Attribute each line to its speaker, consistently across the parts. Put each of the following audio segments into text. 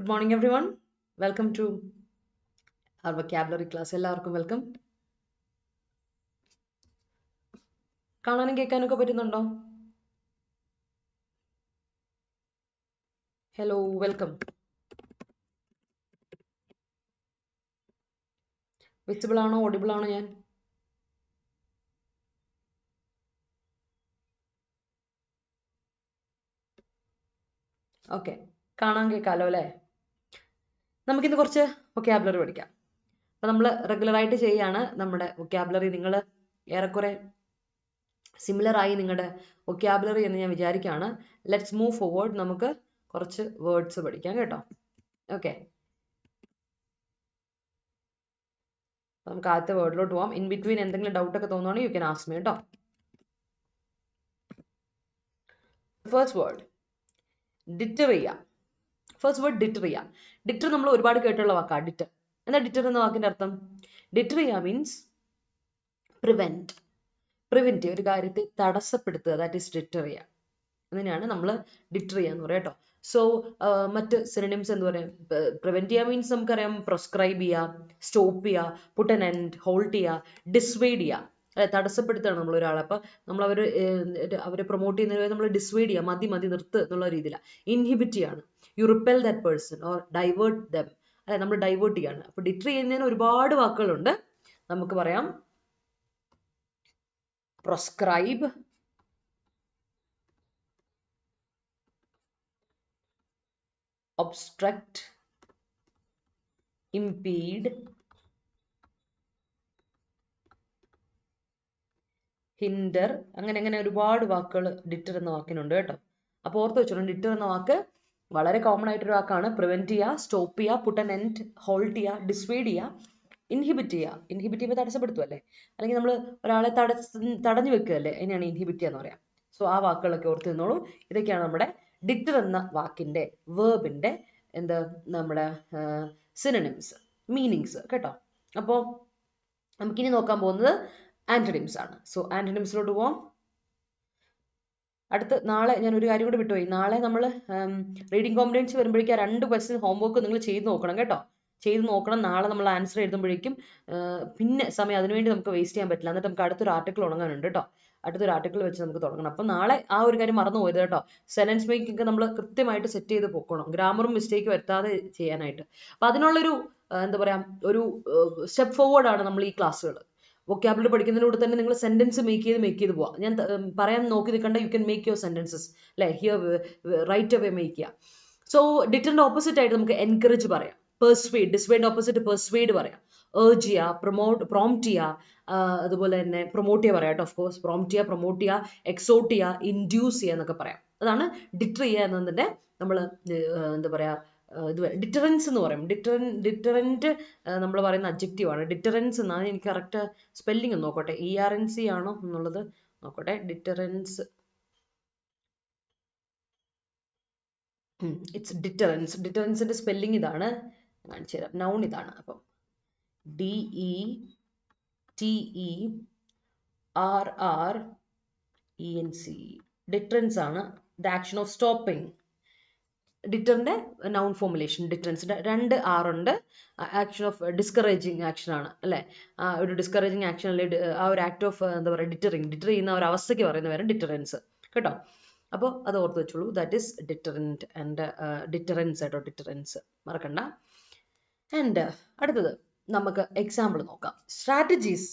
Speaker 1: Good morning, everyone. Welcome to our vocabulary class. എല്ലാവർക്കും welcome. കാണാനും കേൾക്കാനൊക്കെ പറ്റുന്നുണ്ടോ? Hello, welcome. വിസിബിൾ ആണോ, ഓഡിബിൾ ആണോ ഞാൻ? ഓക്കെ, കാണാൻ കേൾക്കാലോ അല്ലേ? നമുക്കിന്ന് കുറച്ച് വൊക്കാബുലറി പഠിക്കാം. അപ്പം നമ്മൾ റെഗുലറായിട്ട് ചെയ്യാണ് നമ്മുടെ വൊക്കാബുലറി. നിങ്ങൾ ഏറെക്കുറെ സിമിലർ ആയി നിങ്ങളുടെ വൊക്കാബുലറി എന്ന് ഞാൻ വിചാരിക്കുകയാണ്. Let's move forward. നമുക്ക് കുറച്ച് വേർഡ്സ് പഠിക്കാം കേട്ടോ. ഓക്കെ, നമുക്ക് ആദ്യത്തെ വേർഡിലോട്ട് പോവാം. ഇൻ ബിറ്റ്വീൻ എന്തെങ്കിലും ഡൗട്ട് ഒക്കെ തോന്നുവാണെങ്കിൽ യു ക്യാൻ ആസ്ക് മീ കേട്ടോ. ഫസ്റ്റ് വേർഡ് ഡിറ്ററിയ. ഫസ്റ്റ് വേർഡ് ഡിറ്ററിയ. ഡിറ്റർ നമ്മൾ ഒരുപാട് കേട്ടുള്ള വാക്കാണ് ഡിറ്റർ. എന്താ ഡിറ്റർ എന്ന വാക്കിന്റെ അർത്ഥം? ഡിറ്ററിയ മീൻസ് പ്രിവെന്റ്. പ്രിവെന്റ്, ഒരു കാര്യത്തെ തടസ്സപ്പെടുത്തുക. That is ഡിറ്ററിയ. അങ്ങനെയാണ് നമ്മൾ ഡിറ്ററിയ എന്ന് പറയാം കേട്ടോ. സോ മറ്റ് സിനോണിംസ് എന്ന് പറയാം. പ്രിവെന്റ് ചെയ്യുക മീൻസ് നമുക്കറിയാം പ്രിസ്ക്രൈബ് ചെയ്യുക, സ്റ്റോപ്പ് ചെയ്യുക, പുട്ട് ആൻ എൻഡ്, ഹോൾഡ് ചെയ്യുക, ഡിസ്വേഡ് ചെയ്യുക. അല്ലെ, തടസ്സപ്പെടുത്തുകയാണ് നമ്മൾ ഒരാളെ. അപ്പൊ നമ്മൾ അവരെ പ്രൊമോട്ട് ചെയ്യുന്നതിന് നമ്മൾ ഡിസ്വേഡ് ചെയ്യുക, മതി മതി നിർത്ത് എന്നുള്ള രീതിയിലാണ്. ഇൻഹിബിറ്റ് ചെയ്യാണ്, you repel that person or divert them. അല്ലെ, നമ്മൾ ഡൈവേർട്ട് ചെയ്യാണ്. അപ്പൊ ഡിറ്റർ ചെയ്യുന്നതിന് ഒരുപാട് വാക്കുകളുണ്ട്. നമുക്ക് പറയാം പ്രോസ്ക്രൈബ്, obstruct, impede, hinder. അങ്ങനെ ഒരുപാട് വാക്കുകൾ ഡിറ്റർ എന്ന വാക്കിനുണ്ട് കേട്ടോ. അപ്പോൾ ഓർത്ത് വെച്ചോളൂ, ഡിറ്റർ എന്ന വാക്ക് വളരെ കോമൺ ആയിട്ടൊരു വാക്കാണ്. പ്രിവെന്റ് ചെയ്യുക, സ്റ്റോപ്പ് ചെയ്യുക, പുട്ട് ആൻ എൻഡ്, ഹോൾഡ് ചെയ്യുക, ഡിസ്വേഡ് ചെയ്യുക, ഇൻഹിബിറ്റ് ചെയ്യുക. ഇൻഹിബിറ്റ് ചെയ്യുമ്പോൾ തടസ്സപ്പെടുത്തുമല്ലേ, അല്ലെങ്കിൽ നമ്മൾ ഒരാളെ തടഞ്ഞു വെക്കുകയല്ലേ, അതിനെയാണ് ഇൻഹിബിറ്റ് ചെയ്യുക എന്ന് പറയാം. സോ ആ വാക്കുകളൊക്കെ ഓർത്ത് നിന്നോളൂ. ഇതൊക്കെയാണ് നമ്മുടെ ഡിറ്റർ എന്ന വാക്കിന്റെ വേർബിന്റെ നമ്മുടെ സിനോണിംസ്, മീനിങ്സ് കേട്ടോ. അപ്പോൾ നമുക്കിനി നോക്കാൻ പോകുന്നത് ആന്റണിംസ് ആണ്. സോ ആന്റണിംസിലോട്ട് പോവാം. അടുത്ത് നാളെ ഞാൻ ഒരു കാര്യം കൂടി വിട്ടുപോയി. നാളെ നമ്മൾ റീഡിംഗ് കോമ്പറ്റൻസി വരുമ്പോഴേക്കും 2 ക്വസ്റ്റ്യൻ ഹോംവർക്ക് നിങ്ങൾ ചെയ്ത് നോക്കണം കേട്ടോ. ചെയ്ത് നോക്കണം. നാളെ നമ്മൾ ആൻസർ എഴുതുമ്പോഴേക്കും പിന്നെ സമയം അതിനുവേണ്ടി നമുക്ക് വേസ്റ്റ് ചെയ്യാൻ പറ്റില്ല. എന്നിട്ട് നമുക്ക് അടുത്തൊരു ആർട്ടിക്കിൾ തുടങ്ങാനുണ്ട് കേട്ടോ. അടുത്തൊരു ആർട്ടിക്കിൾ വെച്ച് നമുക്ക് തുടങ്ങണം. അപ്പം നാളെ ആ ഒരു കാര്യം മറന്നു പോയത് കേട്ടോ. സെന്റൻസ് മേക്കിംഗ് ഒക്കെ നമ്മൾ കൃത്യമായിട്ട് സെറ്റ് ചെയ്ത് പോക്കണം, ഗ്രാമറും മിസ്റ്റേക്ക് വരുത്താതെ ചെയ്യാനായിട്ട്. അപ്പം അതിനുള്ളൊരു എന്താ പറയാ, ഒരു സ്റ്റെപ്പ് ഫോർവേഡ് ആണ് നമ്മൾ ഈ ക്ലാസ്സുകൾ. വൊക്കാബുലറി പഠിക്കുന്നതിലൂടെ തന്നെ നിങ്ങൾ സെന്റൻസ് മേക്ക് ചെയ്ത് പോവാം. ഞാൻ പറയാൻ നോക്കി നിൽക്കണ്ട, you can make your sentences. അല്ലെ, ഹിയർ റൈറ്റ് അവേ മേക്ക് ചെയ്യുക. സോ ഡിറ്ററിന്റെ ഓപ്പോസിറ്റ് ആയിട്ട് നമുക്ക് എൻകറേജ് പറയാം, പെർസ്വേഡ്. ഡിസ്വേഡിന്റെ ഓപ്പോസിറ്റ് പെർസ്വേഡ് പറയാം. ഏർജ് ചെയ്യുക, പ്രോംപ്റ്റ് ചെയ്യുക, അതുപോലെ തന്നെ പ്രൊമോട്ട് ചെയ്യുക പറയാം കേട്ടോ. ഓഫ് കോഴ്സ് പ്രോംപ്റ്റ് ചെയ്യുക, പ്രൊമോട്ട് ചെയ്യുക, എക്സോട്ട് ചെയ്യുക, ഇൻഡ്യൂസ് ചെയ്യുക എന്നൊക്കെ പറയാം. അതാണ് ഡിറ്റർ ചെയ്യുക എന്നതിന്റെ നമ്മൾ എന്താ പറയാ, ഡിറ്ററൻസ് എന്ന് പറയും. ഡിറ്ററൻറ്റ് നമ്മൾ പറയുന്ന അഡ്ജക്റ്റീവ് ആണ്. ഡിറ്ററൻസ് എന്നാണ്. എനിക്ക് കറക്റ്റ് സ്പെല്ലിംഗ് ഒന്ന് നോക്കട്ടെ, ERNC ആണോ എന്നുള്ളത് നോക്കട്ടെ. Deterrence, it's deterrence. ഡിറ്ററൻസിന്റെ സ്പെല്ലിംഗ് ഇതാണ്, കാണിച്ചു തരാം. നൗൺ ഇതാണ്. അപ്പം DETERRENC. ഡിറ്ററൻസ് ആണ് ദ ആക്ഷൻ ഓഫ് സ്റ്റോപ്പിംഗ്. ഡിറ്ററിന്റെ നൗൺ ഫോർമുലേഷൻ ഡിറ്ററൻസിന്റെ 2 R ഉണ്ട്. ആക്ഷൻ ഓഫ് ഡിസ്കറേജിങ് ആക്ഷൻ ആണ് അല്ലെ. ഒരു ഡിസ്കറേജിങ് ആക്ഷൻ അല്ലെ, ആ ഒരു ആക്ട് ഓഫ് എന്താ പറയുക, ഡിറ്റർ ചെയ്യുന്ന ഒരു അവസ്ഥയ്ക്ക് പറയുന്ന പേര് ഡിറ്ററൻസ് കേട്ടോ. അപ്പോൾ അത് ഓർത്ത് വെച്ചോളൂ. That is deterrent and deterrence കേട്ടോ. ഡിറ്ററൻസ് മറക്കണ്ട. ആൻഡ് അടുത്തത് നമുക്ക് എക്സാമ്പിൾ നോക്കാം. Strategies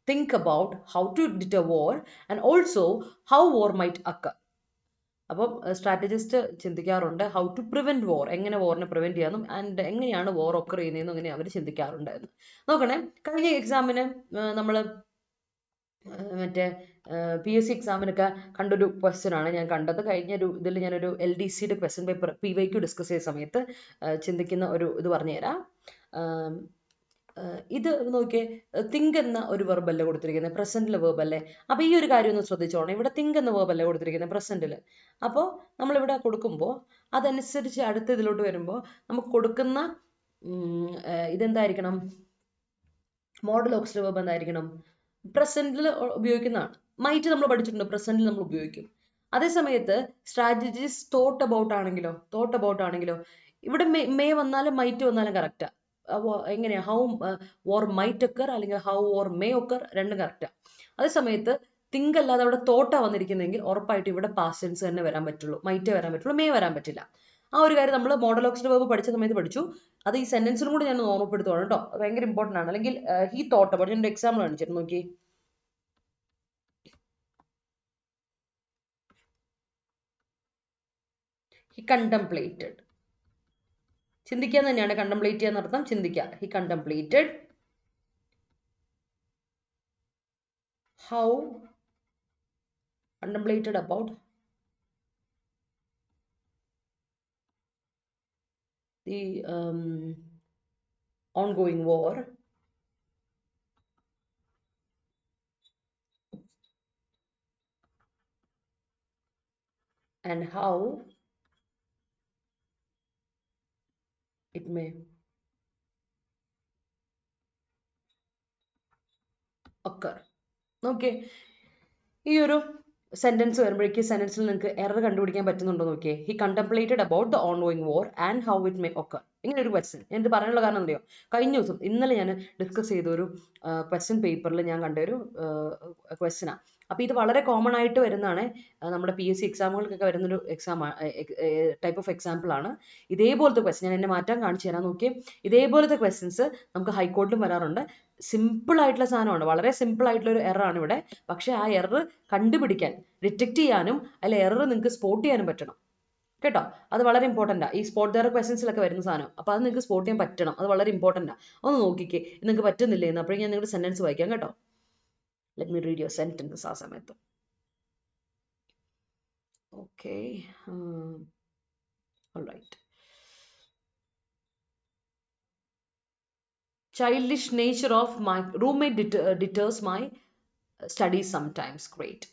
Speaker 1: think about how to deter war and also how war might occur. അപ്പം സ്ട്രാറ്റജിസ്റ്റ് ചിന്തിക്കാറുണ്ട് ഹൗ ടു പ്രിവെന്റ് വാർ, എങ്ങനെ വാറിനെ പ്രിവെന്റ് ചെയ്യാമെന്നും ആൻഡ് എങ്ങനെയാണ് വാർ ഒക്കർ ചെയ്യുന്നതെന്നും അങ്ങനെ അവർ ചിന്തിക്കാറുണ്ടായിരുന്നു. നോക്കണേ, കഴിഞ്ഞ എക്സാമിന് നമ്മൾ മറ്റേ PSC എക്സാമിനൊക്കെ കണ്ടൊരു ക്വസ്റ്റ്യൻ ആണ് ഞാൻ കണ്ടത്. കഴിഞ്ഞ ഒരു ഇതിൽ ഞാനൊരു LDCയുടെ ക്വസ്റ്റ്യൻ പേപ്പർ PYQ ഡിസ്കസ് ചെയ്ത സമയത്ത് ചിന്തിക്കുന്ന ഒരു ഇത് പറഞ്ഞുതരാം. ഇത് നോക്കിയേ, തിങ്ക് എന്ന ഒരു വെർബ് അല്ലേ കൊടുത്തിരിക്കുന്നത്, പ്രസന്റിലെ വെർബ് അല്ലേ. അപ്പൊ ഈ ഒരു കാര്യം ഒന്ന് ശ്രദ്ധിച്ചോണം. ഇവിടെ തിങ്ക് എന്ന വെർബ് അല്ലേ കൊടുത്തിരിക്കുന്നത് പ്രസന്റിൽ. അപ്പോൾ നമ്മളിവിടെ കൊടുക്കുമ്പോൾ അതനുസരിച്ച് അടുത്ത ഇതിലോട്ട് വരുമ്പോൾ നമുക്ക് കൊടുക്കുന്ന ഇതെന്തായിരിക്കണം, മോഡൽ ഓക്സിലറി വെർബ് എന്തായിരിക്കണം, പ്രസന്റിൽ ഉപയോഗിക്കുന്നതാണ്. മൈറ്റ് നമ്മൾ പഠിച്ചിട്ടുണ്ട്, പ്രസന്റിൽ നമ്മൾ ഉപയോഗിക്കും. അതേ സമയത്ത് സ്ട്രാറ്റജീസ് തോട്ട് അബൌട്ട് ആണെങ്കിലോ ഇവിടെ മേ വന്നാലും മൈറ്റ് വന്നാലും കറക്റ്റാ. എങ്ങനെയാ ഹൗ ഓർ മൈറ്റ് ഒക്കർ അല്ലെങ്കിൽ ഹൗ ഓർ മേ ഒക്കർ രണ്ടും കറക്റ്റാ. അതേ സമയത്ത് തിങ്ക് അല്ലാതെ അവിടെ തോട്ടാ വന്നിരിക്കുന്നതെങ്കിൽ ഉറപ്പായിട്ട് ഇവിടെ പാസ്റ്റ് ടെൻസ് തന്നെ വരാൻ പറ്റുള്ളൂ, മൈറ്റേ വരാൻ പറ്റുള്ളൂ, മേ വരാൻ പറ്റില്ല. ആ ഒരു കാര്യം നമ്മൾ മോഡൽ ഓക്സിലറി വെർബ് പഠിച്ച സമയത്ത് പഠിച്ചു. അത് ഈ സെന്റൻസിലും കൂടി ഞാൻ ഓർമ്മപ്പെടുത്തുവാണ് കേട്ടോ. അത് ഭയങ്കര ഇമ്പോർട്ടന്റ് ആണ്. അല്ലെങ്കിൽ ഹി തോട്ട് അബൌട്ട്, ഞാൻ എക്സാമ്പിൾ കാണിച്ചിരുന്നു നോക്കി. ഹി കണ്ടംപ്ലേറ്റഡ്, ചിന്തിക്കുക തന്നെയാണ് കണ്ടംപ്ലേറ്റ് ചെയ്യാൻ അർത്ഥം, ചിന്തിക്കുക. He contemplated how, contemplated about the ongoing war and how it may occur. Okay, ഈ ഒരു സെന്റൻസ് വരുമ്പോഴേക്ക് സെന്റൻസിൽ നിങ്ങൾക്ക് എറർ കണ്ടുപിടിക്കാൻ പറ്റുന്നുണ്ടോ നോക്കിയേ. He contemplated about the ongoing war and how it may occur. ഇങ്ങനെ ഒരു ക്വസ്റ്റ്യൻ ഞാൻ ഇത് പറയാനുള്ള കാരണം എന്തറിയോ, കഴിഞ്ഞ ദിവസം ഇന്നലെ ഞാൻ ഡിസ്കസ് ചെയ്ത ഒരു ക്വസ്റ്റ്യൻ പേപ്പറിൽ ഞാൻ കണ്ട ഒരു ക്വസ്റ്റ്യനാണ്. അപ്പോൾ ഇത് വളരെ കോമൺ ആയിട്ട് വരുന്നതാണ്, നമ്മുടെ PSC എക്സാമുകൾക്കൊക്കെ വരുന്നൊരു ടൈപ്പ് ഓഫ് എക്സാമ്പിൾ ആണ്. ഇതേപോലത്തെ ക്വസ്റ്റ്യൻ ഞാൻ എന്നെ മാറ്റാൻ കാണിച്ചു തരാൻ നോക്കിയേ. ഇതേപോലത്തെ ക്വസ്റ്റ്യൻസ് നമുക്ക് ഹൈക്കോർട്ടിലും വരാറുണ്ട്. സിമ്പിൾ ആയിട്ടുള്ള സാധനമാണ്, വളരെ സിമ്പിൾ ആയിട്ടുള്ള ഒരു എറർ ആണ് ഇവിടെ. പക്ഷെ ആ എറർ കണ്ടുപിടിക്കാൻ, ഡിറ്റക്ട് ചെയ്യാനും അല്ലെ എറർ നിങ്ങൾക്ക് സ്പോട്ട് ചെയ്യാനും പറ്റണം കേട്ടോ. അത് വളരെ ഇമ്പോർട്ടൻ്റ് ആണ്. ഈ സ്പോട്ട് ദ ക്വസ്റ്റൻസിലൊക്കെ വരുന്ന സാധനം. അപ്പോൾ അത് നിങ്ങൾക്ക് സ്പോട്ട് ചെയ്യാൻ പറ്റണം, അത് വളരെ ഇമ്പോർട്ടൻ്റ് ആണ്. ഒന്ന് നോക്കിക്കേ, നിങ്ങൾക്ക് പറ്റുന്നില്ലേ എന്ന്. അപ്പോഴേക്കും ഞാൻ നിങ്ങളുടെ സെന്റൻസ് വായിക്കാം കേട്ടോ. Let me read your sentence ആ സമയത്ത്. Okay, alright. Childish nature of my roommate deters my studies sometimes. Great.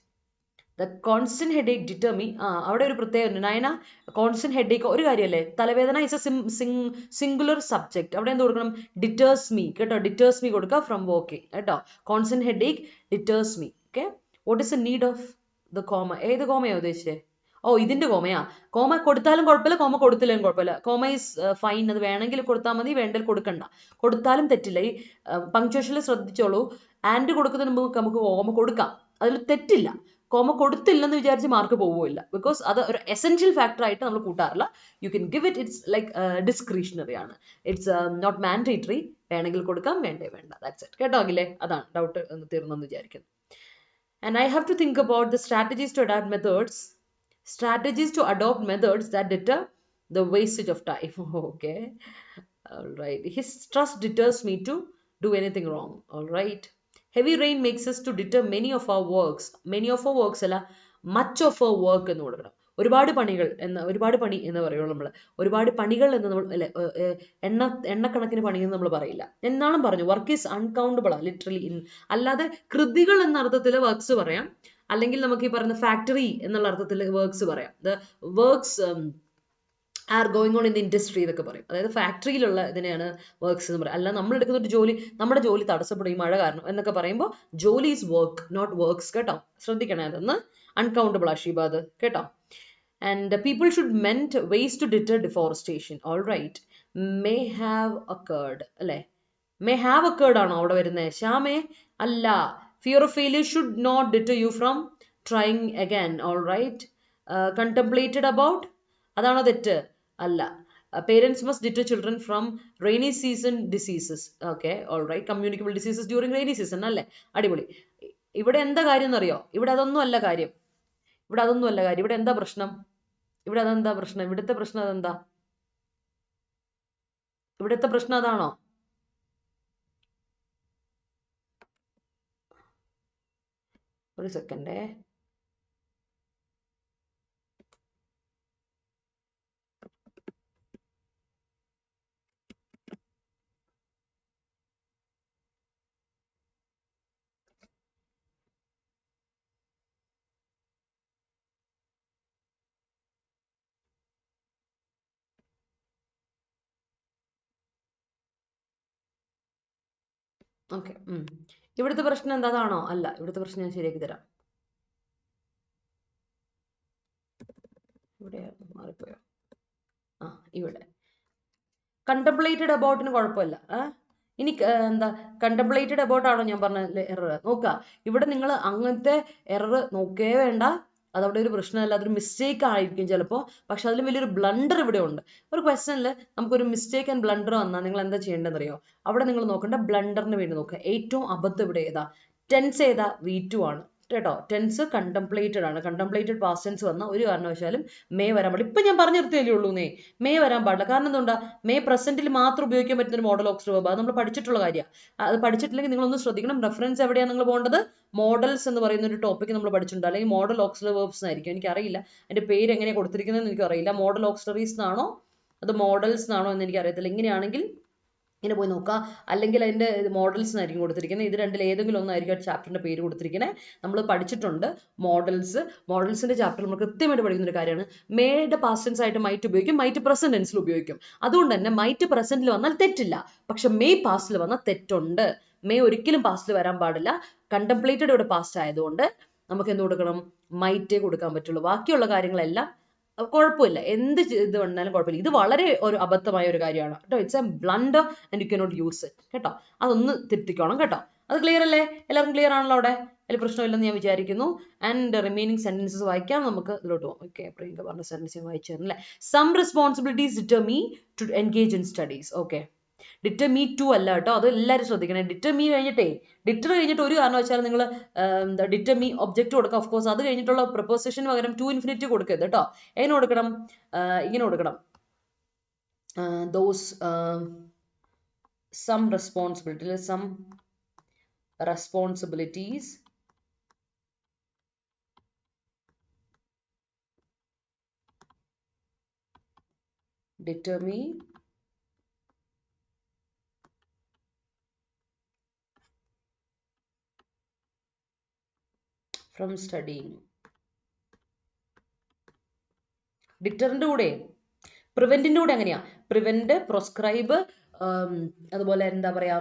Speaker 1: The constant headache deter me. അവിടെ ഒരു പ്രത്യേകത നയന, കോൺസ്റ്റന്റ് ഹെഡേക്ക് ഒരു കാര്യമല്ലേ, തലവേദന ഇസ് എ സിംഗുലർ സബ്ജക്ട്. അവിടെ എന്ത് കൊടുക്കണം, ഡിറ്റേഴ്സ് മീ കേട്ടോ, ഡിറ്റേഴ്സ് മീ കൊടുക്കുക ഫ്രം വർക്കിംഗ് കേട്ടോ. Constant headache deters me. Okay, what is the need of the comma? ഏത് കോമയാ ഉദ്ദേശിച്ചേ? ഓ, ഇതിന്റെ കോമയാ. കോമ കൊടുത്താലും കുഴപ്പമില്ല, കോമ കൊടുത്തില്ലേലും കുഴപ്പമില്ല. Comma is fine. അത് വേണമെങ്കിൽ കൊടുത്താൽ മതി, വേണ്ടെങ്കിൽ കൊടുക്കണ്ട. കൊടുത്താലും തെറ്റില്ല. ഈ പങ്ക്ച്വേഷനിൽ ശ്രദ്ധിച്ചോളൂ, ആൻഡ് കൊടുക്കുന്നതിന് മുമ്പ് നമുക്ക് കോമ കൊടുക്കാം, അതിൽ തെറ്റില്ല. കോമ കൊടുത്തില്ലെന്ന് വിചാരിച്ച് മാർക്ക് പോവുകയില്ല, ബിക്കോസ് അത് ഒരു എസെൻഷ്യൽ ഫാക്ടർ ആയിട്ട് നമ്മൾ കൂട്ടാറില്ല. You can give it, it's like discretionary ആണ്, ഇറ്റ്സ് നോട്ട് മാൻഡേറ്ററി. വേണമെങ്കിൽ കൊടുക്കാം, വേണ്ടേ വേണ്ട, ദാറ്റ്സ് ഇറ്റ് കേട്ടോ. അല്ലേ, അതാണ് ഡൗട്ട് തീർന്നെന്ന് വിചാരിക്കുന്നു. And I have to think about the strategies to adapt methods. Strategies to adopt methods that deter the wastage of time. Okay, all right. His trust deters me to do anything wrong. All right. Heavy rain makes us to deter many of our works. Many of our works അല്ല, much of our work എന്ന് കൊടുക്കണം. ഒരുപാട് പണികൾ എന്ന്, ഒരുപാട് പണി എന്ന് പറയുള്ളൂ നമ്മൾ. ഒരുപാട് പണികൾ എന്ന് നമ്മൾ അല്ലെ, എണ്ണക്കണക്കിന് പണി എന്ന് നമ്മൾ പറയില്ല. എന്നാളും പറഞ്ഞു വർക്ക് ഈസ് അൺകൗണ്ടബിൾ ആ, ലിറ്ററലി. അല്ലാതെ കൃതികൾ എന്ന അർത്ഥത്തിൽ വർക്ക്സ് പറയാം, അല്ലെങ്കിൽ നമുക്ക് ഈ പറയുന്ന ഫാക്ടറി എന്നുള്ള അർത്ഥത്തിൽ വർക്ക്സ് പറയാം. The works are going on in the industry എന്നൊക്കെ പറയും. അതായത് ഫാക്ടറിയിലുള്ള ഇതിനെയാണ് വർക്ക്സ് എന്ന് പറയും. അല്ല നമ്മൾ എടുക്കുന്ന ഒരു ജോലി, നമ്മുടെ ജോലി തടസ്സപ്പെടും ഈ മഴ കാരണം എന്നൊക്കെ പറയുമ്പോൾ ജോലി ഈസ് വർക്ക്, നോട്ട് വർക്ക്സ് കേട്ടോ. ശ്രദ്ധിക്കണേ, അതൊന്ന് അൺകൗണ്ടബിൾ ആ ഷീബാദ് കേട്ടോ. And people should meant ways to deter deforestation. All right. May have occurred അല്ലെ, മേ ഹാവ് അക്കേർഡ് ആണോ അവിടെ വരുന്നത്? ശ്യാമേ അല്ല. Fear of failure should not deter you from trying again. All right. Contemplated about, അതാണോ തെറ്റ്? അല്ല. Parents must deter children from rainy season diseases. Okay, all right. Communicable diseases during rainy season അല്ലേ? അടിപൊളി. ഇവിടെ എന്താ കാര്യം എന്നറിയോ? ഇവിടെ അതൊന്നും അല്ല കാര്യം. ഇവിടെ അതൊന്നും അല്ല കാര്യം. ഇവിടെ എന്താ പ്രശ്നം? ഇവിടെ അതെന്താ പ്രശ്നം? ഇവിടുത്തെ പ്രശ്നം അതെന്താ? ഇവിടുത്തെ പ്രശ്നം അതാണോ? ഒരു സെക്കൻഡേ. ഓക്കെ, ഇവിടുത്തെ പ്രശ്നം എന്താണോ? അല്ല, ഇവിടുത്തെ പ്രശ്നം ഞാൻ ശരിയാക്കി തരാം. ഇവിടെ മാറിപ്പോയോ? ഇവിടെ കണ്ടംപ്ലേറ്റഡ് അബൌട്ടിന് കുഴപ്പമില്ല. ഇനി എന്താ കണ്ടംപ്ലേറ്റഡ് അബൌട്ട് ആണോ ഞാൻ പറഞ്ഞ എറർ? നോക്കുക, ഇവിടെ നിങ്ങൾ അങ്ങനത്തെ എറർ നോക്കേ വേണ്ട. അതവിടെ ഒരു പ്രശ്നമല്ല, അതൊരു മിസ്റ്റേക്ക് ആയിരിക്കും ചിലപ്പോൾ. പക്ഷെ അതിലും വലിയൊരു ബ്ലണ്ടർ ഇവിടെ ഉണ്ട്. ഒരു ക്വസ്റ്റനിൽ നമുക്കൊരു മിസ്റ്റേക്ക് ആൻഡ് ബ്ലണ്ടർ വന്നാൽ നിങ്ങൾ എന്താ ചെയ്യേണ്ടതെന്ന് അറിയോ? അവിടെ നിങ്ങൾ നോക്കേണ്ട ബ്ലണ്ടറിന് വേണ്ടി നോക്കുക. ഏറ്റവും അബദ്ധം ഇവിടെ ഏതാ? ടെൻസ് ഏതാ? V2 ആണ് കേട്ടോ. ടെൻസ് കണ്ടംപ്ലേറ്റഡ് ആണ്. കണ്ടംപ്ലേറ്റഡ് പാസ്റ്റ് ടെൻസ് വന്ന ഒരു കാരണവശാലും മേ വരാൻ പാടില്ല. ഇപ്പൊ ഞാൻ പറഞ്ഞു നിർത്തിയല്ലേ ഉള്ളൂ നേ, മേ വരാൻ പാടില്ല. കാരണം എന്തുകൊണ്ടാ? മേ പ്രസന്റിൽ മാത്രം ഉപയോഗിക്കാൻ പറ്റുന്ന ഒരു മോഡൽ ഓഫ് വെർബ്. അത് നമ്മൾ പഠിച്ചിട്ടുള്ള കാര്യമാണ്. അത് പഠിച്ചിട്ടില്ലെങ്കിൽ നിങ്ങളൊന്ന് ശ്രദ്ധിക്കണം. റെഫറൻസ് എവിടെയാണ് നിങ്ങൾ പോകേണ്ടത്? മോഡൽസ് എന്ന് പറയുന്ന ഒരു ടോപ്പിക് നമ്മൾ പഠിച്ചിട്ടുണ്ട്. അല്ലെങ്കിൽ മോഡൽ ഓക്സിലറി വെർബ്സ് ആയിരിക്കും. എനിക്കറിയില്ല അതിന്റെ പേര് എങ്ങനെയാണ് കൊടുത്തിരിക്കുന്നതെന്ന് എനിക്കറിയില്ല. മോഡൽ ഓക്സിലറീസ് എന്നാണോ അത് മോഡൽസ് എന്നാണോ എന്ന് എനിക്കറിയത്തില്ല. ഇങ്ങനെയാണെങ്കിൽ ഇങ്ങനെ പോയി നോക്കുക. അല്ലെങ്കിൽ അതിൻ്റെ മോഡൽസ് എന്നായിരിക്കും കൊടുത്തിരിക്കുന്നത്. ഇത് രണ്ടിൽ ഏതെങ്കിലും ഒന്നായിരിക്കും ചാപ്റ്ററിന്റെ പേര് കൊടുത്തിരിക്കുന്നത്. നമ്മൾ പഠിച്ചിട്ടുണ്ട് മോഡൽസ്. മോഡൽസിന്റെ ചാപ്റ്റർ നമ്മൾ കൃത്യമായിട്ട് പഠിക്കുന്ന ഒരു കാര്യമാണ്. മേയുടെ പാസ്റ്റ് ടെൻസ് ആയിട്ട് മൈറ്റ് ഉപയോഗിക്കും, മൈറ്റ് പ്രസന്റ് ടെൻസിൽ ഉപയോഗിക്കും. അതുകൊണ്ട് തന്നെ മൈറ്റ് പ്രസന്റിൽ വന്നാൽ തെറ്റില്ല, പക്ഷെ മെയ് പാസ്റ്റിൽ വന്നാൽ തെറ്റുണ്ട്. മെയ് ഒരിക്കലും പാസ്റ്റിൽ വരാൻ പാടില്ല. കണ്ടംപ്ലേറ്റഡ് ഇവിടെ പാസ്റ്റ് ആയതുകൊണ്ട് നമുക്ക് എന്ത് കൊടുക്കണം? മൈറ്റേ കൊടുക്കാൻ പറ്റുള്ളൂ. ബാക്കിയുള്ള കാര്യങ്ങളെല്ലാം കുഴപ്പമില്ല, എന്ത് ഇത് വന്നാലും കുഴപ്പമില്ല. ഇത് വളരെ ഒരു അബദ്ധമായ ഒരു കാര്യമാണ് കേട്ടോ. It's A blunder and you cannot use it കേട്ടോ. അതൊന്ന് തിരുത്തിക്കോണം കേട്ടോ. അത് ക്ലിയർ അല്ലേ? എല്ലാവർക്കും ക്ലിയർ ആണല്ലോ? അവിടെ അതിൽ പ്രശ്നമില്ലെന്ന് ഞാൻ വിചാരിക്കുന്നു. ആൻഡ് റിമൈനിങ് സെന്റൻസസ് വായിക്കാം, നമുക്ക് ഇതിലോട്ട് പോകാം. ഓക്കെ, പ്രിയങ്ക പറഞ്ഞ സെന്റൻസ് വായിച്ചു തരണം അല്ലേ? Some responsibilities deter me to engage in studies. Okay, deter me to അല്ല കേട്ടോ, അത് എല്ലാവരും ശ്രദ്ധിക്കണേ. ഡിറ്റർ മീ കഴിഞ്ഞിട്ടേ, ഡിറ്റർ കഴിഞ്ഞിട്ട് ഒരു കാരണവശാലും നിങ്ങൾ എന്താ ഡിറ്റർ മീ ഒബ്ജക്റ്റ് കൊടുക്കുക. ഓഫ് കോഴ്സ് അത് കഴിഞ്ഞിട്ടുള്ള പ്രപ്പോസിഷന് പകരം ടു ഇൻഫിനിറ്റീവ് കൊടുക്കരുത് കേട്ടോ. എങ്ങനെ കൊടുക്കണം? ഇങ്ങനെ കൊടുക്കണം. Those some responsibilities deter me from studying. ഡിറ്ററിന്റെ കൂടെ പ്രിവെന്റിന്റെ കൂടെ എങ്ങനെയാ? പ്രിവെന്റ്, പ്രോസ്ക്രൈബ്, അതുപോലെ എന്താ പറയാ,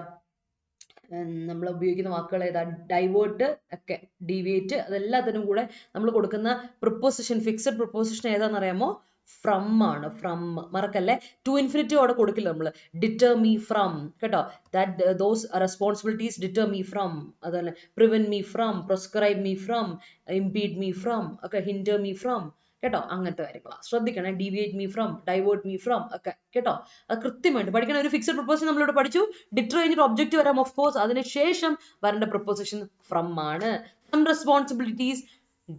Speaker 1: നമ്മൾ ഉപയോഗിക്കുന്ന വാക്കുകൾ ഏതാ? ഡൈവേർട്ട് ഒക്കെ, ഡീവിയേറ്റ്, അതെല്ലാത്തിനും കൂടെ നമ്മൾ കൊടുക്കുന്ന പ്രിപ്പോസിഷൻ, ഫിക്സഡ് പ്രിപ്പോസിഷൻ ഏതാണെന്ന് അറിയാമോ? ഫ്രം ആണ്. ഫ്രം മറക്കല്ലേ. ടു ഇൻഫിനിറ്റീവ് അവിടെ കൊടുക്കില്ല നമ്മൾ. ഡിറ്റർ മീ ഫ്രം കേട്ടോ. That those responsibilities deter me from, അതല്ലേ prevent me from, prescribe me from, impede me from ഒക്കെ, ഹിൻഡർ മീ ഫ്രം കേട്ടോ. അങ്ങനത്തെ കാര്യങ്ങളാണ് ശ്രദ്ധിക്കണേ. Deviate me from, divert me from ഒക്കെ കേട്ടോ. അത് കൃത്യമായിട്ട് പഠിക്കണം. ഒരു ഫിക്സഡ് പ്രൊപ്പോസിഷൻ നമ്മളിവിടെ പഠിച്ചു. ഡിറ്റർ കഴിഞ്ഞിട്ട് ഒബ്ജക്റ്റ് വരാം ഓഫ് കോഴ്സ്. അതിനുശേഷം വരേണ്ട പ്രൊപ്പോസിഷൻ ഫ്രം ആണ്. Some responsibilities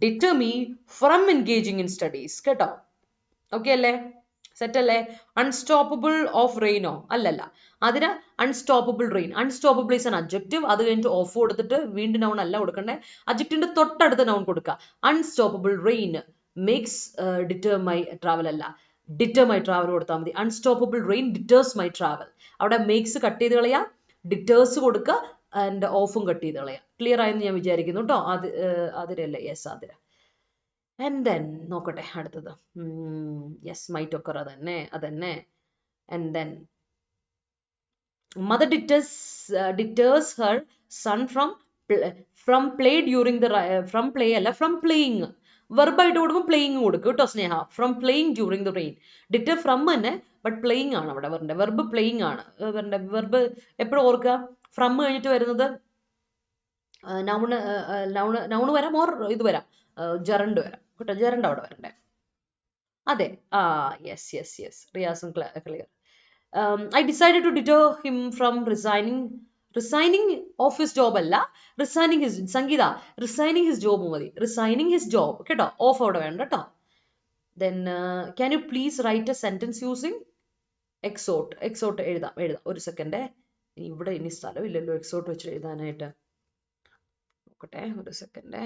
Speaker 1: deter me from engaging in studies കേട്ടോ. ഓക്കെ അല്ലേ? സെറ്റ് അല്ലേ? അൺസ്റ്റോപ്പബിൾ ഓഫ് റെയിനോ? അല്ലല്ല, അതിന് unstoppable rain. Unstoppable is an adjective. അത് കഴിഞ്ഞിട്ട് ഓഫ് കൊടുത്തിട്ട് വീണ്ടും നൗൺ അല്ല കൊടുക്കണ്ടേ, അഡ്ജക്റ്റിന്റെ തൊട്ടടുത്ത നൗൺ കൊടുക്കുക. Unstoppable rain makes deter my travel അല്ല, ഡിറ്റർ മൈ ട്രാവൽ കൊടുത്താൽ മതി. Unstoppable rain deters my travel. അവിടെ മേക്സ് കട്ട് ചെയ്ത് കളയാ, ഡിറ്റേഴ്സ് കൊടുക്കുക, ആൻഡ് ഓഫും കട്ട് ചെയ്ത് കളയാ. ക്ലിയർ ആയെന്ന് ഞാൻ വിചാരിക്കുന്നു കേട്ടോ. അതിരല്ലേ? യെസ്, അതിര. ആൻഡ് ദെൻ നോക്കട്ടെ അടുത്തത്. യെസ്, മൈറ്റ് ഒക്കർ, അതന്നെ. And then mother deters her son from play during the from play അല്ല, ഫ്രം പ്ലേയിങ്. വെർബായിട്ട് കൊടുക്കും, പ്ലേയിങ് കൊടുക്കും കേട്ടോ Sneha. From playing during the rain. Deter from തന്നെ, ബട്ട് പ്ലേയിങ് ആണ് അവിടെ വരണ്ടേ. വെർബ് പ്ലേയിങ് ആണ് വരണ്ടേ. വെർബ് എപ്പോഴും ഓർക്കുക, ഫ്രം കഴിഞ്ഞിട്ട് വരുന്നത് നൗണ് വരാം, ഓർ ഇത് വരാം, ജറണ്ട് വരാം കേട്ടോ. ജറണ്ട് അവിടെ വരണ്ടേ. അതെ, യെസ്, റിയാസും clear. I decided to deter him from resigning of his job അല്ല, resigning his, സംഗീത resigning his job മതി. resigning his job കേട്ടോ. ഓഫ് അവിടെ വേണ്ട കേട്ടോ. then can you please write a sentence using exhort എഴുതാം. ഒരു സെക്കൻഡ്. ഇവിടെ ഇനി സ്ഥലമില്ലല്ലോ എക്സോട്ട് വെച്ച് എഴുതാനായിട്ട്. നോക്കട്ടെ ഒരു സെക്കൻഡ്.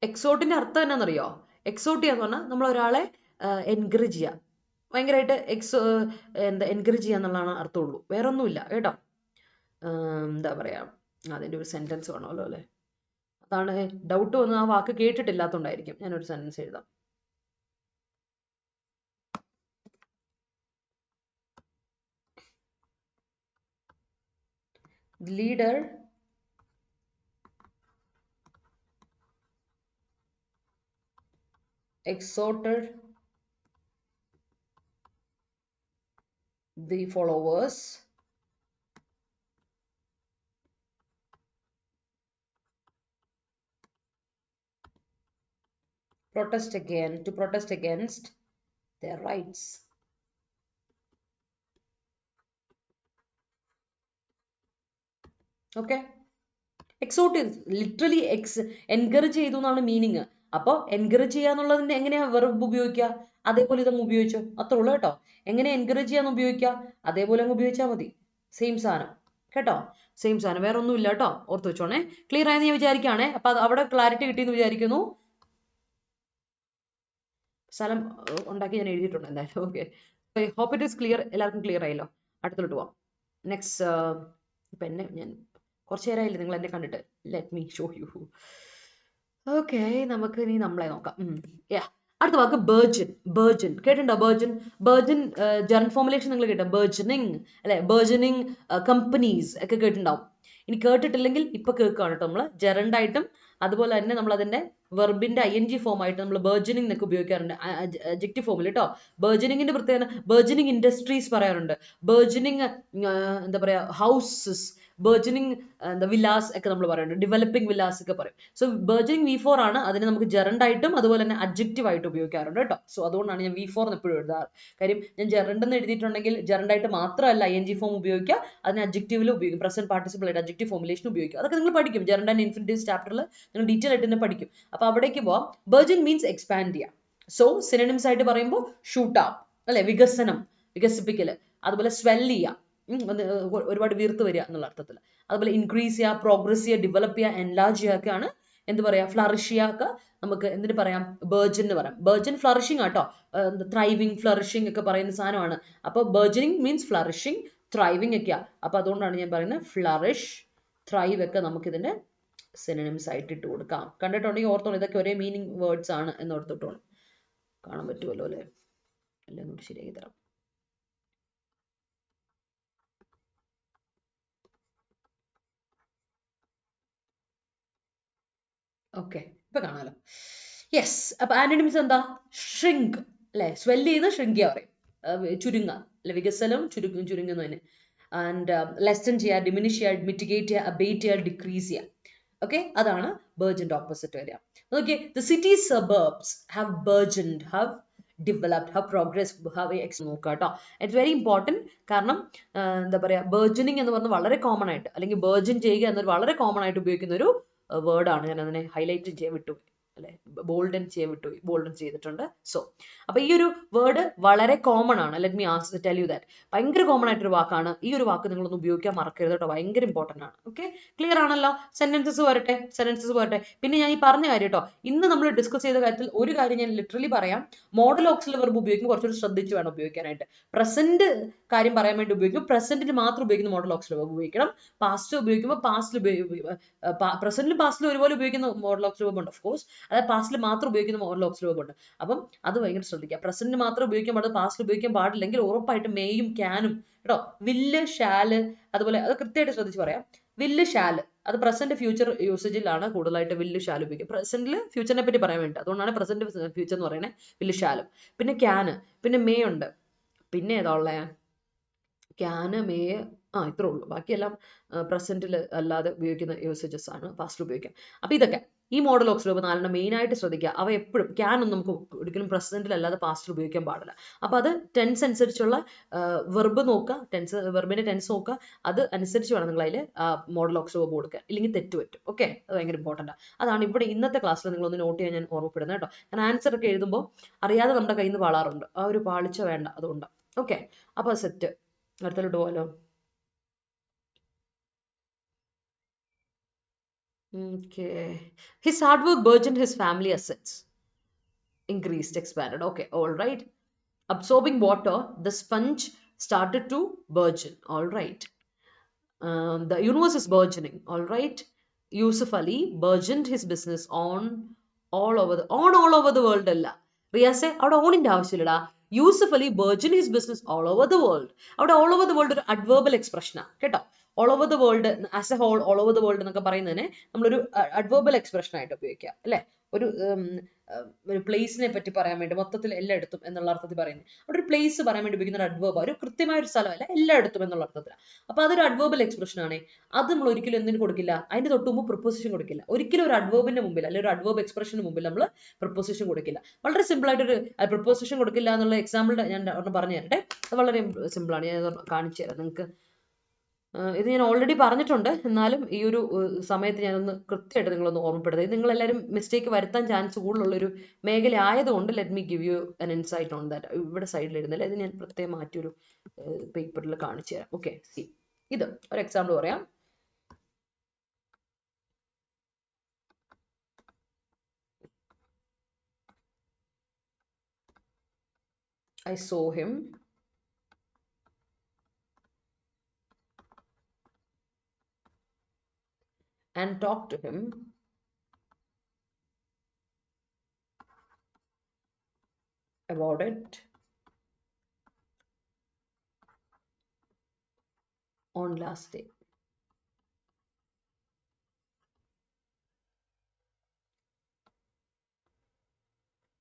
Speaker 1: എക്സോട്ടിന്റെ അർത്ഥം എന്നാണെന്നറിയോ? എക്സോട്ട് ചെയ്യാന്ന് പറഞ്ഞാൽ നമ്മൾ ഒരാളെ എൻകറേജ് ചെയ്യുക, ഭയങ്കരമായിട്ട് എൻകറേജ് ചെയ്യുക എന്നുള്ളതാണ് അർത്ഥമുള്ളൂ, വേറെ ഒന്നുമില്ല കേട്ടോ. എന്താ പറയാ, അതിൻ്റെ ഒരു സെന്റൻസ് വേണമല്ലോ അല്ലേ? അതാണ് ഡൗട്ട് വന്ന്, ആ വാക്ക് കേട്ടിട്ടില്ലാത്തതുകൊണ്ടായിരിക്കും. ഞാനൊരു സെന്റൻസ് എഴുതാം. Leader exhorted the followers to protest against their rights. Okay. Exhort literally encourage ചെയ്തു എന്നാണ് മീനിങ്. അപ്പോൾ എൻകറേജ് ചെയ്യാന്നുള്ളതിന്റെ എങ്ങനെയാ വെർബ് ഉപയോഗിക്കുക? അതേപോലെ ഇതങ്ങ് ഉപയോഗിച്ചോ, അത്രേ ഉള്ളൂ കേട്ടോ. എങ്ങനെ എൻകറേജ് ചെയ്യാന്ന് ഉപയോഗിക്കുക, അതേപോലെ അങ്ങ് ഉപയോഗിച്ചാൽ മതി. സെയിം സാധനം കേട്ടോ, സെയിം സാധനം, വേറെ ഒന്നും ഇല്ല കേട്ടോ, ഓർത്ത് വെച്ചോണേ. ക്ലിയർ ആയെന്ന് ഞാൻ വിചാരിക്കുകയാണേ. അപ്പൊ അവിടെ ക്ലാരിറ്റി കിട്ടിയെന്ന് വിചാരിക്കുന്നു. സ്ഥലം ഉണ്ടാക്കി ഞാൻ എഴുതിയിട്ടുണ്ട് എന്തായാലും. Okay, hope it is clear. എല്ലാവർക്കും ക്ലിയർ ആയല്ലോ. അടുത്തോട്ട് പോവാം. നെക്സ്റ്റ്, ഇപ്പൊ എന്നെ ഞാൻ കുറച്ച് നേരമായില്ലേ നിങ്ങൾ എന്നെ കണ്ടിട്ട്. Let me show you. Okay, നമുക്ക് ഇനി നമ്മളെ നോക്കാം. അടുത്ത വാക്ക് ബേർജിൻ. ബേർജിൻ കേട്ടിട്ടുണ്ടോ? ബേർജിൻ, ബേർജിൻ ജെറൻ ഫോർമുലേഷൻ നിങ്ങൾ കേട്ടോ, ബേർജനിങ് അല്ലെ, ബേർജനിങ് കമ്പനീസ് ഒക്കെ കേട്ടിട്ടുണ്ടാവും. ഇനി കേട്ടിട്ടില്ലെങ്കിൽ ഇപ്പൊ കേൾക്കുകയാണ് കേട്ടോ. നമ്മൾ ജെറണ്ടായിട്ടും അതുപോലെ തന്നെ നമ്മൾ അതിന്റെ വെർബിന്റെ ING ഫോം ആയിട്ട് നമ്മൾ ബേർജനിങ് എന്നൊക്കെ ഉപയോഗിക്കാറുണ്ട്, അഡ്ജക്റ്റീവ് ഫോമിൽ കേട്ടോ. ബേർജനിങ്ങിന്റെ പ്രത്യേകത, ബേർജനിങ് ഇൻഡസ്ട്രീസ് പറയാറുണ്ട്, ബേർജനിങ് എന്താ പറയാ ഹൗസസ്, ബേർജനിങ് എന്താ വില്ലാസ് ഒക്കെ നമ്മൾ പറയുന്നുണ്ട്, ഡെവലപ്പിംഗ് വില്ലാസ് ഒക്കെ പറയും. സോ ബേർജനിങ് V4 ആണ്. അതിനെ നമുക്ക് ജെറണ്ടായിട്ടും അതുപോലെ തന്നെ അഡ്ജക്റ്റീവ് ആയിട്ട് ഉപയോഗിക്കാറുണ്ട് കേട്ടോ. സോ അതുകൊണ്ടാണ് ഞാൻ V4 എന്ന് എപ്പോഴും എഴുതാറ്. കാര്യം ഞാൻ ജെറണ്ട് എന്ന് എഴുതിയിട്ടുണ്ടെങ്കിൽ ജെറണ്ടായിട്ട് മാത്രമല്ല ING ഫോം ഉപയോഗിക്കുക, അതിന് അഡ്ജക്റ്റീവിൽ ഉപയോഗിക്കും, പ്രസന്റ് പാർട്ടിസിപ്പിൾ ആയിട്ട് അഡ്ജക്റ്റീവ് ഫോർമുലേഷൻ ഉപയോഗിക്കും. അതൊക്കെ നിങ്ങൾ പഠിക്കും, ജെറണ്ട് ആൻഡ് ഇൻഫിനിറ്റീവ് ചാപ്റ്ററിൽ നിങ്ങൾ ഡീറ്റെയിൽ ആയിട്ട് തന്നെ പഠിക്കും. അപ്പൊ അവിടേക്ക് പോവാം. ബേർജൻ മീൻസ് എക്സ്പാൻഡ് ചെയ്യാം. സോ സിനോണിംസ് ആയിട്ട് പറയുമ്പോൾ ഷൂട്ട് അപ്പ് അല്ലെ, വികസനം, വികസിപ്പിക്കല്, അതുപോലെ സ്വെൽ ചെയ്യുക, ഒരുപാട് വീർത്ത് വരിക എന്നുള്ള അർത്ഥത്തിൽ. അതുപോലെ ഇൻക്രീസ് ചെയ്യുക, പ്രോഗ്രസ് ചെയ്യുക, ഡെവലപ്പ് ചെയ്യുക, എൻലാർജ് ചെയ്യുക ഒക്കെയാണ് എന്ത് പറയാ, ഫ്ലറിഷ് ചെയ്യുക ഒക്കെ നമുക്ക് എന്തിനു പറയാം, ബേർജൻ എന്ന് പറയാം. ബേർജൻ ഫ്ലറിഷിംഗ് ആട്ടോ, ത്രൈവിംഗ്, ഫ്ലറിഷിംഗ് ഒക്കെ പറയുന്ന സാധനമാണ്. അപ്പൊ ബേർജനിങ് മീൻസ് ഫ്ലറിഷിംഗ്, ത്രൈവിംഗ് ഒക്കെയാ. അപ്പൊ അതുകൊണ്ടാണ് ഞാൻ പറയുന്നത് ഫ്ലറിഷ്, ത്രൈവ് ഒക്കെ നമുക്ക് ഇതിന്റെ സിനോണിംസ് ആയിട്ട് ഇട്ട് കൊടുക്കാം. കണ്ടിട്ടുണ്ടെങ്കിൽ ഓർത്തോണം, ഇതൊക്കെ ഒരേ മീനിങ് വേർഡ്സ് ആണ് എന്ന് ഓർത്തിട്ടോണം. കാണാൻ പറ്റുമല്ലോ അല്ലെ, എല്ലാം കൂടി ശരിയാക്കി തരാം. ഓക്കെ, ഇപ്പൊ കാണാലോ. യെസ്, അപ്പൊ ആന്റണിംസ് എന്താ? ഷ്രിങ്ക് അല്ലെ, സ്വെല്ല് ചെയ്ത് ഷ്രിങ്ക് ചെയ്യാ പറയും, ചുരുങ്ങ അല്ലെ, വികസനം ചുരുങ്ങുന്നതിന്. ആൻഡ് ലെസൺ ചെയ്യുക, ഡിമിനിഷ് ചെയ്യുക, മിറ്റിഗേറ്റ് ചെയ്യുക, അബേറ്റ് ചെയ്യുക, ഡിക്രീസ് ചെയ്യുക. ഓക്കെ, അതാണ് ബേർജന്റെ ഓപ്പോസിറ്റ് വരിക. Okay, the city suburbs have burgeoned, have developed, have progress, have നോക്കുക കേട്ടോ. It's very important. കാരണം എന്താ പറയാ, ബേർജനിങ് എന്ന് പറഞ്ഞാൽ വളരെ കോമൺ ആയിട്ട്, അല്ലെങ്കിൽ ബേർജൻ ചെയ്യുക എന്നൊരു വളരെ കോമൺ ആയിട്ട് ഉപയോഗിക്കുന്ന ഒരു വേർഡാണ്. ഞാൻ അതിനെ ഹൈലൈറ്റ് ചെയ്യാൻ വിട്ടു അല്ലെ, ബോൾഡൻ ചെയ്യാൻ വിട്ടു, ബോൾഡൻ ചെയ്തിട്ടുണ്ട്. സോ അപ്പൊ ഈ ഒരു വേർഡ് വളരെ കോമൺ ആണ്. Let me tell you that, ഭയങ്കര കോമൺ ആയിട്ടൊരു വാക്കാണ്. ഈ ഒരു വാക്ക് നിങ്ങളൊന്ന് ഉപയോഗിക്കാൻ മറക്കരുത് കേട്ടോ, ഭയങ്കര ഇമ്പോർട്ടന്റ് ആണ്. ഓക്കെ, ക്ലിയർ ആണല്ലോ? സെന്റൻസസ് വരട്ടെ. പിന്നെ ഞാൻ ഈ പറഞ്ഞ കാര്യം കേട്ടോ, ഇന്ന് നമ്മൾ ഡിസ്കസ് ചെയ്ത കാര്യത്തിൽ ഒരു കാര്യം ഞാൻ ലിറ്ററലി പറയാം. മോഡൽ ഓക്സിലറി വെർബ് ഉപയോഗിക്കുമ്പോൾ കുറച്ചുകൂടി ശ്രദ്ധിച്ച് വേണം ഉപയോഗിക്കാനായിട്ട്. പ്രസന്റ് കാര്യം പറയാൻ വേണ്ടി ഉപയോഗിക്കും, പ്രസന്റിൽ മാത്രം ഉപയോഗിക്കുന്ന മോഡൽ ഓക്സിലറി വെർബ് ഉപയോഗിക്കണം. പാസ്റ്റ് ഉപയോഗിക്കുമ്പോൾ പാസ്റ്റിൽ പ്രസന്റിലും പാസ്റ്റിലും ഒരുപോലെ ഉപയോഗിക്കുന്ന മോഡൽ ഓക്സിലറി വെർബ് ഉണ്ട്. ഓഫ് കോഴ്സ്, അതായത് പാസ്റ്റിൽ മാത്രം ഉപയോഗിക്കുന്ന മോഡൽ ഓക്സിലറി വെർബ് ഉണ്ട്. അപ്പം അത് ഭയങ്കര ശ്രദ്ധിക്കുക. പ്രസന്റിൽ മാത്രം ഉപയോഗിക്കാൻ പാടില്ല, പാസ്റ്റിൽ ഉപയോഗിക്കാൻ പാടില്ലെങ്കിൽ ഉറപ്പായിട്ടും മേയും ക്യാനും കേട്ടോ. വില്ല്, ഷാല്, അതുപോലെ അത് കൃത്യമായിട്ട് ശ്രദ്ധിച്ച് പറയാം. വില്ല്, ഷാല് അത് പ്രസന്റ് ഫ്യൂച്ചർ യൂസേജിലാണ് കൂടുതലായിട്ട് വില്ല്, ഷാല് ഉപയോഗിക്കുക. പ്രസന്റിൽ ഫ്യൂച്ചറിനെ പറ്റി പറയാൻ വേണ്ടി, അതുകൊണ്ടാണ് പ്രസന്റ് ഫ്യൂച്ചർ എന്ന് പറയുന്നത് വില്ല്, ഷാലും. പിന്നെ ക്യാന്, പിന്നെ മേ ഉണ്ട്, പിന്നെ ഏതാ ഉള്ളേ, ക്യാന്, മേ, ഇത്രേ ഉള്ളൂ. ബാക്കിയെല്ലാം പ്രസന്റിൽ അല്ലാതെ ഉപയോഗിക്കുന്ന യൂസേജസ് ആണ്, പാസ്റ്റിൽ ഉപയോഗിക്കാം. അപ്പൊ ഇതൊക്കെ ഈ മോഡൽ ഓക്സിലറി വെർബ് 4 മെയിൻ ആയിട്ട് ശ്രദ്ധിക്കുക. അവ എപ്പോഴും ക്യാൻ ഒന്നും നമുക്ക് ഒരിക്കലും പ്രസന്റിൽ അല്ലാതെ പാസ്റ്റിൽ ഉപയോഗിക്കാൻ പാടില്ല. അപ്പൊ അത് ടെൻസ് അനുസരിച്ചുള്ള വെർബ് നോക്കുക, വെർബിന്റെ ടെൻസ് നോക്കുക, അത് അനുസരിച്ച് വേണം നിങ്ങൾ അതിൽ മോഡൽ ഓക്സിലറി വെർബ് കൊടുക്കുക, ഇല്ലെങ്കിൽ തെറ്റ് പറ്റും. ഓക്കെ, അത് ഭയങ്കര ഇമ്പോർട്ടൻ്റ്. അതാണ് ഇവിടെ ഇന്നത്തെ ക്ലാസ്സിൽ നിങ്ങളൊന്ന് നോട്ട് ചെയ്യാൻ ഞാൻ ഓർമ്മപ്പെടുന്നത് കേട്ടോ. ഞാൻ ആൻസർ ഒക്കെ എഴുതുമ്പോൾ അറിയാതെ നമ്മുടെ കയ്യിൽ നിന്ന് പാളാറുണ്ട്, ആ ഒരു പാളിച്ച വേണ്ട, അതുകൊണ്ട്. ഓക്കെ, അപ്പൊ സെറ്റ്. അടുത്തോട്ട് പോകാലോ. Okay. His hard work burgeoned his family assets. Increased, expanded. Okay, all right. Absorbing water, the sponge started to burgeon. All right. The universe is burgeoning. All right. Yusuf Ali burgeoned his business on all over the world. Allah. റിയാസെ അവിടെ ഓണിന്റെ ആവശ്യമില്ലടാ. Yusuf Ali burgeon his business all over the world. അവിടെ all over the world ഒരു adverbial എക്സ്പ്രഷനാണ് കേട്ടോ. All over the world, as a whole, all over the world എന്നൊക്കെ പറയുന്നതിനെ നമ്മളൊരു അഡ്വേർബൽ എക്സ്പ്രഷൻ ആയിട്ട് ഉപയോഗിക്കുക അല്ലെ. ഒരു ഒരു പ്ലേസിനെ പറ്റി പറയാൻ വേണ്ടി മൊത്തത്തിൽ എല്ലായിടത്തും എന്നുള്ള അർത്ഥത്തിൽ പറയുന്നത്. അവിടെ ഒരു പ്ലേസ് പറയാൻ വേണ്ടി ഉപയോഗിക്കുന്ന ഒരു അഡ്വേർബ്, ഒരു കൃത്യമായ ഒരു സ്ഥലമല്ല, എല്ലായിടത്തും എന്നുള്ള അർത്ഥത്തിലാണ്. അപ്പൊ അതൊരു അഡ്വേർബൽ എക്സ്പ്രഷൻ ആണ്. അത് നമ്മൾ ഒരിക്കലും എന്തിനു കൊടുക്കില്ല, അതിന്റെ തൊട്ട് മുമ്പ് പ്രിപ്പോസിഷൻ കൊടുക്കില്ല. ഒരിക്കലും ഒരു അഡ്വേർബിന്റെ മുമ്പിൽ അല്ലെങ്കിൽ ഒരു അഡ്വേർബ് എക്സ്പ്രഷന് മുമ്പിൽ നമ്മൾ പ്രിപ്പോസിഷൻ കൊടുക്കില്ല. വളരെ സിമ്പിൾ ആയിട്ടൊരു പ്രിപ്പോസിഷൻ കൊടുക്കില്ല എന്നുള്ള എക്സാമ്പിൾ ഞാൻ പറഞ്ഞു തരട്ടെ. അത് വളരെ സിമ്പിൾ ആണ്, ഞാൻ കാണിച്ചു തരാം നിങ്ങൾക്ക്. ഇത് ഞാൻ ഓൾറെഡി പറഞ്ഞിട്ടുണ്ട്, എന്നാലും ഈ ഒരു സമയത്ത് ഞാനൊന്ന് കൃത്യമായിട്ട് നിങ്ങളൊന്ന് ഓർമ്മപ്പെടുത്തുക. ഇത് നിങ്ങളെല്ലാവരും മിസ്റ്റേക്ക് വരുത്താൻ ചാൻസ് കൂടുതലുള്ളൊരു മേഖല ആയതുകൊണ്ട് let me give you N insight on that. ഇവിടെ സൈഡിൽ ഇരുന്നില്ല, ഇത് ഞാൻ പ്രത്യേകം മാറ്റിയൊരു പേപ്പറിൽ കാണിച്ചു തരാം. ഓക്കെ, സി, ഇത് ഒരു എക്സാമ്പിൾ പറയാം. I saw him and talked to him about it on last day.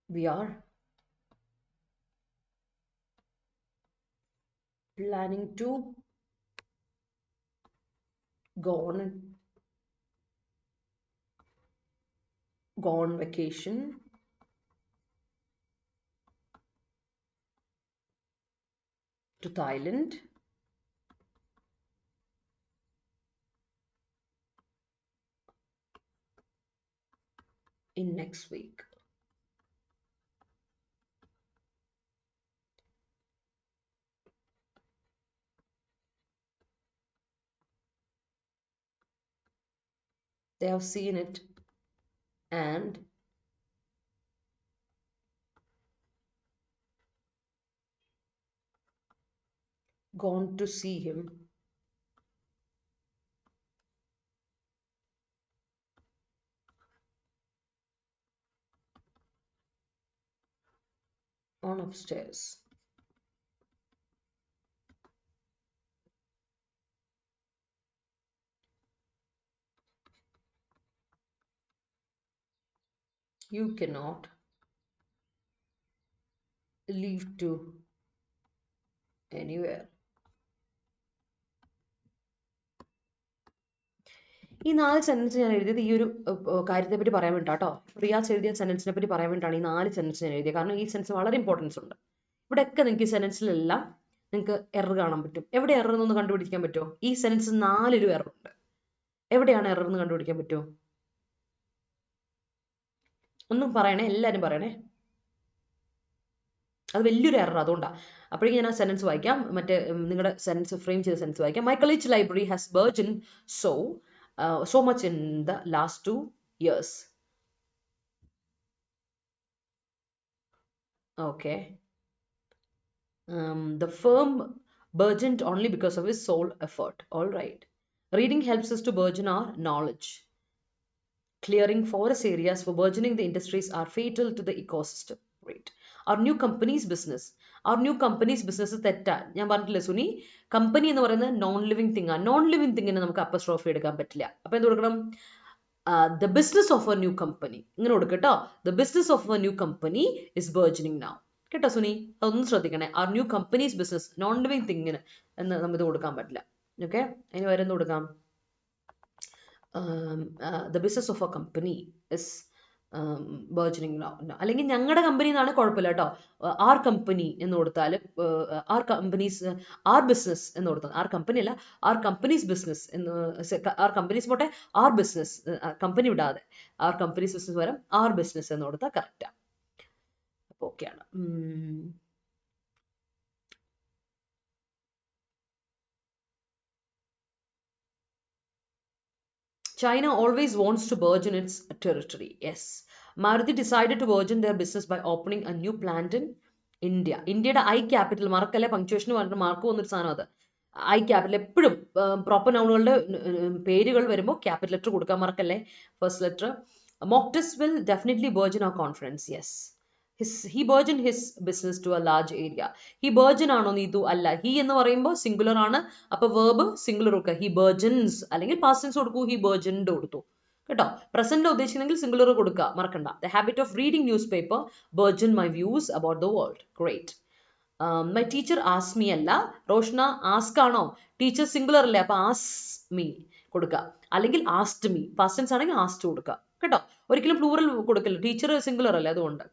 Speaker 1: We are planning to go on vacation to Thailand in next week. They have seen it and gone to see him on upstairs. You cannot leave to anywhere. ഈ 4 sentence ഞാൻ എഴുതിയത് ഈ ഒരു കാര്യത്തെ പറ്റി പറയാൻ വേണ്ടിട്ടോ. റിയാസ് എഴുതിയ സെന്റൻസിനെ പറ്റി പറയാൻ വേണ്ടിയിട്ടാണ് ഈ 4 സെന്റൻസ് ഞാൻ എഴുതിയത്. കാരണം ഈ സെന്റൻസ് വളരെ ഇമ്പോർട്ടൻസ് ഉണ്ട്. ഇവിടെയൊക്കെ നിങ്ങൾക്ക് ഈ സെന്റൻസിലെല്ലാം നിങ്ങൾക്ക് എറർ കാണാൻ പറ്റും. എവിടെ എറർ എന്നൊന്ന് കണ്ടുപിടിക്കാൻ പറ്റുമോ? ഈ സെന്റൻസ് 4 എറർ ഉണ്ട്. എവിടെയാണ് എറർ എന്ന് കണ്ടുപിടിക്കാൻ പറ്റുമോ? ഒന്നും പറയണേ, എല്ലാവരും പറയണേ. അത് വലിയൊരു എറർ, അതുകൊണ്ടാണ്. അപ്പോഴേക്കും ഞാൻ ആ സെന്റൻസ് വായിക്കാം. മറ്റേ നിങ്ങളുടെ സെന്റൻസ് ഫ്രെയിം ചെയ്ത സെന്റൻസ് വായിക്കാം. My college library has burgeon so much in the last 2 years. Okay. The firm burgeoned only because of his sole effort. All right. Reading helps us to burgeon our knowledge. Clearing forest areas for burgeoning the industries are fatal to the ecosystem. Great. Our new company's business. Our new company's business തെറ്റാ. ഞാൻ പറഞ്ഞിട്ടില്ലേ Suni, company എന്ന് പറയുന്നത് non living thing ആണ്. Non living തിങ്ങിന് നമുക്ക് apostrophe എടുക്കാൻ പറ്റില്ല. അപ്പൊ എന്ത് കൊടുക്കണം? The business of a new company ഇങ്ങനെ കൊടുക്കുക കേട്ടോ. The business of a new company is burgeoning now. കേട്ടോ സുനി, അതൊന്നും ശ്രദ്ധിക്കണേ. Are new companies business non living തിങ്ങിന് എന്ന് നമുക്ക് ഇത് കൊടുക്കാൻ പറ്റില്ല. ഓക്കെ, അതിന് വരെ എന്ത് കൊടുക്കാം? the business of a company is burgeoning now. അല്ലെങ്കിൽ ഞങ്ങളുടെ കമ്പനി എന്നാണ്, കുഴപ്പമില്ല കേട്ടോ. ആർ കമ്പനി എന്ന് കൊടുത്താൽ ആർ കമ്പനീസ്, ആർ ബിസിനസ് എന്ന് കൊടുത്താൽ, ആർ കമ്പനി അല്ല, ആർ കമ്പനീസ് ബിസിനസ് എന്ന്, ആർ കമ്പനീസ് പോട്ടെ, ആർ ബിസിനസ്, കമ്പനി വിടാതെ ആർ കമ്പനീസ് ബിസിനസ് പകരം ആർ ബിസിനസ് എന്ന് കൊടുത്താൽ കറക്റ്റാണ്. അപ്പോൾ ഓക്കെയാണ്. China always wants to burgeon its territory. Yes. Maruti decided to burgeon their business by opening a new plant in India. ഇന്ത്യയുടെ I capital, മറക്കല്ലേ, പങ്ക്ച്വേഷന് പറഞ്ഞിട്ട് മാർക്ക് വന്നൊരു സാധനം അത്. ഐ ക്യാപിറ്റൽ എപ്പോഴും പ്രോപ്പർ നൗണുകളുടെ പേരുകൾ വരുമ്പോൾ ക്യാപിറ്റൽ ലെറ്റർ കൊടുക്കാൻ മറക്കല്ലേ, first letter. Moctus will definitely burgeon our conference. Yes. he burgeoned his business to a large area. He burgeon ആണോ നീതു? അല്ല. he എന്ന് പറയുമ്പോൾ സിംഗുലർ ആണ്. അപ്പൊ verb സിംഗുലർ കൊടുക്കുക. he burgeons അല്ലെങ്കിൽ past tense കൊടുക്കൂ. he burgeoned കൊടുത്തു. കേട്ടോ. പ്രസന്റ് ഉദ്ദേശിക്കുന്നെങ്കിൽ സിംഗുലർ കൊടുക്കുക, മറക്കണ്ട. the habit of reading newspaper burgeoned my views about the world. Great. my teacher asked me അല്ല. റോഷ്ന ask ആണോ? ടീച്ചർ സിംഗുലർ അല്ലേ, അപ്പൊ ask me കൊടുക്കുക. അല്ലെങ്കിൽ asked me, past tense ആണെങ്കിൽ asked കൊടുക്കുക. കേട്ടോ. ഒരിക്കലും പ്ലൂറൽ കൊടുക്കില്ല, ടീച്ചർ സിംഗുലർ അല്ലേ, അതുകൊണ്ട്.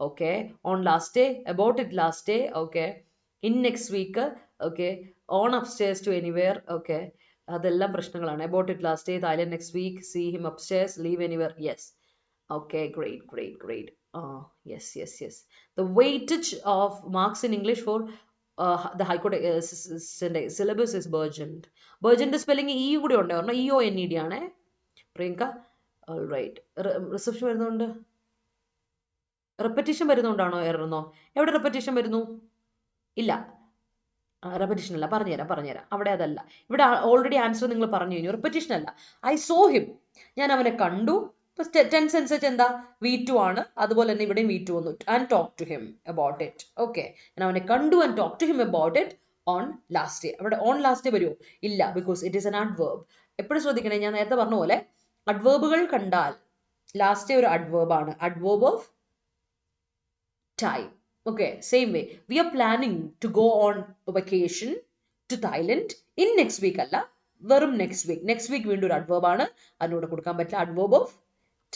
Speaker 1: Okay, on last day, about it last day, okay, in next week, okay, on upstairs to anywhere, okay, അതെല്ലാം പ്രശ്നങ്ങളാണ്. about it last day, Thailand next week, see him upstairs, leave anywhere, yes. Okay, great. Yes. The weightage of marks in English for the High Court syllabus is burgeoned. Burgeoned spelling e കൂടി ഉണ്ട്, കാരണം EONED ആണ്. Priyanka, all right. Reception വരുന്നുണ്ട്. Repetition വരുന്നുണ്ടാണോ എറർന്നോ? എവിടെ repetition വരുന്നു? ഇല്ല, repetition അല്ല. പറഞ്ഞുതരാം. അവിടെ അതല്ല. ഇവിടെ ഓൾറെഡി ആൻസർ നിങ്ങൾ പറഞ്ഞു കഴിഞ്ഞു. റെപ്പറ്റീഷൻ അല്ല. ഐ സോ ഹിം, ഞാൻ അവനെ കണ്ടു. ടെൻസ് അനുസരിച്ച് എന്താ? V2 ആണ്. അതുപോലെ തന്നെ ഇവിടെയും V2 വന്നു. And talk to him about it. Okay, ഞാൻ അവനെ കണ്ടു and talk to him about it on last day. അവിടെ ഓൺ ലാസ്റ്റ് ഡേ വരുമോ? ഇല്ല, because it is an adverb. എപ്പോഴും ശ്രദ്ധിക്കണേ, ഞാൻ നേരത്തെ പറഞ്ഞ പോലെ അഡ്വേർബുകൾ കണ്ടാൽ ലാസ്റ്റ് ഡേ ഒരു അഡ്വേർബ് ആണ്. Adverb of time. Okay, same way. We are planning to go on vacation to Thailand in next week അല്ല, വെറും next week. next week വീണ്ടും ഒരു adverb ആണ്, അതിനോട് കൊടുക്കാൻ പറ്റില്ല. adverb of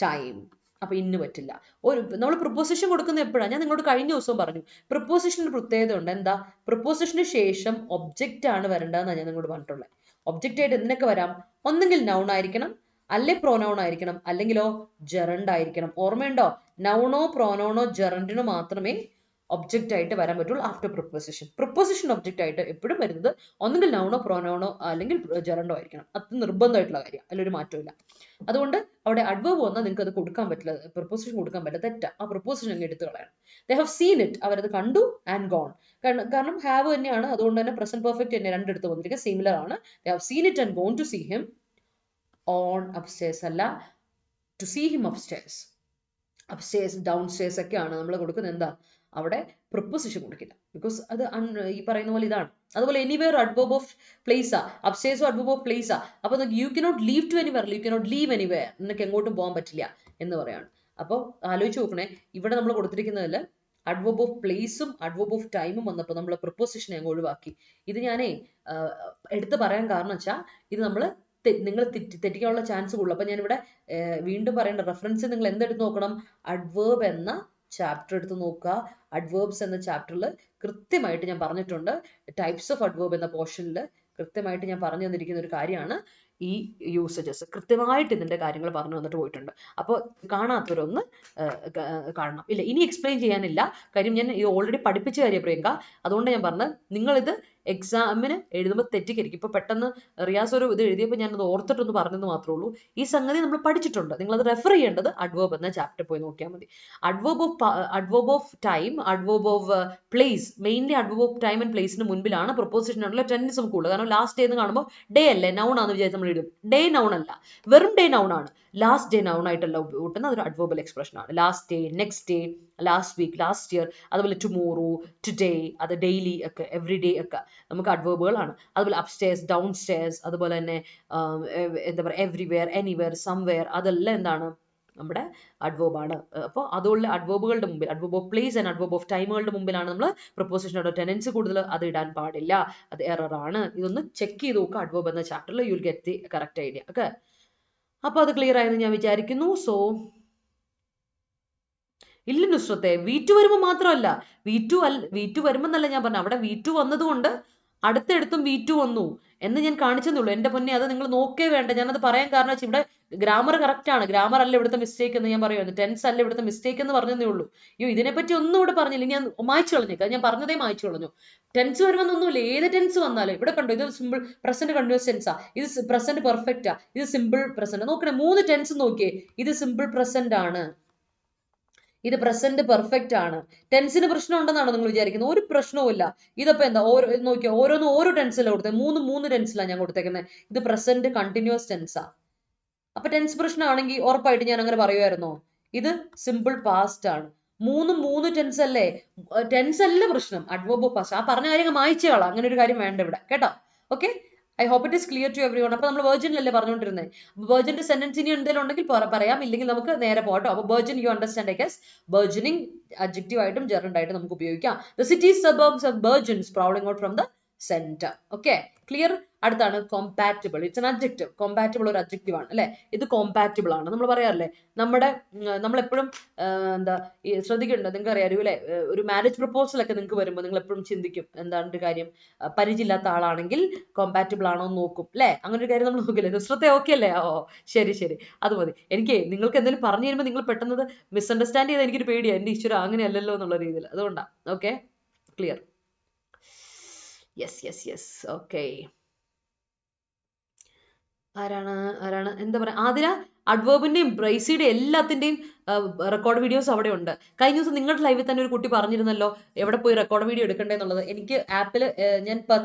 Speaker 1: time. അപ്പൊ ഇന്ന് പറ്റില്ല. നമ്മൾ പ്രൊപ്പോസിഷൻ കൊടുക്കുന്നത് എപ്പോഴാണ്? ഞാൻ നിങ്ങളോട് കഴിഞ്ഞ ദിവസവും പറഞ്ഞു, പ്രൊപ്പോസിഷന് പ്രത്യേകത ഉണ്ട്. എന്താ? പ്രൊപ്പോസിഷന് ശേഷം ഒബ്ജക്റ്റ് ആണ് വരേണ്ടതെന്നാണ് ഞാൻ നിങ്ങളോട് പറഞ്ഞിട്ടുള്ളത്. ഒബ്ജക്റ്റ് ആയിട്ട് എന്തിനൊക്കെ വരാം? ഒന്നെങ്കിൽ നൗൺ ആയിരിക്കണം, അല്ലെ പ്രോനൗൺ ആയിരിക്കണം, അല്ലെങ്കിലോ ജെറണ്ട് ആയിരിക്കണം. ഓർമ്മയുണ്ടോ? നൗണോ പ്രോനൗണോ ജെറണ്ടിനോ മാത്രമേ ഒബ്ജക്റ്റ് ആയിട്ട് വരാൻ പറ്റുള്ളൂ ആഫ്റ്റർ പ്രൊപ്പോസിഷൻ. പ്രൊപ്പോസിഷൻ ഒബ്ജക്റ്റ് ആയിട്ട് എപ്പോഴും വരുന്നത് ഒന്നുകിൽ നൗണോ പ്രോനൗണോ അല്ലെങ്കിൽ ജെറണ്ടോ ആയിരിക്കണം. അത് നിർബന്ധമായിട്ടുള്ള കാര്യം, അതിലൊരു മാറ്റമില്ല. അതുകൊണ്ട് അവിടെ അഡ്വേർബ് വന്നാൽ നിങ്ങൾക്ക് അത് കൊടുക്കാൻ പറ്റില്ല, പ്രൊപ്പോസിഷൻ കൊടുക്കാൻ പറ്റില്ല. തെറ്റാ. ആ പ്രൊപ്പോസിഷൻ അങ്ങ് എടുത്തു കളയണം. ദേ ഹാവ് സീൻ ഇറ്റ്, അവരത് കണ്ടു. ആൻഡ് ഗോൺ, കാരണം ഹാവ് തന്നെയാണ്, അതുകൊണ്ട് തന്നെ പ്രസന്റ് പെർഫെക്റ്റ് തന്നെ രണ്ടിടത്ത് വന്നിരിക്കുക, സിമിലർ ആണ്. They have seen it and gone to see him on upstairs അല്ല, to see him upstairs. Upstairs downstairs ഒക്കെയാണ് നമ്മൾ കൊടുക്കുന്നത്. എന്താ? അവിടെ പ്രൊപ്പോസിഷൻ കൊടുക്കില്ല, ബിക്കോസ് അത് ഈ പറയുന്ന പോലെ ഇതാണ്. അതുപോലെ എനിവേർ അഡ്വേർബ് ഓഫ് പ്ലേസ് ആ, അപ്സ്റ്റേഴ്സും അഡ്വേർബ് ഓഫ് പ്ലേസ് ആ. അപ്പൊ you cannot leave to anywhere, you cannot leave anywhere, നിനക്ക് എങ്ങോട്ടും പോകാൻ പറ്റില്ല എന്ന് പറയാണ്. അപ്പോൾ ആലോചിച്ച് നോക്കണേ, ഇവിടെ നമ്മൾ കൊടുത്തിരിക്കുന്നതിൽ അഡ്വേർബ് ഓഫ് പ്ലേസും അഡ്വേർബ് ഓഫ് ടൈമും വന്നപ്പോൾ നമ്മൾ പ്രൊപ്പോസിഷൻ അങ്ങ് ഒഴിവാക്കി. ഇത് ഞാനേ എടുത്ത് പറയാൻ കാരണം വെച്ചാൽ ഇത് നമ്മൾ നിങ്ങൾ തെറ്റിക്കാനുള്ള ചാൻസ് കൂടുതൽ. അപ്പൊ ഞാനിവിടെ വീണ്ടും പറയേണ്ട റെഫറൻസ് നിങ്ങൾ എന്തെടുത്ത് നോക്കണം? അഡ്വേർബ് എന്ന ചാപ്റ്റർ എടുത്ത് നോക്കുക. അഡ്വേർബ്സ് എന്ന ചാപ്റ്ററിൽ കൃത്യമായിട്ട് ഞാൻ പറഞ്ഞിട്ടുണ്ട്. ടൈപ്സ് ഓഫ് അഡ്വേർബ് എന്ന പോർഷനിൽ കൃത്യമായിട്ട് ഞാൻ പറഞ്ഞു തന്നിരിക്കുന്ന ഒരു കാര്യമാണ് ഈ യൂസേജസ്. കൃത്യമായിട്ട് ഇതിന്റെ കാര്യങ്ങൾ പറഞ്ഞു തന്നിട്ട് പോയിട്ടുണ്ട്. അപ്പോൾ കാണാത്തവരൊന്ന് കാണണം. ഇല്ല, ഇനി എക്സ്പ്ലെയിൻ ചെയ്യാനില്ല, കാര്യം ഞാൻ ഇത് ഓൾറെഡി പഠിപ്പിച്ച കാര്യം പ്രിയങ്ക. അതുകൊണ്ട് ഞാൻ പറഞ്ഞത്, നിങ്ങളിത് എക്സാമിന് എഴുതുമ്പോൾ തെറ്റിക്കരിക്കും. ഇപ്പൊ പെട്ടെന്ന് റിയാസ് ഒരു ഇത് എഴുതിയപ്പോൾ ഞാനത് ഓർത്തിട്ടൊന്ന് പറഞ്ഞെന്ന് മാത്രമേ ഉള്ളൂ. ഈ സംഗതി നമ്മൾ പഠിച്ചിട്ടുണ്ട്. നിങ്ങളത് റെഫർ ചെയ്യേണ്ടത് അഡ്വേർബ് എന്ന ചാപ്റ്റർ പോയി നോക്കിയാൽ മതി. Adverb of time, adverb of place, mainly adverb of time and പ്ലേസിന് മുൻപിലാണ് പ്രൊപ്പോസിഷൻ ആണല്ലോ ടെൻസ് നമുക്ക് കൂടുതൽ. കാരണം ലാസ്റ്റ് ഡേ എന്ന് കാണുമ്പോൾ ഡേ അല്ലേ, നൗൺ ആണെന്ന് വിചാരിച്ച് നമ്മൾ ഇടും. ഡേ നൗൺ അല്ല, വെറും ഡേ നൗൺ ആണ്. ലാസ്റ്റ് ഡേ നൗൺ ആയിട്ടല്ല കൂട്ടുന്ന, അതൊരു അഡ്വേർബൽ എക്സ്പ്രഷൻ ആണ്. Last day, next day, last week, last year, അതുപോലെ ടുമോറോ, ടുഡേ, അത് ഡെയിലി ഒക്കെ, എവറി ഡേ ഒക്കെ നമുക്ക് അഡ്വേർബുകളാണ്. അതുപോലെ അപ്സ്റ്റേഴ്സ്, ഡൗൺ സ്റ്റേഴ്സ്, അതുപോലെ തന്നെ എന്താ പറയുക, എവ്രിവെയർ, എനിവെയർ, സംവെയർ, അതെല്ലാം എന്താണ്? നമ്മുടെ അഡ്വേർബാണ്. അപ്പോൾ അതുള്ള അഡ്വേർബുകളുടെ മുമ്പിൽ, adverb of place and adverb of ടൈമുകളുടെ മുമ്പിലാണ് നമ്മൾ പ്രൊപ്പോസിഷനോட ടെൻഡൻസി കൂടുതൽ, അത് ഇടാൻ പാടില്ല, അത് എറർ ആണ്. ഇതൊന്ന് ചെക്ക് ചെയ്ത് നോക്കുക. അഡ്വേർബ് എന്ന ചാപ്റ്ററിൽ you will get the correct idea. Okay, അപ്പോൾ അത് ക്ലിയർ ആയെന്ന് ഞാൻ വിചാരിക്കുന്നു. സോ ഇല്ല നുസ്രത്തെ, V2 വരുമ്പോൾ മാത്രമല്ല, V2 വരുമ്പോൾ എന്നല്ല ഞാൻ പറഞ്ഞു, അവിടെ V2 വന്നതുകൊണ്ട് അടുത്തടുത്തും V2 വന്നു എന്ന് ഞാൻ കാണിച്ചെന്നുള്ളൂ. എന്റെ പൊന്നെ, അത് നിങ്ങൾ നോക്കേ വേണ്ട. ഞാനത് പറയാൻ കാരണം വെച്ചാൽ ഇവിടെ ഗ്രാമർ കറക്റ്റ് ആണ്, ഗ്രാമർ അല്ല ഇവിടുത്തെ മിസ്റ്റേക്ക് എന്ന് ഞാൻ പറയുന്നത്, ടെൻസ് അല്ല ഇവിടുത്തെ മിസ്റ്റേക്ക് എന്ന് പറഞ്ഞതേ ഉള്ളൂ. അയ്യോ, ഇതിനെപ്പറ്റി ഒന്നും ഇവിടെ പറഞ്ഞില്ല, ഞാൻ മായ്ച്ചു കളഞ്ഞേക്കാം, ഞാൻ പറഞ്ഞതേ മായ്ച്ചു കളഞ്ഞു. ടെൻസ് വരുമെന്നൊന്നുമില്ല, ഏത് ടെൻസ് വന്നാലും. ഇവിടെ കണ്ടോ, ഇത് സിമ്പിൾ പ്രസന്റ് കണ്ടിന്യൂസ് ടെൻസാ, ഇത് പ്രസന്റ് പെർഫെക്റ്റാ, ഇത് സിമ്പിൾ പ്രസന്റ്. നോക്കണേ, 3 ടെൻസ് നോക്കിയേ, ഇത് സിമ്പിൾ പ്രസന്റ് ആണ്, ഇത് പ്രസന്റ് പെർഫെക്റ്റ് ആണ്. ടെൻസിന് പ്രശ്നം ഉണ്ടെന്നാണോ നിങ്ങൾ വിചാരിക്കുന്നത്? ഒരു പ്രശ്നവുമില്ല. ഇതപ്പോ എന്താ, നോക്കിയോ, ഓരോന്നും ഓരോ ടെൻസിലാണ് കൊടുത്തത്, 3 ടെൻസിലാണ് ഞാൻ കൊടുത്തേക്കുന്നത്. ഇത് പ്രസന്റ് കണ്ടിന്യൂസ് ടെൻസാ. അപ്പൊ ടെൻസ് പ്രശ്നമാണെങ്കിൽ ഉറപ്പായിട്ട് ഞാൻ അങ്ങനെ പറയുമായിരുന്നോ? ഇത് സിമ്പിൾ പാസ്റ്റ് ആണ്. മൂന്ന് ടെൻസ് അല്ലേ? ടെൻസ് അല്ല പ്രശ്നം, അഡ്വർബ് പാസ്റ്റ്. ആ പറഞ്ഞ കാര്യം മായിച്ചോളാം, അങ്ങനെ ഒരു കാര്യം വേണ്ട ഇവിടെ കേട്ടോ. Okay, I hope it is clear to everyone. അപ്പൊ നമ്മൾ വെർജിനിലല്ലേ പറഞ്ഞുകൊണ്ടിരുന്നത്. വെർജിന്റെ സെന്റൻസ് ഇനി എന്തെങ്കിലും ഉണ്ടെങ്കിൽ പറയാം, ഇല്ലെങ്കിൽ നമുക്ക് നേരെ പോട്ടോ. അപ്പൊ burgeon you understand, I guess. Burgeoning adjective ആയിട്ടും ജെറൻഡ് ആയിട്ടും നമുക്ക് ഉപയോഗിക്കാം. The cities suburbs of burgeon sprouting out from the centre. Okay, clear. അടുത്താണ് compatible. It's an adjective. Compatible ഒരു അഡ്ജക്റ്റീവ് ആണ് അല്ലെ. ഇത് കോമ്പാറ്റിബിൾ ആണ്. നമ്മൾ പറയാറില്ലേ, നമ്മളെപ്പോഴും എന്താ ശ്രദ്ധിക്കുന്നുണ്ടോ, നിങ്ങൾക്ക് അറിയാം അല്ലെ, ഒരു മാരേജ് പ്രപ്പോസൽ ഒക്കെ നിങ്ങൾക്ക് വരുമ്പോൾ നിങ്ങൾ എപ്പോഴും ചിന്തിക്കും എന്താണ് ഒരു കാര്യം, പരിചയമില്ലാത്ത ആളാണെങ്കിൽ കോമ്പാറ്റിബിൾ ആണോ എന്ന് നോക്കും അല്ലെ. അങ്ങനെ ഒരു കാര്യം നമ്മൾ നോക്കില്ലേ. നുസ്രത്തെ ഓക്കെ അല്ലേ? ഓ ശരി ശരി, അത് മതി. എനിക്ക് നിങ്ങൾക്ക് എന്തെങ്കിലും പറഞ്ഞു തരുമ്പോൾ നിങ്ങൾ പെട്ടെന്ന് മിസ്അണ്ടർസ്റ്റാൻഡ് ചെയ്താൽ എനിക്കൊരു പേടിയാണ്, എന്റെ ഈശ്വര അങ്ങനെയല്ലല്ലോ എന്നുള്ള രീതിയിൽ. അതുകൊണ്ടാണ്. Okay, clear. Yes yes yes, okay. ആരാണ് എന്താ പറയാ, ആതിര. അഡ്വേർബിന്റെയും ബ്രൈസിയുടെയും എല്ലാത്തിന്റെയും റെക്കോർഡ് വീഡിയോസ് അവിടെ ഉണ്ട്. കഴിഞ്ഞ ദിവസം നിങ്ങളുടെ ലൈവിൽ തന്നെ ഒരു കുട്ടി പറഞ്ഞിരുന്നല്ലോ എവിടെ പോയി റെക്കോർഡ് വീഡിയോ എടുക്കണ്ടേന്നുള്ളത്. എനിക്ക് ആപ്പിൽ ഞാൻ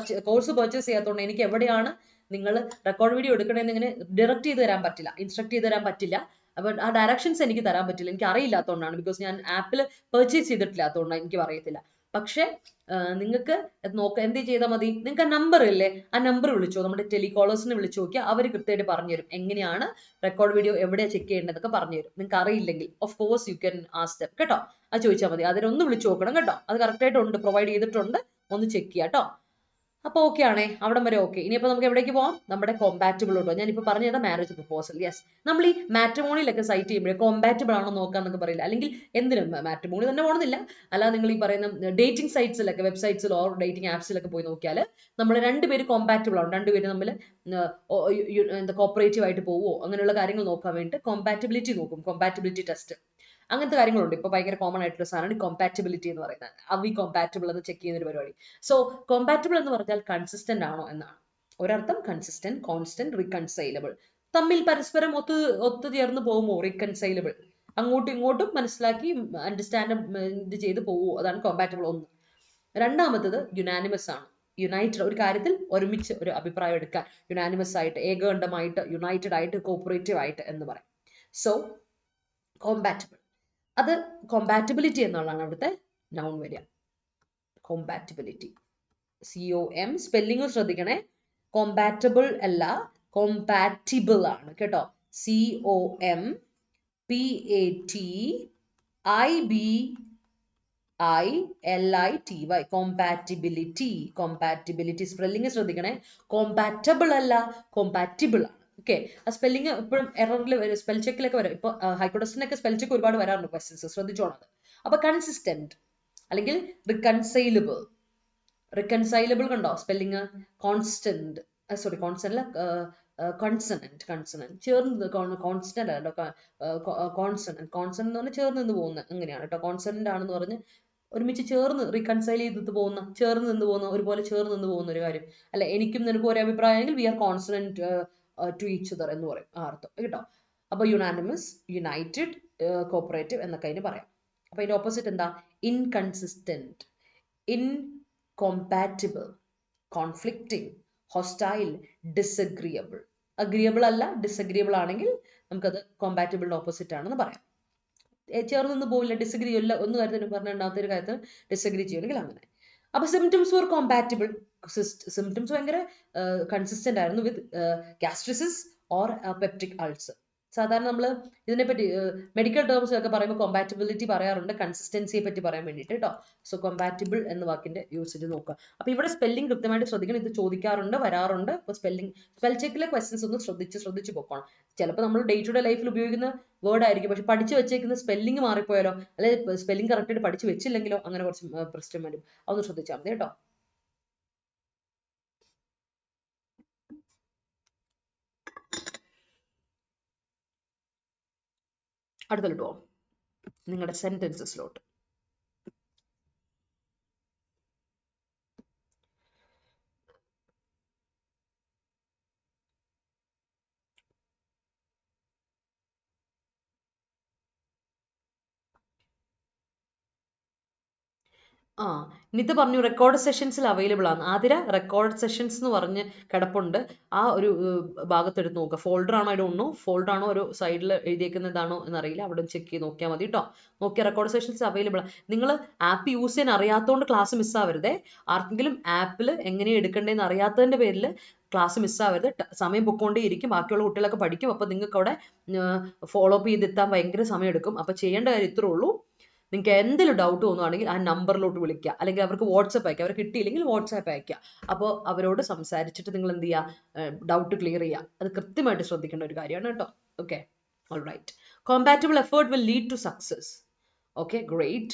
Speaker 1: കോഴ്സ് പർച്ചേസ് ചെയ്യാത്തതുകൊണ്ട് എനിക്ക് എവിടെയാണ് നിങ്ങൾ റെക്കോർഡ് വീഡിയോ എടുക്കണമെന്ന് ഇങ്ങനെ ഡയറക്റ്റ് ചെയ്ത് തരാൻ പറ്റില്ല, ഇൻസ്ട്രക്ട് ചെയ്ത് തരാൻ പറ്റില്ല. അപ്പൊ ആ ഡയറക്ഷൻസ് എനിക്ക് തരാൻ പറ്റില്ല, എനിക്ക് അറിയില്ലാത്തതുകൊണ്ടാണ്. ബിക്കോസ് ഞാൻ ആപ്പിൽ പർച്ചേസ് ചെയ്തിട്ടില്ലാത്തതുകൊണ്ടാണ്, എനിക്ക് അറിയത്തില്ല. പക്ഷെ നിങ്ങൾക്ക് എന്ത് ചെയ്താൽ മതി, നിങ്ങൾക്ക് ആ നമ്പർ ഇല്ലേ, ആ നമ്പർ വിളിച്ചോ, നമ്മുടെ ടെലികോളേഴ്സിനെ വിളിച്ചു നോക്കിയാൽ അവർ കൃത്യമായിട്ട് പറഞ്ഞുതരും എങ്ങനെയാണ് റെക്കോർഡ് വീഡിയോ എവിടെയാണ് ചെക്ക് ചെയ്യേണ്ടതൊക്കെ പറഞ്ഞുതരും. നിങ്ങൾക്ക് അറിയില്ലെങ്കിൽ of course you can ask them കേട്ടോ. അത് ചോദിച്ചാൽ മതി. അതിനൊന്ന് വിളിച്ചു നോക്കണം കേട്ടോ. അത് കറക്റ്റ് ആയിട്ടുണ്ട്, പ്രൊവൈഡ് ചെയ്തിട്ടുണ്ട്, ഒന്ന് ചെക്ക് ചെയ്യാം കേട്ടോ. അപ്പൊ ഓക്കെ ആണേ, അവിടം വരെ ഓക്കെ. ഇനിയിപ്പോ നമുക്ക് എവിടേക്ക് പോവാം, നമ്മുടെ കോമ്പാറ്റിബിളോട്ടോ. ഞാനിപ്പോ പറഞ്ഞത് മാരേജ് പ്രപ്പോസൽ. യെസ്, നമ്മൾ ഈ മാട്രിമോണിയിലൊക്കെ സൈറ്റ് ചെയ്യുമ്പോഴേ കോമ്പാറ്റിബിൾ ആണോ നോക്കാന്നൊക്കെ പറയില്ല. അല്ലെങ്കിൽ എന്തിനും മാട്രിമോണി തന്നെ പോകണമെന്നില്ല, അല്ലാതെ നിങ്ങൾ ഈ പറയുന്ന ഡേറ്റിംഗ് സൈറ്റ്സിലൊക്കെ, വെബ്സൈറ്റ്സിലോ ഡേറ്റിംഗ് ആപ്സിലൊക്കെ പോയി നോക്കിയാൽ നമ്മൾ രണ്ടുപേര് കോമ്പാറ്റിബിൾ ആണ്, രണ്ടുപേര് തമ്മിൽ എന്താ കോപ്പറേറ്റീവ് ആയിട്ട് പോവോ, അങ്ങനെയുള്ള കാര്യങ്ങൾ നോക്കാൻ വേണ്ടിയിട്ട് കോമ്പാറ്റിബിലിറ്റി നോക്കും, കോമ്പാറ്റിബിലിറ്റി ടെസ്റ്റ്. അങ്ങനത്തെ കാര്യങ്ങളുണ്ട്. ഇപ്പൊ ഭയങ്കര കോമൺ ആയിട്ടുള്ള സാധനമാണ് കോമ്പാറ്റിബിലിറ്റി എന്ന് പറയുന്നത്. അവി കോമ്പാറ്റിബിൾ എന്ന് ചെക്ക് ചെയ്യുന്ന ഒരു പരിപാടി. സോ കോമ്പാറ്റിബിൾ എന്ന് പറഞ്ഞാൽ കൺസിസ്റ്റന്റ് ആണോ എന്നാണ്. ഒരർത്ഥം കൺസിസ്റ്റന്റ്, കോൺസ്റ്റന്റ്, റീകൺസൈലബിൾ. തമ്മിൽ പരസ്പരം ഒത്തുചേർന്ന് പോകുമോ, റീകൺസൈലബിൾ. അങ്ങോട്ടും ഇങ്ങോട്ടും മനസ്സിലാക്കി അണ്ടർസ്റ്റാൻഡ് ചെയ്ത് പോവോ, അതാണ് കോമ്പാറ്റിബിൾ. ഒന്ന്. രണ്ടാമത്തത് യുനാനിമസ് ആണ്. യുണൈറ്റഡ്, ഒരു കാര്യത്തിൽ ഒരുമിച്ച് ഒരു അഭിപ്രായം എടുക്കാൻ, യുനാനിമസ് ആയിട്ട്, ഏകകണ്ഠമായിട്ട്, യുണൈറ്റഡ് ആയിട്ട്, കോപ്പറേറ്റീവ് ആയിട്ട് എന്ന് പറയും. സോ കോമ്പാറ്റിബിൾ, അത് കോമ്പാറ്റിബിലിറ്റി എന്നുള്ളതാണ് അവിടുത്തെ നൗൺ വരിക. Compatibility, COM. സ്പെല്ലിംഗ് ശ്രദ്ധിക്കണേ, കോമ്പാറ്റബിൾ അല്ല, കോമ്പാറ്റിബിൾ ആണ് കേട്ടോ. COMPATIBILITY, compatibility. കോമ്പാറ്റിബിലിറ്റി സ്പെല്ലിംഗ് ശ്രദ്ധിക്കണേ, കോമ്പാറ്റബിൾ അല്ല, കോമ്പാറ്റിബിൾ ആണ്. ഓക്കെ, ആ സ്പെല്ലിംഗ് എപ്പോഴും എററിൽ വരും, സ്പെൽ ചെക്കിലൊക്കെ വരും. ഇപ്പൊ ഹൈക്കോടതിനൊക്കെ സ്പെൽ ചെക്ക് ഒരുപാട് വരാറുണ്ട് ക്വസ്റ്റ്യൻസ്, ശ്രദ്ധിച്ചോണം. അപ്പൊ കൺസിസ്റ്റന്റ് അല്ലെങ്കിൽ റിക്കൺസൈലബിൾ. റിക്കൺസൈലബിൾ കണ്ടോ സ്പെല്ലിങ്, കോൺസ്റ്റന്റ്, സോറി കോൺസ്റ്റന്റ് അല്ല, കൺസണന്റ് ചേർന്ന്, കോൺസ്റ്റന്റ് അല്ല കോൺസണന്റ്. കോൺസണന്റ് എന്ന് പറഞ്ഞാൽ ചേർന്ന് നിന്ന് പോകുന്ന, അങ്ങനെയാണ് കേട്ടോ. കോൺസണന്റ് ആണെന്ന് പറഞ്ഞ് ഒരുമിച്ച് ചേർന്ന് റീകൺസൈൽ ചെയ്തിട്ട് പോകുന്ന, ചേർന്ന് നിന്ന് പോകുന്ന, ഒരുപോലെ ചേർന്ന് നിന്ന് പോകുന്ന ഒരു കാര്യം. അല്ല, എനിക്കും നിനക്കും ഒരേ അഭിപ്രായമെങ്കിൽ we are consonant to each other എന്ന് പറയും, ആ അർത്ഥം കേട്ടോ. അപ്പൊ യുനാനിമസ്, യുണൈറ്റഡ്, കോപ്പറേറ്റീവ് എന്നൊക്കെ അതിന് പറയാം. അപ്പൊ അതിന്റെ ഓപ്പോസിറ്റ് എന്താ, ഇൻകൺസിസ്റ്റന്റ്, ഇൻകോമ്പാറ്റിബിൾ, കോൺഫ്ലിക്റ്റിംഗ്, ഹോസ്റ്റൈൽ, ഡിസഗ്രിയബിൾ. അഗ്രിയബിൾ അല്ല, ഡിസഗ്രിയബിൾ ആണെങ്കിൽ നമുക്കത് കോമ്പാറ്റിബിളിന്റെ ഓപ്പോസിറ്റ് ആണെന്ന് പറയാം. ചേർന്ന് നിന്ന് പോവില്ല, ഡിസഗ്രി ഇല്ല, ഒന്ന് കാര്യത്തിന് പറഞ്ഞ രണ്ടാമത്തെ ഒരു കാര്യത്തിൽ ഡിസഗ്രി ചെയ്യണമെങ്കിൽ അങ്ങനെ. അപ്പൊ സിംറ്റംസ് ഫോർ കോമ്പാറ്റിബിൾ, സിംറ്റംസ് ഭയങ്കര കൺസിസ്റ്റന്റ് ആയിരുന്നു വിത്ത് ഗാസ്ട്രിസിസ് ഓർ പെപ്റ്റിക് അൾസർ. സാധാരണ നമ്മൾ ഇതിനെപ്പറ്റി മെഡിക്കൽ ടേംസ് ഒക്കെ പറയുമ്പോൾ കോമ്പാറ്റിബിലിറ്റി പറയാറുണ്ട്, കൺസിസ്റ്റൻസിയെ പറ്റി പറയാൻ വേണ്ടിയിട്ട് കേട്ടോ. സോ കോമ്പാറ്റിബിൾ എന്ന വാക്കിന്റെ യൂസേജ് നോക്കുക. അപ്പൊ ഇവിടെ സ്പെല്ലിംഗ് കൃത്യമായിട്ട് ശ്രദ്ധിക്കണം, ഇത് ചോദിക്കാറുണ്ട്, വരാറുണ്ട്. അപ്പൊ സ്പെൽ ചെക്കിലെ ക്വസ്റ്റ്യൻസ് ഒന്ന് ശ്രദ്ധിച്ച് പോക്കണം. ചിലപ്പോൾ നമ്മൾ ഡേ ടു ഡേ ലൈഫിൽ ഉപയോഗിക്കുന്ന വേർഡ് ആയിരിക്കും, പക്ഷെ പഠിച്ചു വെച്ചേക്കുന്ന സ്പെല്ലിംഗ് മാറിപ്പോയാലോ, അല്ലെങ്കിൽ സ്പെല്ലിംഗ് കറക്റ്റ് ആയിട്ട് പഠിച്ചു വെച്ചില്ലെങ്കിലോ, അങ്ങനെ കുറച്ച് പ്രശ്നം വരും. അതൊന്ന് ശ്രദ്ധിച്ചാൽ മതി കേട്ടോ. അടുത്തോട്ട് പോവാം, നിങ്ങളുടെ സെന്റൻസസിലോട്ട്. നിത് പറഞ്ഞു റെക്കോർഡ് സെഷൻസിൽ അവൈലബിൾ ആണ്. ആതിര റെക്കോർഡ് സെഷൻസ് എന്ന് പറഞ്ഞ് കിടപ്പുണ്ട്. ആ ഒരു ഭാഗത്ത് എടുത്ത് നോക്കുക. ഫോൾഡർ ആണോ ഇടുന്നു, ഫോൾഡർ ആണോ ഒരു സൈഡിൽ എഴുതിയേക്കുന്നതാണോ എന്നറിയില്ല, അവിടെ ചെക്ക് ചെയ്ത് നോക്കിയാൽ മതി കേട്ടോ. നോക്കിയ റെക്കോർഡ് സെഷൻസ് അവൈലബിൾ ആണ്. നിങ്ങൾ ആപ്പ് യൂസ് ചെയ്യാൻ അറിയാത്തതുകൊണ്ട് ക്ലാസ് മിസ്സാവരുതേ. ആർക്കെങ്കിലും ആപ്പിൽ എങ്ങനെ എടുക്കേണ്ടതെന്ന് അറിയാത്തതിന്റെ പേരിൽ ക്ലാസ് മിസ്സാവരുത്. സമയം പൊക്കോണ്ടേയിരിക്കും, ബാക്കിയുള്ള കുട്ടികളൊക്കെ പഠിക്കും. അപ്പോൾ നിങ്ങൾക്ക് അവിടെ ഫോളോ അപ്പ് ചെയ്തെത്താൻ ഭയങ്കര സമയം എടുക്കും. അപ്പോൾ ചെയ്യേണ്ട കാര്യം ഇത്രേ ഉള്ളൂ. നിങ്ങൾക്ക് എന്തെങ്കിലും ഡൗട്ട് തോന്നുവാണെങ്കിൽ ആ നമ്പറിലോട്ട് വിളിക്കുക, അല്ലെങ്കിൽ അവർക്ക് വാട്സപ്പ് അയക്കുക. അവർ കിട്ടിയില്ലെങ്കിൽ വാട്സാപ്പ് അയക്കുക. അപ്പോൾ അവരോട് സംസാരിച്ചിട്ട് നിങ്ങൾ എന്ത് ചെയ്യുക, ഡൗട്ട് ക്ലിയർ ചെയ്യുക. അത് കൃത്യമായിട്ട് ശ്രദ്ധിക്കേണ്ട ഒരു കാര്യമാണ് കേട്ടോ. Okay, all right. Compatible effort will lead to success. Okay, great.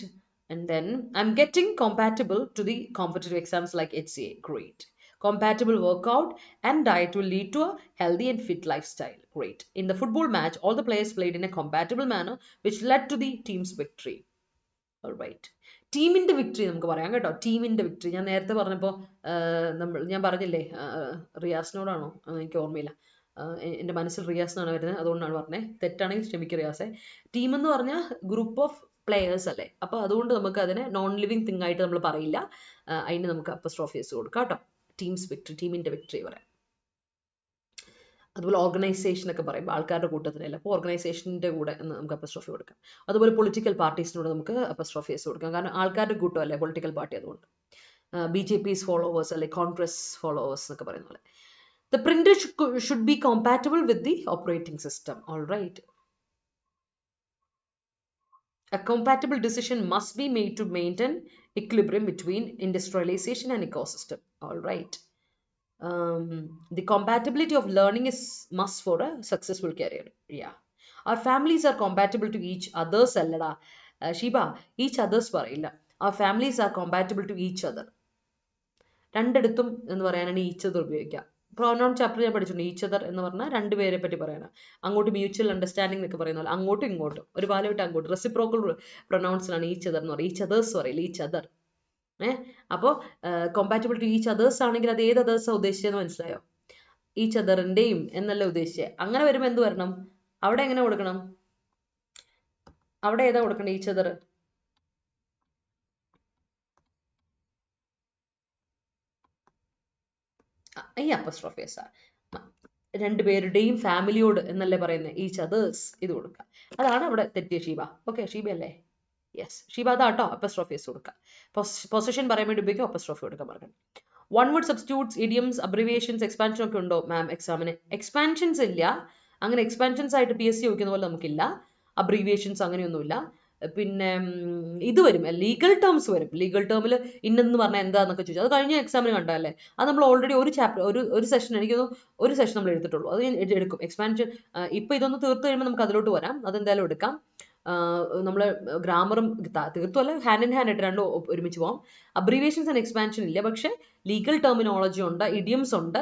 Speaker 1: And then I'm getting compatible to the competitive exams like HCA. Great. Compatible workout and diet will lead to a healthy and fit lifestyle. Great. In the football match, all the players played in a compatible manner, which led to the team's victory. Alright. ടീമിന്റെ victory നമുക്ക് പറയാം കേട്ടോ. ടീമിന്റെ victory ഞാൻ നേരത്തെ പറഞ്ഞപ്പോൾ ഞാൻ പറഞ്ഞില്ലേ, റിയാസിനോടാണോ എനിക്ക് ഓർമ്മയില്ല, എൻ്റെ മനസ്സിൽ റിയാസ് എന്നാണ് വരുന്നത്, അതുകൊണ്ടാണ് പറഞ്ഞത്. തെറ്റാണെങ്കിൽ ക്ഷമിക്കുക റിയാസെ. ടീം എന്ന് പറഞ്ഞാൽ ഗ്രൂപ്പ് ഓഫ് പ്ലെയേഴ്സ് അല്ലേ, അപ്പോൾ അതുകൊണ്ട് നമുക്ക് അതിനെ നോൺ ലിവിങ് തിങ് ആയിട്ട് നമ്മൾ പറയില്ല. അതിന് നമുക്ക് അപ്പസ്ട്രോഫീസ് കൊടുക്കാം കേട്ടോ. ടീംസ് വിക്ടറി, ടീമിന്റെ വിക്ടറി പറയാം. അതുപോലെ ഓർഗനൈസേഷൻ ഒക്കെ പറയുമ്പോൾ ആൾക്കാരുടെ കൂട്ടത്തിലല്ല, അപ്പോൾ ഓർഗനൈസേഷൻ്റെ കൂടെ നമുക്ക് അപ്പസ്ട്രോഫി കൊടുക്കാം. അതുപോലെ പൊളിറ്റിക്കൽ പാർട്ടീസിനോട് നമുക്ക് അപ്പസ്ട്രോഫീസ് കൊടുക്കാം, കാരണം ആൾക്കാരുടെ കൂട്ടമല്ലേ പൊളിറ്റിക്കൽ പാർട്ടി, അതുകൊണ്ട്. BJP's ഫോളോവേഴ്സ് അല്ലെ കോൺഗ്രസ് ഫോളോവേഴ്സ് എന്നൊക്കെ പറയുന്ന പോലെ. The printer should be compatible with the operating system. All right. A compatible decision must be made to maintain equilibrium between industrialization and ecosystem. All right. The compatibility of learning is must for a successful career. Yeah. Our families are compatible to each others. Allada. Shiba, each others പറയില്ല. Our families are compatible to each other. രണ്ടിടത്തും എന്ന് പറയാനാണ് each other ഉപയോഗിക്കുക. Pronoun chapter ഞാൻ പഠിച്ചിട്ടുണ്ട്. Each other എന്ന് പറഞ്ഞാൽ രണ്ടുപേരെ പറ്റി പറയണം. അങ്ങോട്ട് മ്യൂച്വൽ അണ്ടർസ്റ്റാൻഡിംഗ് എന്നൊക്കെ പറയുന്ന പോലെ അങ്ങോട്ടും ഇങ്ങോട്ടും ഒരു പാല വിട്ട് അങ്ങോട്ട് റെസിപ്രോക്കൽ പ്രൊനൗൺസിലാണ് ഈച്ച് അതർ എന്ന് പറയുക. ഈച്ച് അതേഴ്സ് പറയില്ല, ഈച്ച് അതർ. അപ്പോൾ കോമ്പാറ്റബിൾ ടു ഈച്ച് അതേഴ്സ് ആണെങ്കിൽ അത് ഏത് അതേഴ്സാണ് ഉദ്ദേശിച്ചതെന്ന് മനസ്സിലായോ? ഈച്ച് അതറിന്റെയും എന്നല്ല ഉദ്ദേശിച്ചത്. അങ്ങനെ വരുമ്പോൾ എന്ത് വരണം? അവിടെ എങ്ങനെ കൊടുക്കണം? അവിടെ ഏതാ കൊടുക്കണം? Each other. ഈ അപ്പസ്ട്രോഫേസ് രണ്ടുപേരുടെയും ഫാമിലിയോട് എന്നല്ലേ പറയുന്നത്. ഈച്ച് അതേഴ്സ് ഇത് കൊടുക്കുക. അതാണ് അവിടെ തെറ്റിയ ഷീബ. ഓക്കെ, ഷീബ അല്ലേ? യെസ്, ഷീബ അതാട്ടോ അപ്പസ്ട്രോഫേസ് കൊടുക്കുക. പൊസിഷൻ പറയാൻ വേണ്ടി ഉപയോഗിക്കുക, അപ്പസ്ട്രോഫി കൊടുക്കാൻ പറഞ്ഞു. One word substitutes, idioms, abbreviations, expansion ഒക്കെ ഉണ്ടോ മാം എക്സാമിന്? എക്സ്പാൻഷൻസ് ഇല്ല. അങ്ങനെ എക്സ്പാൻഷൻസ് ആയിട്ട് PSC ചോദിക്കുന്ന പോലെ നമുക്കില്ല. അബ്രിവിയേഷൻസ് അങ്ങനെയൊന്നുമില്ല. പിന്നെ ഇത് വരും, ലീഗൽ ടേംസ് വരും. ലീഗൽ ടേമിൽ ഇന്നെന്ന് പറഞ്ഞാൽ എന്താന്നൊക്കെ ചോദിച്ചു. അത് കഴിഞ്ഞ എക്സാമിന് കണ്ടല്ലേ. അത് നമ്മൾ ഓൾറെഡി ഒരു ചാപ്റ്റർ ഒരു സെഷൻ, എനിക്കൊന്ന് ഒരു സെഷൻ നമ്മൾ എടുത്തിട്ടുള്ളൂ. അത് എടുക്കും. എക്സ്പാൻഷൻ ഇപ്പൊ ഇതൊന്ന് തീർത്ത് കഴിയുമ്പോൾ നമുക്ക് അതിലോട്ട് വരാം. അതെന്തായാലും എടുക്കാം. നമ്മൾ ഗ്രാമറും തീർത്തുമല്ല, ഹാൻഡ് ഇൻ ഹാൻഡ് ആയിട്ട് രണ്ടും ഒരുമിച്ച് പോകാം. അബ്രീവിയേഷൻസ് ആൻഡ് എക്സ്പാൻഷൻ ഇല്ല, പക്ഷെ ലീഗൽ ടെർമിനോളജി ഉണ്ട്, ഇഡിയംസ് ഉണ്ട്,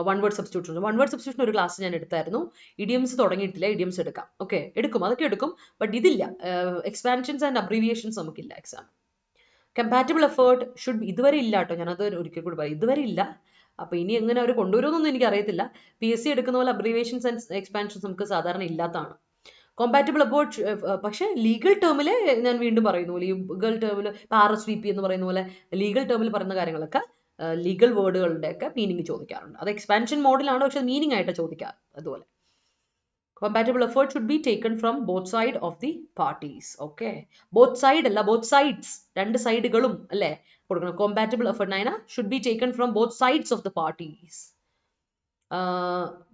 Speaker 1: വൺ വേർഡ് സബ്സ്റ്റിറ്റ്യൂഷൻ ഉണ്ട്. വൺ വേർഡ് സബ്സ്റ്റിറ്റ്യൂഷൻ ഒരു ക്ലാസ് ഞാൻ എടുത്തായിരുന്നു. ഇഡിയംസ് തുടങ്ങിയിട്ടില്ല, ഇഡിയംസ് എടുക്കാം. ഓക്കെ, എടുക്കും, അതൊക്കെ എടുക്കും. ബട്ട് ഇതില്ല, എക്സ്പാൻഷൻസ് ആൻഡ് അബ്രീവിയേഷൻസ് നമുക്കില്ല exam. Compatible effort should be, ഇതുവരെ ഇല്ല കേട്ടോ, ഞാനത് ഒരിക്കൽ കൂടി പറയാം, ഇതുവരെ ഇല്ല. അപ്പോൾ ഇനി എങ്ങനെ അവർ കൊണ്ടുവരുമെന്നൊന്നും എനിക്ക് അറിയത്തില്ല. PSC എടുക്കുന്ന പോലെ അബ്രീവിയേഷൻസ് ആൻഡ് എക്സ്പാൻഷൻസ് നമുക്ക് സാധാരണ ഇല്ലാത്തതാണ്. കോമ്പാറ്റബിൾ അബൌട്ട്, പക്ഷേ ലീഗൽ ടേമിൽ ഞാൻ വീണ്ടും പറയുന്നു, ലീഗൽ ടേമിൽ ഇപ്പോൾ RSVP എന്ന് പറയുന്ന പോലെ ലീഗൽ ടേമിൽ പറയുന്ന കാര്യങ്ങളൊക്കെ ലീഗൽ വേർഡുകളുടെ ഒക്കെ മീനിങ് ചോദിക്കാറുണ്ട്. അത് എക്സ്പാൻഷൻ മോഡിലാണ്, പക്ഷെ മീനിങ് ആയിട്ട് ചോദിക്കാറ്. അതുപോലെ compatible effort should be taken from both side of the parties. Okay, both side അല്ല, ബോത്ത് സൈഡ്സ്, രണ്ട് സൈഡുകളും അല്ലേ കൊടുക്കണം. Compatible effort should be taken from both sides of the parties.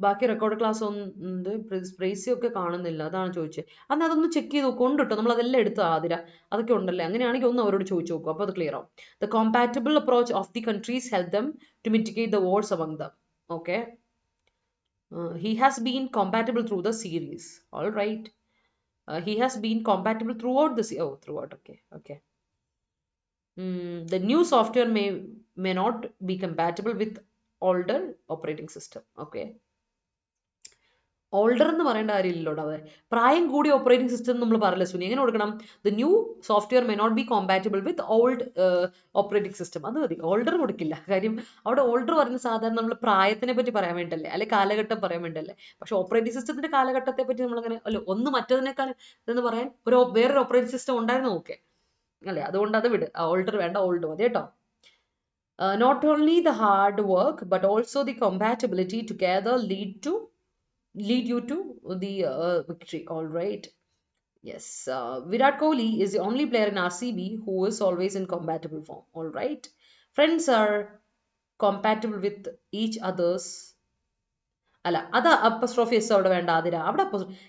Speaker 1: ബാക്കി റെക്കോർഡ് ക്ലാസ് ഒന്ന് പ്രൈസി ഒക്കെ കാണുന്നില്ല, അതാണ് ചോദിച്ചത്. അന്ന് അതൊന്ന് ചെക്ക് ചെയ്ത് കൊണ്ടിട്ടോ, നമ്മൾ അതെല്ലാം എടുത്ത് ആതിര അതൊക്കെ ഉണ്ടല്ലേ. അങ്ങനെയാണെങ്കിൽ ഒന്ന് അവരോട് ചോദിച്ചു നോക്കും, അപ്പോൾ അത് ക്ലിയർ ആവും. The compatible approach of the countries help them to mitigate the wars among them. Okay, he has been compatible through the series. All right, he has been compatible throughout the throughout. Okay. The new software may not be compatible with older operating system. Okay, older എന്ന് പറയേണ്ട കാര്യമില്ലല്ലോ. അവിടെ പ്രായം കൂടിയ operating system നമ്മൾ പറയില്ല സുനി, എങ്ങനെ കൊടുക്കണം? The new software may not be compatible with old operating system. അത് മതി, ഓൾഡർ കൊടുക്കില്ല. കാര്യം അവിടെ ഓൾഡർ പറയുന്ന സാധാരണ നമ്മൾ പ്രായത്തിനെ പറ്റി പറയാൻ വേണ്ടല്ലേ, അല്ലെ കാലഘട്ടം പറയാൻ വേണ്ടല്ലേ. പക്ഷെ ഓപ്പറേറ്റിംഗ് സിസ്റ്റത്തിന്റെ കാലഘട്ടത്തെ പറ്റി നമ്മൾ അങ്ങനെ അല്ല, ഒന്ന് മറ്റതിനേക്കാൾ എന്ന് പറയാൻ വേറൊരു ഓപ്പറേറ്റിംഗ് സിസ്റ്റം ഉണ്ടായിരുന്നു. ഓക്കെ, അല്ലെ, അതുകൊണ്ട് അത് വിട്, ഓൾഡർ വേണ്ട, ഓൾഡ് മതി കേട്ടോ. Not only the hard work but also the compatibility together lead you to the victory. All right. Yes, Virat Kohli is the only player in RCB who is always in compatible form. All right. Friends are compatible with each others. അല്ല, അത് അപ്പസ്ട്രോഫി S അവിടെ വേണ്ട, ആതിര അവിടെ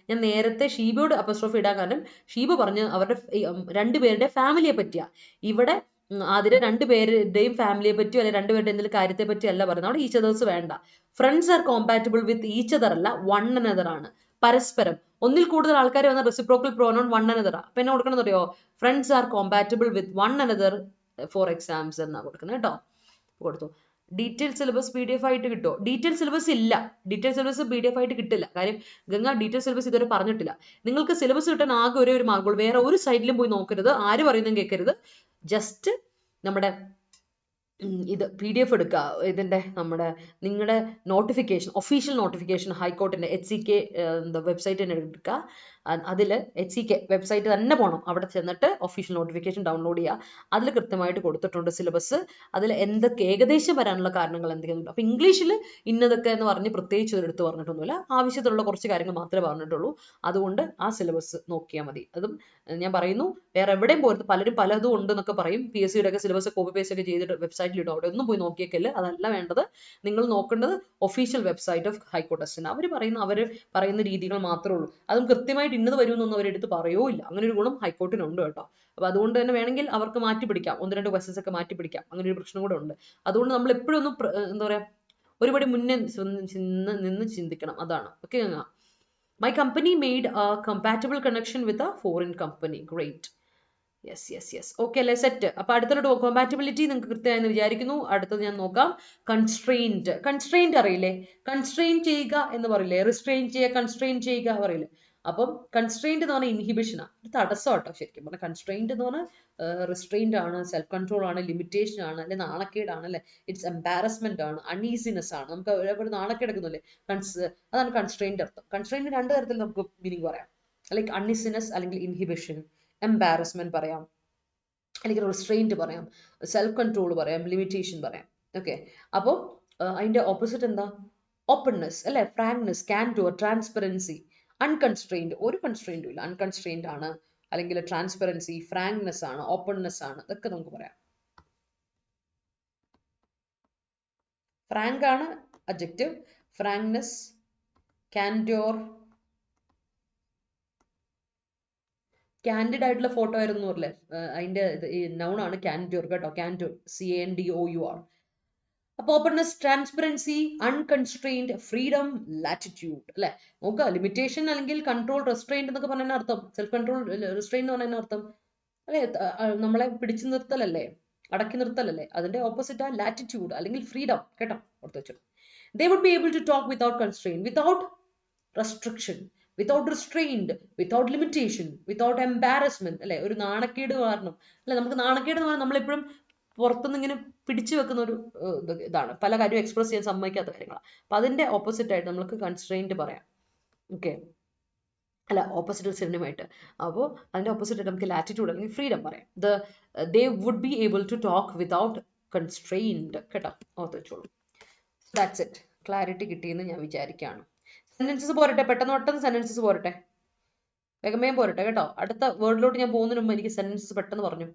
Speaker 1: ഞാൻ നേരത്തെ ഷീബയോട് അപ്പസ്ട്രോഫി ഇടാൻ കാരണം ഷീബ പറഞ്ഞ് അവരുടെ രണ്ടുപേരുടെ ഫാമിലിയെ പറ്റിയാ. ഇവിടെ ആതിര രണ്ടുപേരുടെയും ഫാമിലിയെ പറ്റിയോ അല്ലെങ്കിൽ രണ്ടുപേരുടെ എന്തെങ്കിലും കാര്യത്തെ പറ്റിയോ അല്ല പറയുന്നത്. അവിടെ ഈച്ച് അതേഴ്സ് വേണ്ട. Friends are compatible with each other അല്ല, വൺ അനദർ ആണ്. പരസ്പരം ഒന്നിൽ കൂടുതൽ ആൾക്കാർ വന്ന റെസിപ്രോക്കൽ പ്രോനൗൺ വൺ അനദർ ആ. അപ്പൊ എന്നെ കൊടുക്കണം അറിയോ? Friends are compatible with one another for exams എന്നാ കൊടുക്കുന്നത് കേട്ടോ. കൊടുത്തു. ഡീറ്റെയിൽ സിലബസ് PDF ആയിട്ട് കിട്ടുമോ? ഡീറ്റെയിൽ സിലബസ് ഇല്ല. ഡീറ്റെയിൽ സിലബസ് PDF ആയിട്ട് കിട്ടില്ല. കാര്യം ഗംഗ ഡീറ്റെയിൽ സിലബസ് ഇതുവരെ പറഞ്ഞിട്ടില്ല. നിങ്ങൾക്ക് സിലബസ് കിട്ടാൻ ആകെ ഒരേ ഒരു മാർഗുള്ളൂ. വേറെ ഒരു സൈറ്റിലും പോയി നോക്കരുത്, ആര് പറയുന്നതും കേൾക്കരുത്. ജസ്റ്റ് നമ്മുടെ ഇത് PDF എടുക്കുക, ഇതിന്റെ നമ്മുടെ നിങ്ങളുടെ നോട്ടിഫിക്കേഷൻ, ഒഫീഷ്യൽ നോട്ടിഫിക്കേഷൻ ഹൈക്കോർട്ടിന്റെ HCK വെബ്സൈറ്റ് തന്നെ എടുക്കുക. അതിൽ HCK വെബ്സൈറ്റ് തന്നെ പോകണം. അവിടെ ചെന്നിട്ട് ഒഫീഷ്യൽ നോട്ടിഫിക്കേഷൻ ഡൗൺലോഡ് ചെയ്യുക. അതിൽ കൃത്യമായിട്ട് കൊടുത്തിട്ടുണ്ട് സിലബസ്. അതിൽ എന്തൊക്കെ ഏകദേശം വരാനുള്ള കാരണങ്ങൾ എന്തൊക്കെയുണ്ട്. അപ്പൊ ഇംഗ്ലീഷിൽ ഇന്നതൊക്കെ എന്ന് പറഞ്ഞ് പ്രത്യേകിച്ച് എടുത്ത് പറഞ്ഞിട്ടൊന്നുമില്ല. ആവശ്യത്തിലുള്ള കുറച്ച് കാര്യങ്ങൾ മാത്രമേ പറഞ്ഞിട്ടുള്ളൂ. അതുകൊണ്ട് ആ സിലബസ് നോക്കിയാൽ മതി. അതും ഞാൻ പറയുന്നു, വേറെ എവിടെയും പോരുത്. പലരും പലതും ഉണ്ട് എന്നൊക്കെ പറയും. PSCയുടെ ഒക്കെ സിലബസ് കോപ്പി പേസ്റ്റ് ഒക്കെ ചെയ്തിട്ട് വെബ്സൈറ്റിൽ ഇടും. അവിടെ ഒന്നും പോയി നോക്കിയേക്കല്ല, അതല്ല വേണ്ടത്. നിങ്ങൾ നോക്കേണ്ടത് official website of high court assistant. അവർ പറയുന്ന രീതികൾ മാത്രമേ ഉള്ളൂ. അതും കൃത്യമായിട്ട് ഇന്നത് വരുമെന്നൊന്നും അവരെടുത്ത് പറയോ ഇല്ല. അങ്ങനെ ഒരു ഗുണം ഹൈക്കോർട്ടിനുണ്ട് കേട്ടോ. അപ്പൊ അതുകൊണ്ട് തന്നെ വേണമെങ്കിൽ അവർക്ക് മാറ്റി പിടിക്കാം, 1-2 ക്വസ്റ്റൻസ് ഒക്കെ മാറ്റി പിടിക്കാം. അങ്ങനെ ഒരു പ്രശ്നം കൂടെ ഉണ്ട്. അതുകൊണ്ട് നമ്മൾ എപ്പോഴും ഒന്ന് എന്താ പറയാ, ഒരുപടി മുന്നേ നിന്ന് ചിന്തിക്കണം. അതാണ്. Okay. My company made a compatible connection with a foreign company. Great. Yes okay അല്ലേ, സെറ്റ്. അപ്പൊ അടുത്തൊരു കോമ്പാറ്റബിലിറ്റി നിങ്ങൾക്ക് കൃത്യമായെന്ന് വിചാരിക്കുന്നു. അടുത്തത് ഞാൻ നോക്കാം. കൺസ്ട്രെയിൻറ്റ് അറിയില്ലേ? കൺസ്ട്രെയിൻ ചെയ്യുക എന്ന് പറയില്ലേ? റിസ്ട്രെയിൻ ചെയ്യുക, കൺസ്ട്രെയിൻ ചെയ്യുക പറയില്ലേ? അപ്പം കൺസ്ട്രെയിൻറ്റ് എന്ന് പറഞ്ഞാൽ ഇൻഹിബിഷനാണ്, ഒരു തടസ്സം കേട്ടോ. ശരിക്കും പറഞ്ഞാൽ കൺസ്ട്രെയിൻറ്റ് എന്ന് പറഞ്ഞാൽ റിസ്ട്രെയിൻറ്റ് ആണ്, സെൽഫ് കൺട്രോൾ ആണ്, ലിമിറ്റേഷൻ ആണ്, അല്ലെ നാണക്കേടാണ്, അല്ലെ ഇറ്റ്സ് എംബാരസ്മെന്റ് ആണ്, അൺഈസിനെസ് ആണ്. നമുക്ക് ഒരു നാണക്കേടെടുക്കുന്നില്ലേ, അതാണ് കൺസ്ട്രെയിൻറ്റ് അർത്ഥം. കൺസ്ട്രെയിൻറ്റ് രണ്ട് തരത്തിൽ നമുക്ക് മീനിങ് പറയാം. ലൈക്ക് അൺഈസിനെസ് അല്ലെങ്കിൽ ഇൻഹിബിഷൻ, എംബാരസ്മെന്റ് പറയാം, അല്ലെങ്കിൽ റിസ്ട്രെയിൻറ്റ് പറയാം, സെൽഫ് കൺട്രോൾ പറയാം, ലിമിറ്റേഷൻ പറയാം. ഓക്കെ. അപ്പോൾ അതിന്റെ ഓപ്പോസിറ്റ് എന്താ? ഓപ്പൺനെസ് അല്ലെ, ഫ്രാങ്ക്നെസ്, കാൻഡോർ, ട്രാൻസ്പെറൻസി. അൺകൺസ്ട്രെയിൻഡ്, ഒരു കൺസ്ട്രെയിൻറ്റും ഇല്ല, അൺകൺസ്ട്രെയിൻഡ് ആണ്. അല്ലെങ്കിൽ ട്രാൻസ്പെറൻസി, ഫ്രാങ്ക്നെസ് ആണ്, ഓപ്പൺനെസ് ആണ്, ഇതൊക്കെ നമുക്ക് പറയാം. ഫ്രാങ്ക് ആണ് അഡ്ജക്റ്റീവ്, ഫ്രാങ്ക്നെസ്, കാൻഡോർ, കാൻഡിഡ് ആയിട്ടുള്ള ഫോട്ടോ ആയിരുന്നു അല്ലേ, അതിന്റെ നൗൺ ആണ് കാൻഡോർ കേട്ടോ. കാൻഡോർ, CANDOUR. അപ്പൊ openness, transparency, unconstrained, freedom, latitude അല്ലെ. നോക്കുക, ലിമിറ്റേഷൻ അല്ലെങ്കിൽ കൺട്രോൾ, റെസ്ട്രെയിൻഡ് എന്നൊക്കെ പറഞ്ഞ അർത്ഥം, സെൽഫ് കൺട്രോൾ, റെസ്ട്രെയിൻ എന്ന് പറഞ്ഞ അർത്ഥം അല്ലെ, നമ്മളെ പിടിച്ചു നിർത്തലല്ലേ, അടക്കി നിർത്തലല്ലേ. അതിന്റെ ഓപ്പോസിറ്റ് ആ ലാറ്റിറ്റ്യൂഡ് അല്ലെങ്കിൽ ഫ്രീഡം കേട്ടോ, ഓർത്ത് വെച്ചു. They would be able to talk without constraint, without restriction, without restraint, without limitation, without embarrassment അല്ലെ. ഒരു നാണക്കേട് കാരണം അല്ലെ, നമുക്ക് നാണക്കേട് എന്ന് പറഞ്ഞാൽ നമ്മളെപ്പോഴും പുറത്തുനിന്ന് ഇങ്ങനെ പിടിച്ചു വെക്കുന്ന ഒരു ഇതാണ്, പല കാര്യവും എക്സ്പ്രസ് ചെയ്യാൻ സമ്മതിക്കാത്ത കാര്യങ്ങളാണ്. അപ്പൊ അതിന്റെ ഓപ്പോസിറ്റ് ആയിട്ട് നമുക്ക് കൺസ്ട്രെയിൻറ്റ് പറയാം. ഓക്കെ, അല്ല ഓപ്പോസിറ്റ് സിനിമയായിട്ട്. അപ്പോൾ അതിന്റെ ഓപ്പോസിറ്റ് ആയിട്ട് നമുക്ക് ലാറ്റിറ്റ്യൂഡ് അല്ലെങ്കിൽ ഫ്രീഡം പറയാം. They would be able to talk without constrained കേട്ടോ, ഓർത്ത് വെച്ചോളൂ. That's it. ക്ലാരിറ്റി കിട്ടിയെന്ന് ഞാൻ വിചാരിക്കുകയാണ്. സെന്റൻസസ് പോരട്ടെ, പെട്ടെന്ന് സെന്റൻസസ് പോരട്ടെ, വേഗമേ പോരട്ടെ കേട്ടോ. അടുത്ത വേർഡിലോട്ട് ഞാൻ പോകുന്നതിന് മുമ്പ് എനിക്ക് സെന്റൻസസ് പെട്ടെന്ന് പറഞ്ഞു.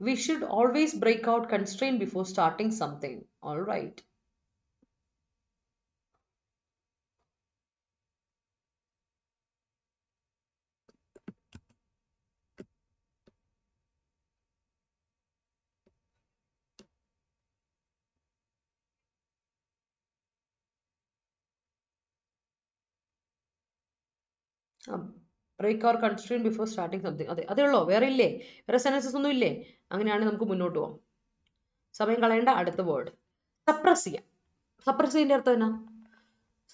Speaker 1: We should always break out constraint before starting something. All right. Break or constrain before starting something. അതേ ഉള്ളോ, വേറെ ഇല്ലേ? വേറെ സെന്റൻസസ് ഒന്നും ഇല്ലേ? അങ്ങനെയാണെങ്കിൽ നമുക്ക് മുന്നോട്ട് പോകാം. സമയം കളയേണ്ട. അടുത്ത വേർഡ് സപ്രസ് ചെയ്യാം. സപ്രസ് ചെയ്യുന്ന അർത്ഥം എന്നാ?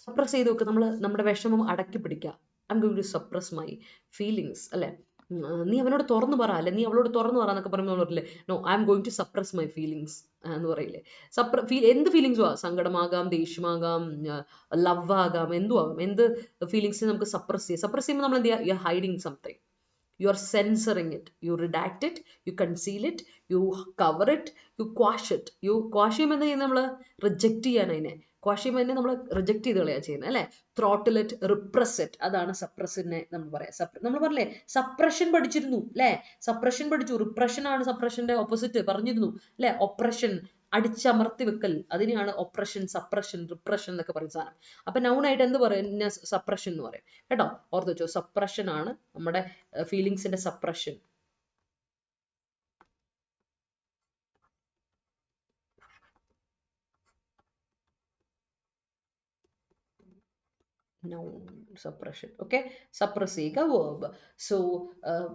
Speaker 1: സപ്രസ് ചെയ്ത് വെക്കുക, നമ്മൾ നമ്മുടെ വിഷമം അടക്കി പിടിക്കുക. I'm going to suppress my feelings അല്ലെ. നീ അവനോട് തുറന്നു പറ, അല്ലെ നീ അവളോട് തുറന്നു പറ എന്നൊക്കെ പറയുമ്പോൾ പറയില്ലേ, no I'm going to suppress my feelings എന്ന് പറയില്ലേ. എന്ത് ഫീലിങ്സും ആ, സങ്കടമാകാം, ദേഷ്യമാകാം, ലവ് ആകാം, എന്തും ആകാം. എന്ത് ഫീലിങ്സിനെ നമുക്ക് സപ്രസ് ചെയ്യാം. സപ്രസ് ചെയ്യുമ്പോൾ നമ്മൾ എന്ത് ചെയ്യുക, you are hiding something, you are censoring it, you redact it, you conceal it, you cover it, you quash it. You quash ചെയ്യുമ്പോൾ എന്താ ചെയ്യുന്നത്, നമ്മൾ റിജക്റ്റ് ചെയ്യാൻ അതിനെ. ക്വാഷ് ചെയ്യുമ്പോൾ തന്നെ നമ്മൾ റിജക്ട് ചെയ്ത് കളയാ ചെയ്യുന്നത് അല്ലെ. ത്രോട്ടിൽ ഇറ്റ്, റിപ്രസ് ഇറ്റ്, അതാണ് സപ്രസിനെ നമ്മൾ പറയാം. നമ്മൾ പറഞ്ഞില്ലേ സപ്രഷൻ പഠിച്ചിരുന്നു അല്ലെ, സപ്രഷൻ പഠിച്ചു. റിപ്രഷൻ ആണ് സപ്രഷന്റെ ഓപ്പോസിറ്റ് പറഞ്ഞിരുന്നു അല്ലെ. ഒപ്രഷൻ, അടിച്ചമർത്തി വെക്കൽ, അതിനെയാണ് ഒപ്രഷൻ, സപ്രഷൻ, റിപ്രഷൻ എന്നൊക്കെ പറയുന്ന സാധനം. അപ്പൊ നൗണായിട്ട് എന്ത് പറയും, സപ്രഷൻ എന്ന് പറയും കേട്ടോ. ഓർത്ത് വെച്ചോ, സപ്രഷൻ ആണ് നമ്മുടെ ഫീലിങ്സിന്റെ suppression. noun suppression. Okay, suppress ചെയ്യുക verb. So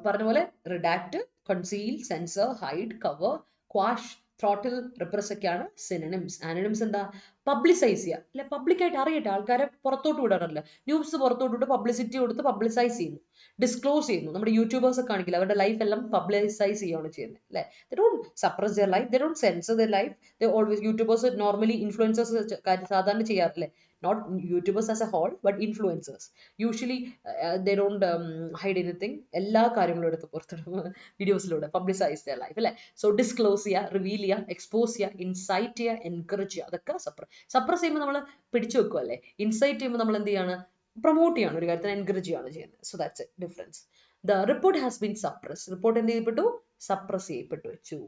Speaker 1: പറഞ്ഞ പോലെ redact, conceal, censor, hide, cover, quash, throttle, repress ഒക്കെയാണ് synonyms. Antonyms എന്താ, പബ്ലിസൈസ് ചെയ്യുക അല്ലെ, പബ്ലിക്കായിട്ട് അറിയട്ടെ, ആൾക്കാരെ പുറത്തോട്ട് വിടാറില്ല, ന്യൂസ് പുറത്തോട്ട് വിട്ട് പബ്ലിസിറ്റി കൊടുത്ത് പബ്ലിസൈസ് ചെയ്യുന്നു, ഡിസ്ക്ലോസ് ചെയ്യുന്നു. നമ്മുടെ യൂട്യൂബേഴ്സ് ഒക്കെ കാണിക്കില്ല, അവരുടെ ലൈഫ് എല്ലാം പബ്ലിസൈസ് ചെയ്യുകയാണ് ചെയ്യുന്നത് അല്ലെ. they don't suppress their life, they don't censor their life, they always, YouTubers normally influencers സാധാരണ ചെയ്യാറില്ലേ, not YouTubers as a whole but influencers usually they don't hide anything, എല്ലാ കാര്യങ്ങളും എടുത്ത് പുറത്തിടും വീഡിയോസിലൂടെ, പബ്ലിസൈസ് their life അല്ലെ. So disclose ചെയ്യുക, reveal ചെയ്യുക, expose ചെയ്യുക, insight ചെയ്യുക, encourage ചെയ്യുക, അതൊക്കെ സപ്രസ് ചെയ്യുമ്പോൾ നമ്മൾ പിടിച്ചു വെക്കുക അല്ലെ. ഇൻസൈറ്റ് ചെയ്യുമ്പോൾ നമ്മൾ എന്ത് ചെയ്യാണ്, പ്രൊമോട്ട് ചെയ്യാണ്, ഒരു കാര്യത്തിന് എൻകറേജ് ചെയ്യാണ് ചെയ്യുന്നത്. So that's A difference. The report has been suppress, report എന്ത് ചെയ്യപ്പെട്ടു, സപ്രസ് ചെയ്യപ്പെട്ടു വെച്ചു,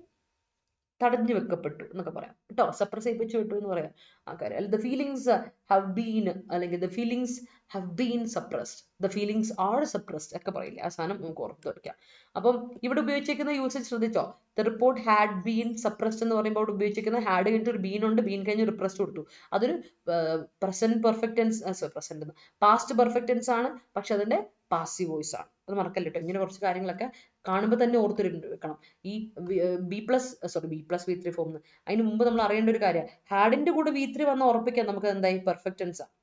Speaker 1: തടഞ്ഞു വെക്കപ്പെട്ടു എന്നൊക്കെ പറയാം കേട്ടോ. സപ്രസ് ചെയ്യിപ്പിച്ചു വിട്ടു എന്ന് പറയാം ആ കാര്യം. ദ ഫീലിങ്സ് ഹാവ് ബീൻ, അല്ലെങ്കിൽ the feelings have been suppressed, the feelings are suppressed ഒക്കെ പറയില്ലേ, ആ സാധനം നമുക്ക് ഓർത്ത് വെക്കാം. അപ്പം ഇവിടെ ഉപയോഗിച്ചിരിക്കുന്ന യൂസേജ് ശ്രദ്ധിച്ചോ. The report had been suppressed എന്ന് പറയുമ്പോൾ അവിടെ ഉപയോഗിച്ചിരിക്കുന്ന ഹാഡ് കഴിഞ്ഞിട്ട് ഒരു ബീൻ ഉണ്ട്, ബീൻ കഴിഞ്ഞ് റിപ്രസ്ഡ് കൊടുത്തു. അതൊരു present perfect tense, present past perfect tense ആണ്, പക്ഷെ അതിന്റെ പാസീവ് വോയിസ് ആണ്. അത് മറക്കല്ലോ കേട്ടോ. ഇങ്ങനെ കുറച്ച് കാര്യങ്ങളൊക്കെ കാണുമ്പോൾ തന്നെ ഓർത്തിട്ട് വെക്കണം. ഈ B plus V three form, അതിന് മുമ്പ് നമ്മൾ അറിയേണ്ട ഒരു കാര്യം, ഹാഡിന്റെ കൂടെ വി ത്രീ വന്ന് ഉറപ്പിക്കാൻ നമുക്ക് എന്തായി, പെർഫെക്റ്റ് ടെൻസ് ആണ്.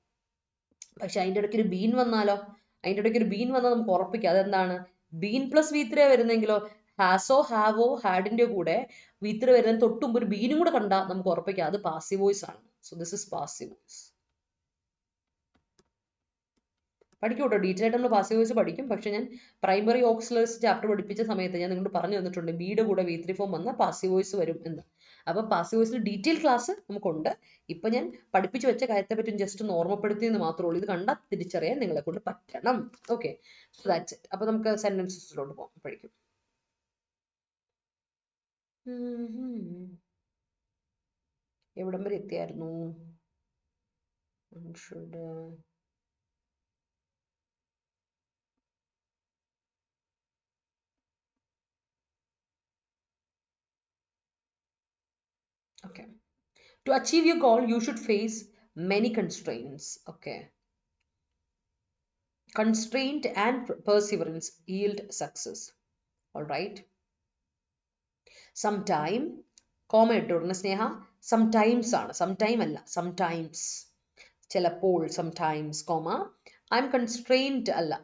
Speaker 1: പക്ഷെ അതിന്റെ ഇടയ്ക്ക് ഒരു ബീൻ വന്നാലോ, അതിന്റെ ഇടയ്ക്ക് ഒരു ബീൻ വന്നാൽ നമുക്ക് ഉറപ്പിക്കാം അതെന്താണ്, ബീൻ പ്ലസ് വി ത്രീ വരുന്നെങ്കിലോ, ഹാസോ ഹാവോ ഹാഡിന്റെ കൂടെ വി ത്രീ വരുന്നതിന് തൊട്ടുമ്പ് ഒരു ബീനും കൂടെ കണ്ടാൽ നമുക്ക് ഉറപ്പിക്കാം അത് പാസീവ് വോയിസ് ആണ്. So this is passive voice. പഠിക്കും കേട്ടോ, ഡീറ്റെയിൽ ആയിട്ട് നമ്മൾ പാസീവ് വോയിസ് പഠിക്കും. പക്ഷെ ഞാൻ പ്രൈമറി ഓക്സിലേഴ്സ് ചാപ്റ്റർ പഠിപ്പിച്ച സമയത്ത് ഞാൻ നിങ്ങളോട് പറഞ്ഞു തന്നിട്ടുണ്ട് ബിയുടെ കൂടെ വി ത്രീ ഫോം വന്നാൽ പാസീവ് വോയിസ് വരും എന്ന്. അപ്പൊ പാസീവ് വോയിസിൽ ഡീറ്റെയിൽ ക്ലാസ് നമുക്കുണ്ട്. ഇപ്പൊ ഞാൻ പഠിപ്പിച്ചു വെച്ച കാര്യത്തെ പറ്റി ജസ്റ്റ് ഒന്ന് ഓർമ്മപ്പെടുത്തിയെന്ന് മാത്രമേ ഉള്ളൂ. ഇത് കണ്ടാൽ തിരിച്ചറിയാൻ നിങ്ങളെ കൊണ്ട് പറ്റണം. Okay, so that's it. അപ്പൊ നമുക്ക് സെന്റൻസസിലോട്ട് പോകാം. പഠിക്കും. എവിടം വരെ എത്തിയായിരുന്നു? Okay. To achieve your goal, you should face many constraints. Okay. Constraint and perseverance yield success. All right. Sometime, comma ഇട്ടുകൊടുക്കുന്ന Sneha, sometimes ആണ്, sometime അല്ല, sometimes, ചിലപ്പോൾ, sometimes, comma, I'm constrained അല്ല,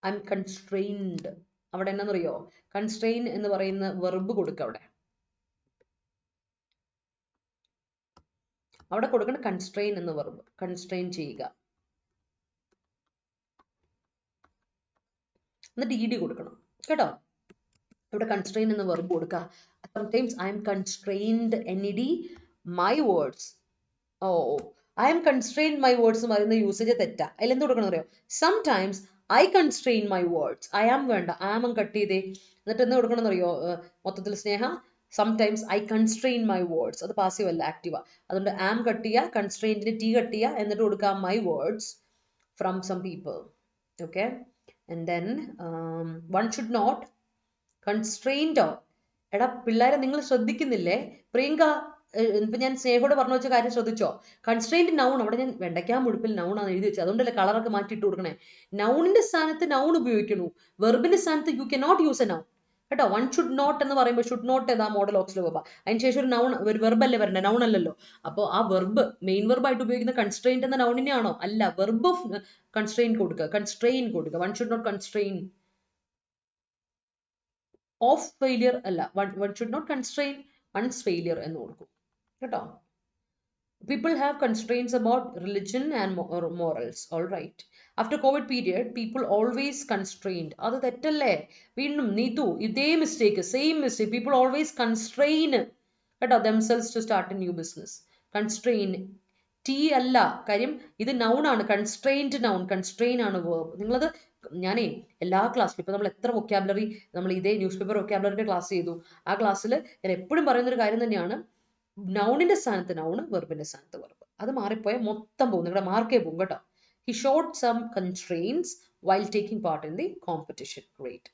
Speaker 1: I'm constrained. അവിടെ എന്നറിയോ, constrain എന്ന് പറയുന്ന verb കൊടുക്കുക അവിടെ കൊടുക്കണം കൺസ്ട്രെയിൻ എന്ന വെർബ്, കൺസ്ട്രെയിൻ ചെയ്യുക, എന്നിട്ട് ഇ ഡി കൊടുക്കണം കേട്ടോ. ഇവിടെ കൺസ്ട്രെയിൻ എന്ന വെർബ് കൊടുക്കുക. Sometimes I'm constrained NED my words. I'm constrained my words എന്ന് പറയുന്ന യൂസേജ് തെറ്റാ. അതിൽ എന്ത് കൊടുക്കണം അറിയോ, sometimes I constrain my words. I am വേണ്ട, ഐ ആം കട്ട് ചെയ്തേ. എന്നിട്ട് എന്ത് കൊടുക്കണം എന്നറിയോ, മൊത്തത്തിൽ Sneha, sometimes I constrain my words, അത് പാസീവ് അല്ല, ആക്റ്റീവാ. അതുകൊണ്ട് ആം കട്ട് ചെയ്യുക, കൺസ്ട്രെയിൻറ്റിന് ടി കട്ട് ചെയ്യുക, എന്നിട്ട് കൊടുക്കുക my words from some people. Okay, and then one should not കൺസ്ട്രെയിൻഡോ. എടാ പിള്ളേരെ നിങ്ങൾ ശ്രദ്ധിക്കുന്നില്ലേ? പ്രിയങ്ക, ഇപ്പൊ ഞാൻ സ്നേഹോട് പറഞ്ഞു വെച്ച കാര്യം ശ്രദ്ധിച്ചോ? കൺസ്ട്രെയിൻഡ് നൗൺ, അവിടെ ഞാൻ വെണ്ടയ്ക്കാ മുഴുപ്പിൽ നൗൺ ആണ് എഴുതി വെച്ചത്, അതുകൊണ്ടല്ലേ കളറൊക്കെ മാറ്റിയിട്ട് കൊടുക്കണേ. നൗണിന്റെ സ്ഥാനത്ത് നൗൺ ഉപയോഗിക്കണു, വെർബിന്റെ സ്ഥാനത്ത് you cannot use a noun. കേട്ടോ. വൺ ഷുഡ് നോട്ട് എന്ന് പറയുമ്പോൾ ഷുഡ് നോട്ട് ഏതാ മോഡൽ ഓക്സിലറി വെർബ്, അതിനുശേഷം ഒരു നൗൺ, ഒരു വെർബ് അല്ലേ വരണ്ടേ, നൗൺ അല്ലല്ലോ. അപ്പോൾ ആ വെർബ് മെയിൻ വെർബ് ആയിട്ട് ഉപയോഗിക്കുന്ന കൺസ്ട്രെയിൻറ്റ് എന്ന നൗണിനെയാണോ? അല്ല, വെർബ് ഓഫ് കൺസ്ട്രെയിൻ കൊടുക്കുക, കൺസ്ട്രെയിൻ കൊടുക്കുക. One should not constrain of failure അല്ല, one should not constrain one's failure എന്ന് കൊടുക്കും കേട്ടോ. People have constraints about religion and morals. All right. After COVID period, people always constrained. അത് തെറ്റല്ലേ? വീണ്ടും നീതു ഇതേ mistake, same mistake. People always constrain കേട്ടോ themselves to start a new business. Constrain. T അല്ല, കാര്യം ഇത് noun ആണ്. Constrained noun. Constrain ആണ് verb. നിങ്ങളത് ഞാനേ എല്ലാ ക്ലാസ്സിലും ഇപ്പൊ നമ്മൾ എത്ര വൊക്കാബുലറി നമ്മൾ ഇതേ ന്യൂസ് പേപ്പർ വൊക്കാബുലറിന്റെ ക്ലാസ് ചെയ്തു. ആ ക്ലാസ്സിൽ ഞാൻ എപ്പോഴും പറയുന്ന ഒരു കാര്യം തന്നെയാണ്, നൗണിന്റെ സ്ഥാനത്ത് നൗണ്, വെർബിന്റെ സ്ഥാനത്ത് വെർബ്. അത് മാറിപ്പോയാൽ മൊത്തം പോകും, നിങ്ങളുടെ മാർക്കേ പോകും കേട്ടോ. He showed some constraints while taking part in the competition. Great.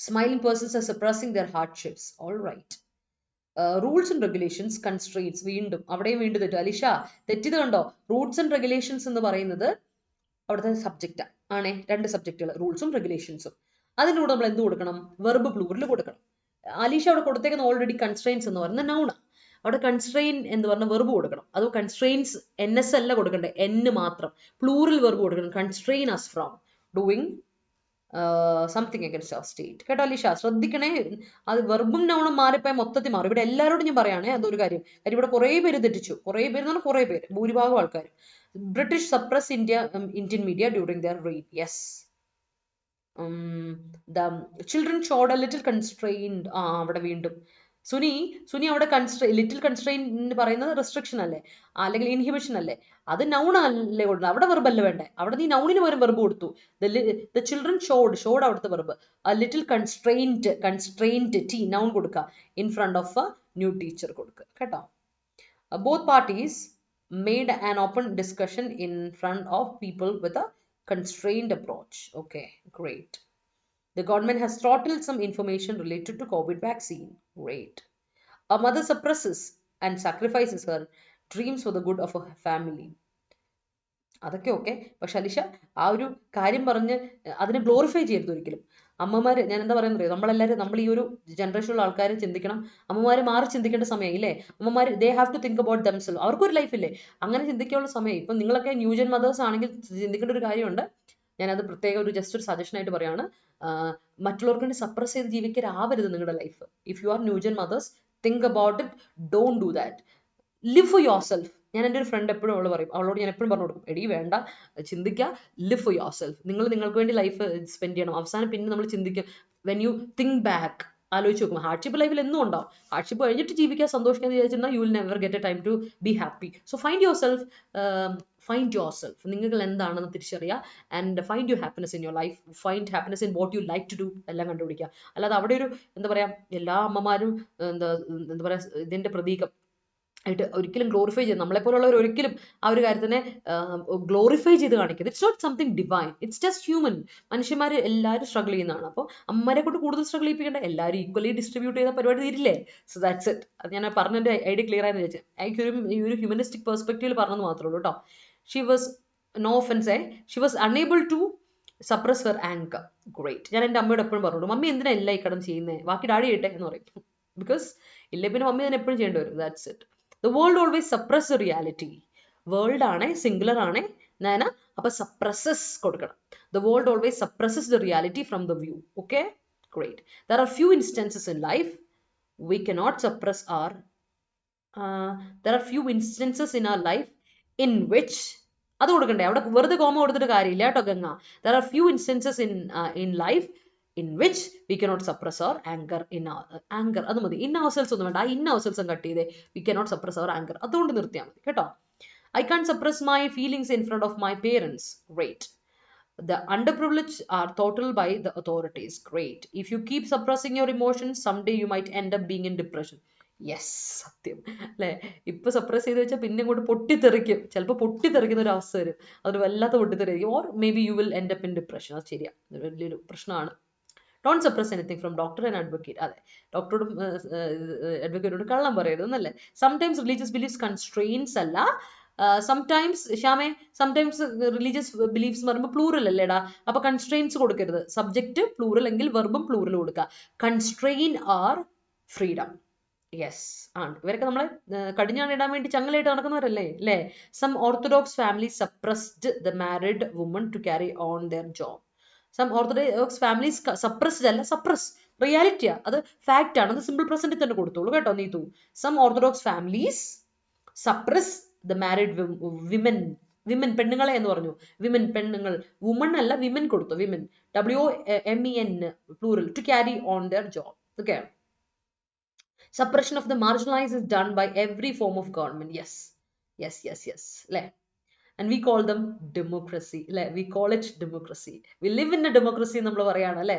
Speaker 1: Smiling persons are suppressing their hardships. All right. Rules and regulations, constraints. വീണ്ടും അവിടെയും വീണ്ടും തെറ്റും. അലിഷ തെറ്റിത് കണ്ടോ? റൂൾസ് ആൻഡ് റെഗുലേഷൻസ് എന്ന് പറയുന്നത് അവിടുത്തെ സബ്ജക്റ്റ് ആണേ, രണ്ട് സബ്ജക്റ്റുകൾ, റൂൾസും റെഗുലേഷൻസും. അതിൻ്റെ കൂടെ നമ്മൾ എന്ത് കൊടുക്കണം? വെർബ് പ്ലൂറൽ കൊടുക്കണം. അലീഷ അവിടെ കൊടുത്തേക്കുന്ന ഓൾറെഡി കൺസ്ട്രെയിൻസ് എന്ന് പറയുന്ന നൗണാണ്. അവിടെ കൺസ്ട്രെയിൻ എന്ന് പറഞ്ഞ വെർബ് കൊടുക്കണം. അത് കൺസ്ട്രെയിൻസ് NS അല്ല കൊടുക്കണ്ടേ, N മാത്രം. പ്ലൂറൽ വെർബ് കൊടുക്കണം. Constrain us from doing something against our state. കേട്ടോ അലീഷ, ശ്രദ്ധിക്കണേ. അത് വെർബും നൗണും മാറിപ്പോയാൽ മൊത്തത്തിൽ മാറും. ഇവിടെ എല്ലാവരോടും ഞാൻ പറയാണേ അതൊരു കാര്യം. കാര്യം ഇവിടെ കുറേ പേര് തെറ്റിച്ചു. കുറേ പേര് എന്ന് പറഞ്ഞാൽ കുറേ പേര്, ഭൂരിഭാഗം ആൾക്കാർ. British suppress Indian media during there rain. Yes. The children showed a little constrained. അവിടെ വീണ്ടും സുനി അവിടെ ലിറ്റിൽ കൺസ്ട്രെയിൻ പറയുന്നത് റെസ്ട്രിക്ഷൻ അല്ലേ, അല്ലെങ്കിൽ ഇൻഹിബിഷൻ അല്ലേ? അത് നൗൺ അല്ലേ കൊടുക്കുന്നത്, അവിടെ വെർബ് അല്ലേ വേണ്ടേ? അവിടെ നീ നൗണിന് പകരം വെർബ് കൊടുത്തു. ദ ചിൽഡ്രൻ ഷോഡ് അവിടുത്തെ verb. Little constrained T noun കൊടുക്കുക, in front of a new teacher കൊടുക്കുക കേട്ടോ. Both parties made an open discussion in front of people with a constrained approach. Okay, great. The government has throttled some information related to COVID vaccine. Great. A mother suppresses and sacrifices her dreams for the good of her family. അതൊക്കെ okay. പക്ഷെ അലിഷ ആ ഒരു കാര്യം പറഞ്ഞ് അതിനെ glorify ചെയ്യരുത് ഒരിക്കലും. അമ്മമാര്, ഞാൻ എന്താ പറയുന്നത്, നമ്മളെല്ലാവരും, നമ്മൾ ഈ ഒരു ജനറേഷനിലുള്ള ആൾക്കാർ ചിന്തിക്കണം. അമ്മമാര് മാറി ചിന്തിക്കേണ്ട സമയം ഇല്ലേ? അമ്മമാര് they have to think about themself. അവർക്കൊരു ലൈഫ് ഇല്ലേ? അങ്ങനെ ചിന്തിക്കാനുള്ള സമയം. ഇപ്പം നിങ്ങളൊക്കെ ന്യൂജൻ മദേഴ്സ് ആണെങ്കിൽ ചിന്തിക്കേണ്ട ഒരു കാര്യമുണ്ട്. ഞാനത് പ്രത്യേക ഒരു ജസ്റ്റ് ഒരു സജഷൻ ആയിട്ട് പറയാണ്. മറ്റുള്ളവർക്ക് വേണ്ടി സപ്രസ് ചെയ്ത് ജീവിക്കരാവരുത് നിങ്ങളുടെ life. If you are new gen mothers, think about it. Don't do that. Live for yourself. ഞാൻ എൻ്റെ ഒരു ഫ്രണ്ട് എപ്പോഴും അവളോട് ഞാൻ എപ്പോഴും പറഞ്ഞു കൊടുക്കും, എടി വേണ്ട, ചിന്തിക്കുക, ലിവ് ഫോർ യുവർ സെൽഫ്. നിങ്ങൾക്ക് വേണ്ടി ലൈഫ് സ്പെൻഡ് ചെയ്യണം. അവസാനം പിന്നെ നമ്മൾ ചിന്തിക്കും, വെൻ യു തിങ്ക് ബാക്ക്, ആലോചിച്ച് നോക്കും. ഹാർഡ്ഷിപ്പ് ലൈഫിൽ എന്നും ഉണ്ടാവും. ഹാർഡ്ഷിപ്പ് കഴിഞ്ഞിട്ട് ജീവിക്കാൻ, സന്തോഷിക്കാൻ വിചാരിച്ചിരുന്നാൽ you will never get a time to be happy. So find yourself. നിങ്ങൾ എന്താണെന്ന് തിരിച്ചറിയുക. And find your happiness in your life. Find happiness in what you like to do. എല്ലാം കണ്ടുപിടിക്കുക. അല്ലാതെ അവിടെ ഒരു എന്താ പറയുക, എല്ലാ അമ്മമാരും എന്താ പറയുക, ഇതിൻ്റെ പ്രതീകം ആയിട്ട് ഒരിക്കലും ഗ്ലോറിഫൈ ചെയ്ത്, നമ്മളെപ്പോലുള്ളവർ ഒരിക്കലും ആ ഒരു കാര്യത്തിനെ ഗ്ലോറിഫൈ ചെയ്ത് കാണിക്കരുത്. It's not something divine, it's just human. മനുഷ്യന്മാർ എല്ലാവരും സ്ട്രഗിൾ ചെയ്യുന്നതാണ്. അപ്പോൾ അമ്മമാരെ കൊണ്ട് കൂടുതൽ സ്ട്രഗിൾ ചെയ്യിപ്പിക്കേണ്ട, എല്ലാവരും ഈക്വലി ഡിസ്ട്രിബ്യൂട്ട് ചെയ്ത പരിപാടി തീരില്ലേ? So that's it. അത് ഞാൻ പറഞ്ഞതിൻ്റെ ഐഡിയ ക്ലിയർ ആയെന്ന് ചോദിച്ചാൽ ഈ ഒരു ഹ്യൂമനിസ്റ്റിക് പെർസ്പെക്റ്റീവിൽ പറഞ്ഞെന്ന് മാത്രമേ ഉള്ളൂ കേട്ടോ. She was, no offence, she was unable to suppress her anger. Great. ഞാൻ എൻ്റെ അമ്മയോട് എപ്പോഴും പറഞ്ഞു, മമ്മി എന്തിനാ എല്ലാം ഈ കടന്ന് ചെയ്യുന്നത്, ബാക്കി ഡാഡി ചെയ്യട്ടെ എന്ന് പറയും. ബിക്കോസ് ഇല്ലേ പിന്നെ മമ്മി തന്നെ എപ്പോഴും ചെയ്യേണ്ടി വരും. That's it. The world always suppress the reality. World ആണ്, സിംഗുലർ ആണ്, ഞാൻ അപ്പൊ suppresses കൊടുക്കണം. The world always suppresses the reality from the view. Okay, great. There are few instances in life we cannot suppress our. There are few instances in our life in which അത് കൊടുക്കണ്ടേ, അവിടെ വെറുതെ comma കൊടുത്തിട്ട് കാര്യമില്ല കേട്ടോ Ganga. There are few instances in life in which we cannot suppress our anger. anger അത് മതി. in ourselves ഒന്നും വേണ്ട. in ourselves കട്ട് ചെയ്തേ. we cannot suppress our anger. അതുകൊണ്ട് നിർത്തിയാൽ മതി കേട്ടോ. I can't suppress my feelings in front of my parents. Great. The underprivileged are throttled by the authorities. Great. If you keep suppressing your emotions, someday you might end up being in depression. Yes, സത്യം അല്ലേ? ഇപ്പൊ suppress ചെയ്ത് വെച്ചാൽ പിന്നെ ഇങ്ങോട്ട് പൊട്ടിത്തെറിക്കും. ചിലപ്പോൾ പൊട്ടിത്തെറിക്കുന്ന ഒരു അവസ്ഥ വരും. അതൊരു വല്ലാത്ത പൊട്ടിത്തെറിക്കും. Or maybe you will end up in depression. അത് ശരിയാ, വലിയൊരു പ്രശ്നമാണ്. Don't suppress anything from doctor and advocate. അതെ, ഡോക്ടറോടും അഡ്വക്കേറ്റോടും കള്ളം പറയരുത് എന്നല്ലേ. സംടൈംസ് റിലീജിയസ് ബിലീഫ്സ് കൺസ്ട്രെയിൻസ് അല്ല, സംടൈംസ് ശ്യാമേ സംടൈംസ് റിലീജിയസ് ബിലീഫ്സ് എന്ന് പറയുമ്പോൾ പ്ലൂറൽ അല്ലേടാ, അപ്പൊ കൺസ്ട്രെയിൻസ് കൊടുക്കരുത്. സബ്ജക്റ്റ് പ്ലൂറൽ എങ്കിൽ വെർബും പ്ലൂറൽ കൊടുക്കുക. Constrain or freedom. യെസ് ആണ്. ഇവരൊക്കെ നമ്മളെ കടിഞ്ഞാണ് ഇടാൻ വേണ്ടി ചങ്ങലയിട്ട് നടക്കുന്നവരല്ലേ അല്ലേ. Some orthodox family suppressed the married woman to carry on their job. Some orthodox families suppressed അല്ല, സപ്രസ് റിയാലിറ്റിയാ, അത് ഫാക്റ്റ് ആണ്. അത് സിമ്പിൾ പ്രസന്റിൽ തന്നെ കൊടുത്തോളൂ കേട്ടോ Neethu. Some orthodox families suppress the married women. Women പെണ്ണുങ്ങളെ എന്ന് പറഞ്ഞു, വിമൻ പെണ്ണുങ്ങൾ, വുമൺ അല്ല വിമൻ കൊടുത്തു, women WOMEN plural, to carry on their job. Okay. Suppression of the marginalized is done by every form of government. Yes, yes, yes, yes. And we call them democracy. We call it democracy. We live in a democracy. നമ്മൾ പറയാണ് അല്ലേ,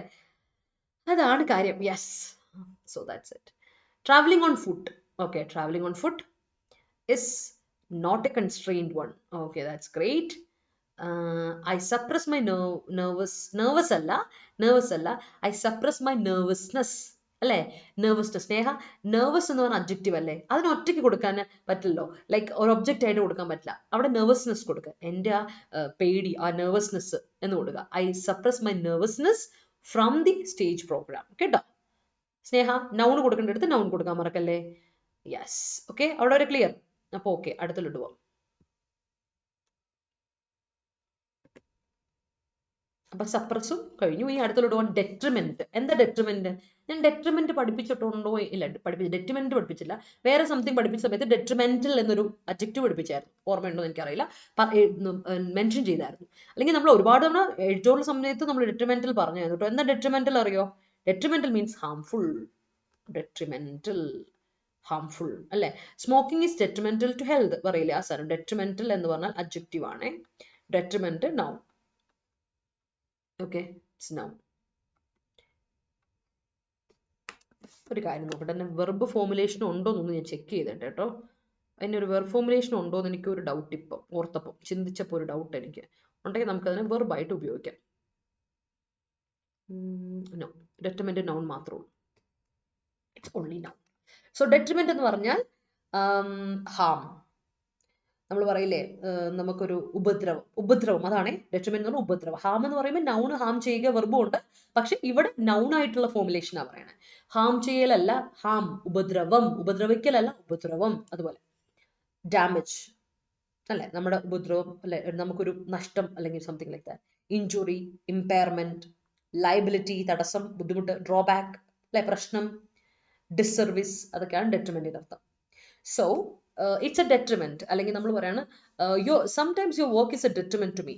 Speaker 1: അതാണ് കാര്യം. Yes, so that's it. Traveling on foot. Okay, traveling on foot is not a constrained one. Okay, that's great. I suppress my nervous അല്ല, I suppress my nervousness അല്ലേ. Nervousness. സ്നേഹ, nervous എന്ന് പറഞ്ഞ adjective അല്ലേ, അതിന് ഒറ്റയ്ക്ക് കൊടുക്കാൻ പറ്റില്ലല്ലോ. ലൈക്ക് ഒരു ഒബ്ജക്റ്റ് ആയിട്ട് കൊടുക്കാൻ പറ്റില്ല. അവിടെ നെർവസ്നെസ് കൊടുക്കുക, എൻ്റെ ആ പേടി, ആ നെർവസ്നെസ് എന്ന് കൊടുക്കുക. I suppress my nervousness from the stage programme. കേട്ടോ സ്നേഹ, നൗൺ കൊടുക്കേണ്ടടുത്ത് നൗൺ കൊടുക്കാൻ മറക്കല്ലേ. യെസ്, ഓക്കെ, അവിടെ വരെ ക്ലിയർ. അപ്പൊ ഓക്കെ, അടുത്തിലോട്ട് പോവാം. അപ്പൊ സപ്രസും കഴിഞ്ഞു. ഈ അടുത്തുള്ള ഡെട്രിമെന്റ്. എന്താ ഡെട്രിമെന്റ്? ഞാൻ ഡെട്രിമെന്റ് പഠിപ്പിച്ചിട്ടുണ്ടോ? ഇല്ല, ഡെട്രിമെന്റ് പഠിപ്പിച്ചില്ല. വേറെ സംതിങ് പഠിപ്പിച്ച സമയത്ത് ഡെട്രിമെന്റൽ എന്നൊരു അഡ്ജക്റ്റീവ് പഠിപ്പിച്ചായിരുന്നു. ഓർമ്മയുണ്ടോ എനിക്കറിയില്ല, മെൻഷൻ ചെയ്തായിരുന്നു. അല്ലെങ്കിൽ നമ്മൾ ഒരുപാട് തവണ എഴുത്തോടുള്ള സമയത്ത് നമ്മൾ ഡെട്രിമെന്റൽ പറഞ്ഞായിരുന്നു കേട്ടോ. എന്താ ഡെട്രിമെന്റൽ അറിയോ? Detrimental means harmful. Detrimental, harmful അല്ലെ. Smoking is detrimental to health പറയില്ലേ, ആ സാധനം. ഡെട്രിമെന്റൽ എന്ന് പറഞ്ഞാൽ അഡ്ജക്റ്റീവ് ആണ്. ഡെട്രിമെന്റ് നൗൺ. Okay, noun. ഒരു കാര്യം നോക്കട്ടെ, തന്നെ വെർബ് ഫോമുലേഷൻ ഉണ്ടോ എന്നൊന്ന് ഞാൻ ചെക്ക് ചെയ്തിട്ട് കേട്ടോ. അതിന് ഒരു വെർബ് ഫോമുലേഷൻ ഉണ്ടോ എന്ന് എനിക്ക് ഒരു ഡൗട്ട് ഇപ്പം ഓർത്തപ്പം ചിന്തിച്ചപ്പോൾ ഒരു ഡൗട്ട് എനിക്ക് ഉണ്ടെങ്കിൽ നമുക്കതിനെ വെർബായിട്ട് ഉപയോഗിക്കാം. നോ, ഡെട്രിമെന്റ് നൗൺ മാത്രമേ ഉള്ളൂ. It's only noun. സോ ഡെട്രിമെന്റ് എന്ന് പറഞ്ഞാൽ ഹാം. നമ്മൾ പറയില്ലേ നമുക്കൊരു ഉപദ്രവം അതാണ് ഡെട്രിമെന്റ് എന്ന് പറഞ്ഞാൽ ഉപദ്രവം. ഹാം എന്ന് പറയുമ്പോൾ നൗൺ ഹാം ചെയ്യുക വെർബും ഉണ്ട്, പക്ഷെ ഇവിടെ നൗൺ ആയിട്ടുള്ള ഫോമുലേഷനാണ് പറയണേ. ഹാം ചെയ്യലല്ല ഹാം, ഉപദ്രവം. ഉപദ്രവിക്കലല്ല ഉപദ്രവം. അതുപോലെ ഡാമേജ് അല്ലെ, നമ്മുടെ ഉപദ്രവം അല്ലെ, നമുക്കൊരു നഷ്ടം അല്ലെങ്കിൽ something like that. Injury, impairment, liability തടസ്സം, ബുദ്ധിമുട്ട്, ഡ്രോബാക്ക് അല്ലെ, പ്രശ്നം, ഡിസ്സർവീസ്, അതൊക്കെയാണ് ഡെട്രിമെന്റിന്റെ അർത്ഥം. So it's a detriment. അല്ലെങ്കിൽ നമ്മൾ പറയാണ് sometimes your work is a detriment to me.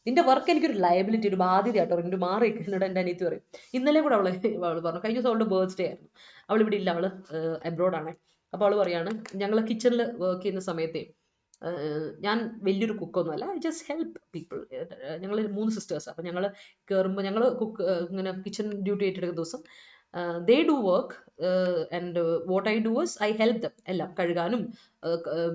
Speaker 1: നിന്റെ വർക്ക് എനിക്കൊരു ലയബിലിറ്റി, ഒരു ബാധ്യതയാട്ടോ. എനിക്ക് മാറി എന്നോട് എൻ്റെ അനിയത്തി പറയും. ഇന്നലെ കൂടെ അവള് പറഞ്ഞു, കഴിഞ്ഞ ദിവസം അവളുടെ ബർത്ത്ഡേ ആയിരുന്നു. അവൾ ഇവിടെ ഇല്ല, അവള് എബ്രോഡ് ആണ്. അപ്പൊ അവള് പറയാണ്, ഞങ്ങൾ കിച്ചണിൽ വർക്ക് ചെയ്യുന്ന സമയത്തെ ഞാൻ വലിയൊരു കുക്കൊന്നും അല്ല, ഐ ജസ്റ്റ് ഹെൽപ്പ് പീപ്പിൾ. ഞങ്ങൾ 3 സിസ്റ്റേഴ്സ്. അപ്പൊ ഞങ്ങൾ കയറുമ്പോൾ ഞങ്ങൾ കുക്ക് ഇങ്ങനെ കിച്ചൺ ഡ്യൂട്ടി ഏറ്റെടുക്കുന്ന ദിവസം they do work and what I do is I help them. എല്ലാം കഴുകാനും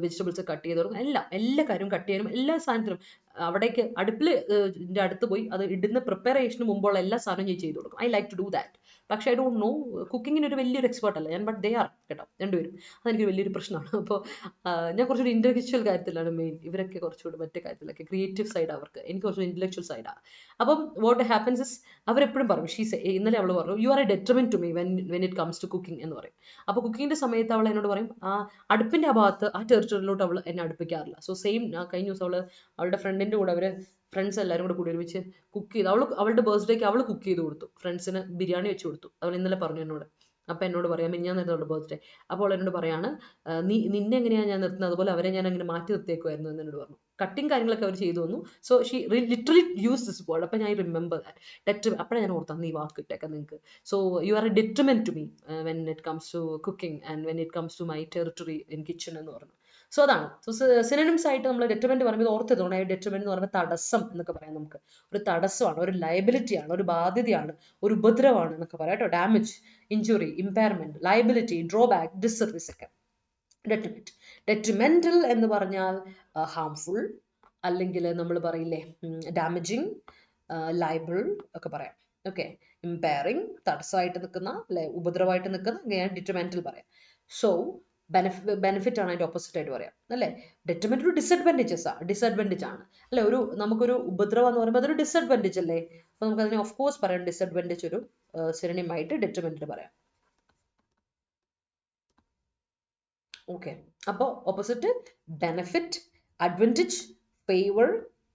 Speaker 1: വെജിറ്റബിൾസ് കട്ട് ചെയ്ത് കൊടുക്കും, എല്ലാ കാര്യവും കട്ട് ചെയ്യാനും എല്ലാ സാധനത്തിനും അവിടേക്ക് അടുപ്പിൻ്റെ അടുത്ത് പോയി അത് ഇടുന്ന പ്രിപ്പറേഷന് മുമ്പുള്ള എല്ലാ സാധനവും ഞാൻ ചെയ്തു കൊടുക്കും. I like to do that. പക്ഷെ ഐ ഡോണ്ട് നോ, കുക്കിങ്ങിന് ഒരു വലിയൊരു എക്സ്പേർട്ട് അല്ല ഞാൻ, ബട്ട് ദേ ആർ കേട്ടോ രണ്ടുപേരും. അതെനിക്ക് വലിയൊരു പ്രശ്നമാണ്. അപ്പോൾ ഞാൻ കുറച്ചുകൂടി ഇൻ്റലക്ച്വൽ കാര്യത്തിലാണ് മെയിൻ, ഇവരൊക്കെ കുറച്ചുകൂടി മറ്റേ കാര്യത്തിലൊക്കെ ക്രിയേറ്റീവ് സൈഡ് അവർക്ക്, എനിക്ക് കുറച്ചുകൂടി ഇൻ്റലക്ച്വൽ സൈഡാണ്. അപ്പം വാട്ട് ഹാപ്പൻസ് ഇസ് അവരെപ്പോഴും പറയും, ഇന്നലെ അവൾ പറഞ്ഞു, you are a detriment to me when it comes to cooking എന്ന് പറയും. അപ്പോൾ കുക്കിങ്ങിന്റെ സമയത്ത് അവൾ എന്നോട് പറയും, ആ അടുപ്പിന്റെ ആ ഭാഗത്ത് ആ ടെറിട്ടറിയിലോട്ട് അവൾ എന്നെ അടുപ്പിക്കാറില്ല. സോ സെയിം കഴിഞ്ഞ ദിവസം അവളുടെ ഫ്രണ്ടിന്റെ കൂടെ അവര് ഫ്രണ്ട്സ് എല്ലാവരും കൂടെ ഒരുമിച്ച് കുക്ക് ചെയ്തു. അവളുടെ ബർത്ത്ഡേക്ക് അവൾ കുക്ക് ചെയ്ത് കൊടുത്തു, ഫ്രണ്ട്സിന് ബിരിയാണി വെച്ച് കൊടുത്തു. അവൾ ഇന്നലെ പറഞ്ഞു എന്നോട്. അപ്പൊ എന്നോട് പറയാം, ഞാൻ അവളുടെ ബർത്ത്ഡേ. അപ്പോൾ എന്നോട് പറയാണ്, നിന്നെ എങ്ങനെയാണ് ഞാൻ നിർത്തുന്നത്, അതുപോലെ അവരെ ഞാൻ അങ്ങനെ മാറ്റി നിർത്തിയേക്കുമായിരുന്നു എന്ന് എന്നോട് പറഞ്ഞു. കട്ടിങ് കാര്യങ്ങളൊക്കെ അവർ ചെയ്തു തന്നു. So she literally use this word. അപ്പം ഞാൻ റിമെമ്പർ ദാറ്റ്. അപ്പോഴാണ് ഞാൻ ഓർത്താം, നീ വാക്ക് ഇട്ടേക്കാം നിങ്ങൾക്ക്. So you are a detriment to me when it comes to cooking and when it comes to my territory in kitchen എന്ന് പറഞ്ഞു. സോ അതാണ്. സോ സിനോണിംസ് ആയിട്ട് നമ്മൾ ഡെട്രിമെന്റ് പറയുമ്പോൾ ഓർത്തതുകൊണ്ട്, ഡെട്രിമെന്റ് എന്ന് പറയുമ്പോൾ തടസ്സം എന്നൊക്കെ പറയാം. നമുക്ക് ഒരു തടസ്സമാണ്, ഒരു ലയബിലിറ്റിയാണ്, ഒരു ബാധ്യതയാണ്, ഒരു ഉപദ്രവമാണ് എന്നൊക്കെ പറയാം കേട്ടോ. Damage, injury, impairment, liability, drawback, disservice ഒക്കെ ഡെട്രിമെന്റ്. ഡെട്രിമെന്റൽ എന്ന് പറഞ്ഞാൽ ഹാംഫുൾ, അല്ലെങ്കിൽ നമ്മൾ പറയില്ലേ ഡാമേജിങ്, ലയബിൾ ഒക്കെ പറയാം. ഓക്കെ, ഇമ്പയറിങ് തടസ്സമായിട്ട് നിൽക്കുന്ന അല്ലെ, ഉപദ്രവമായിട്ട് നിൽക്കുന്ന, ഇങ്ങനെയാണ് ഡിട്രിമെന്റൽ പറയാം. സോ ബെനിഫിറ്റ് ആണ് അതിന്റെ ഓപ്പോസിറ്റ് ആയിട്ട് പറയാം അല്ലേ. ഡെട്രിമെന്റ് ഒരു ഡിസഡ്വാൻറ്റേജ് ആണ് അല്ലെ. നമുക്കൊരു ഉപദ്രവം എന്ന് പറയുമ്പോൾ അതൊരു ഡിസഡ്വാൻറ്റേജ് അല്ലേ. അപ്പൊ നമുക്ക് അതിനെ ഓഫ് കോഴ്സ് പറയാം ഡിസഡ്വാൻറ്റേജ് ഒരു സിനോണിം ആയിട്ട് ഡെട്രിമെന്റിന് പറയാം. ഓക്കെ, അപ്പോൾ ഓപ്പോസിറ്റ് ബെനിഫിറ്റ്, അഡ്വാൻറ്റേജ്, ഫേവർ,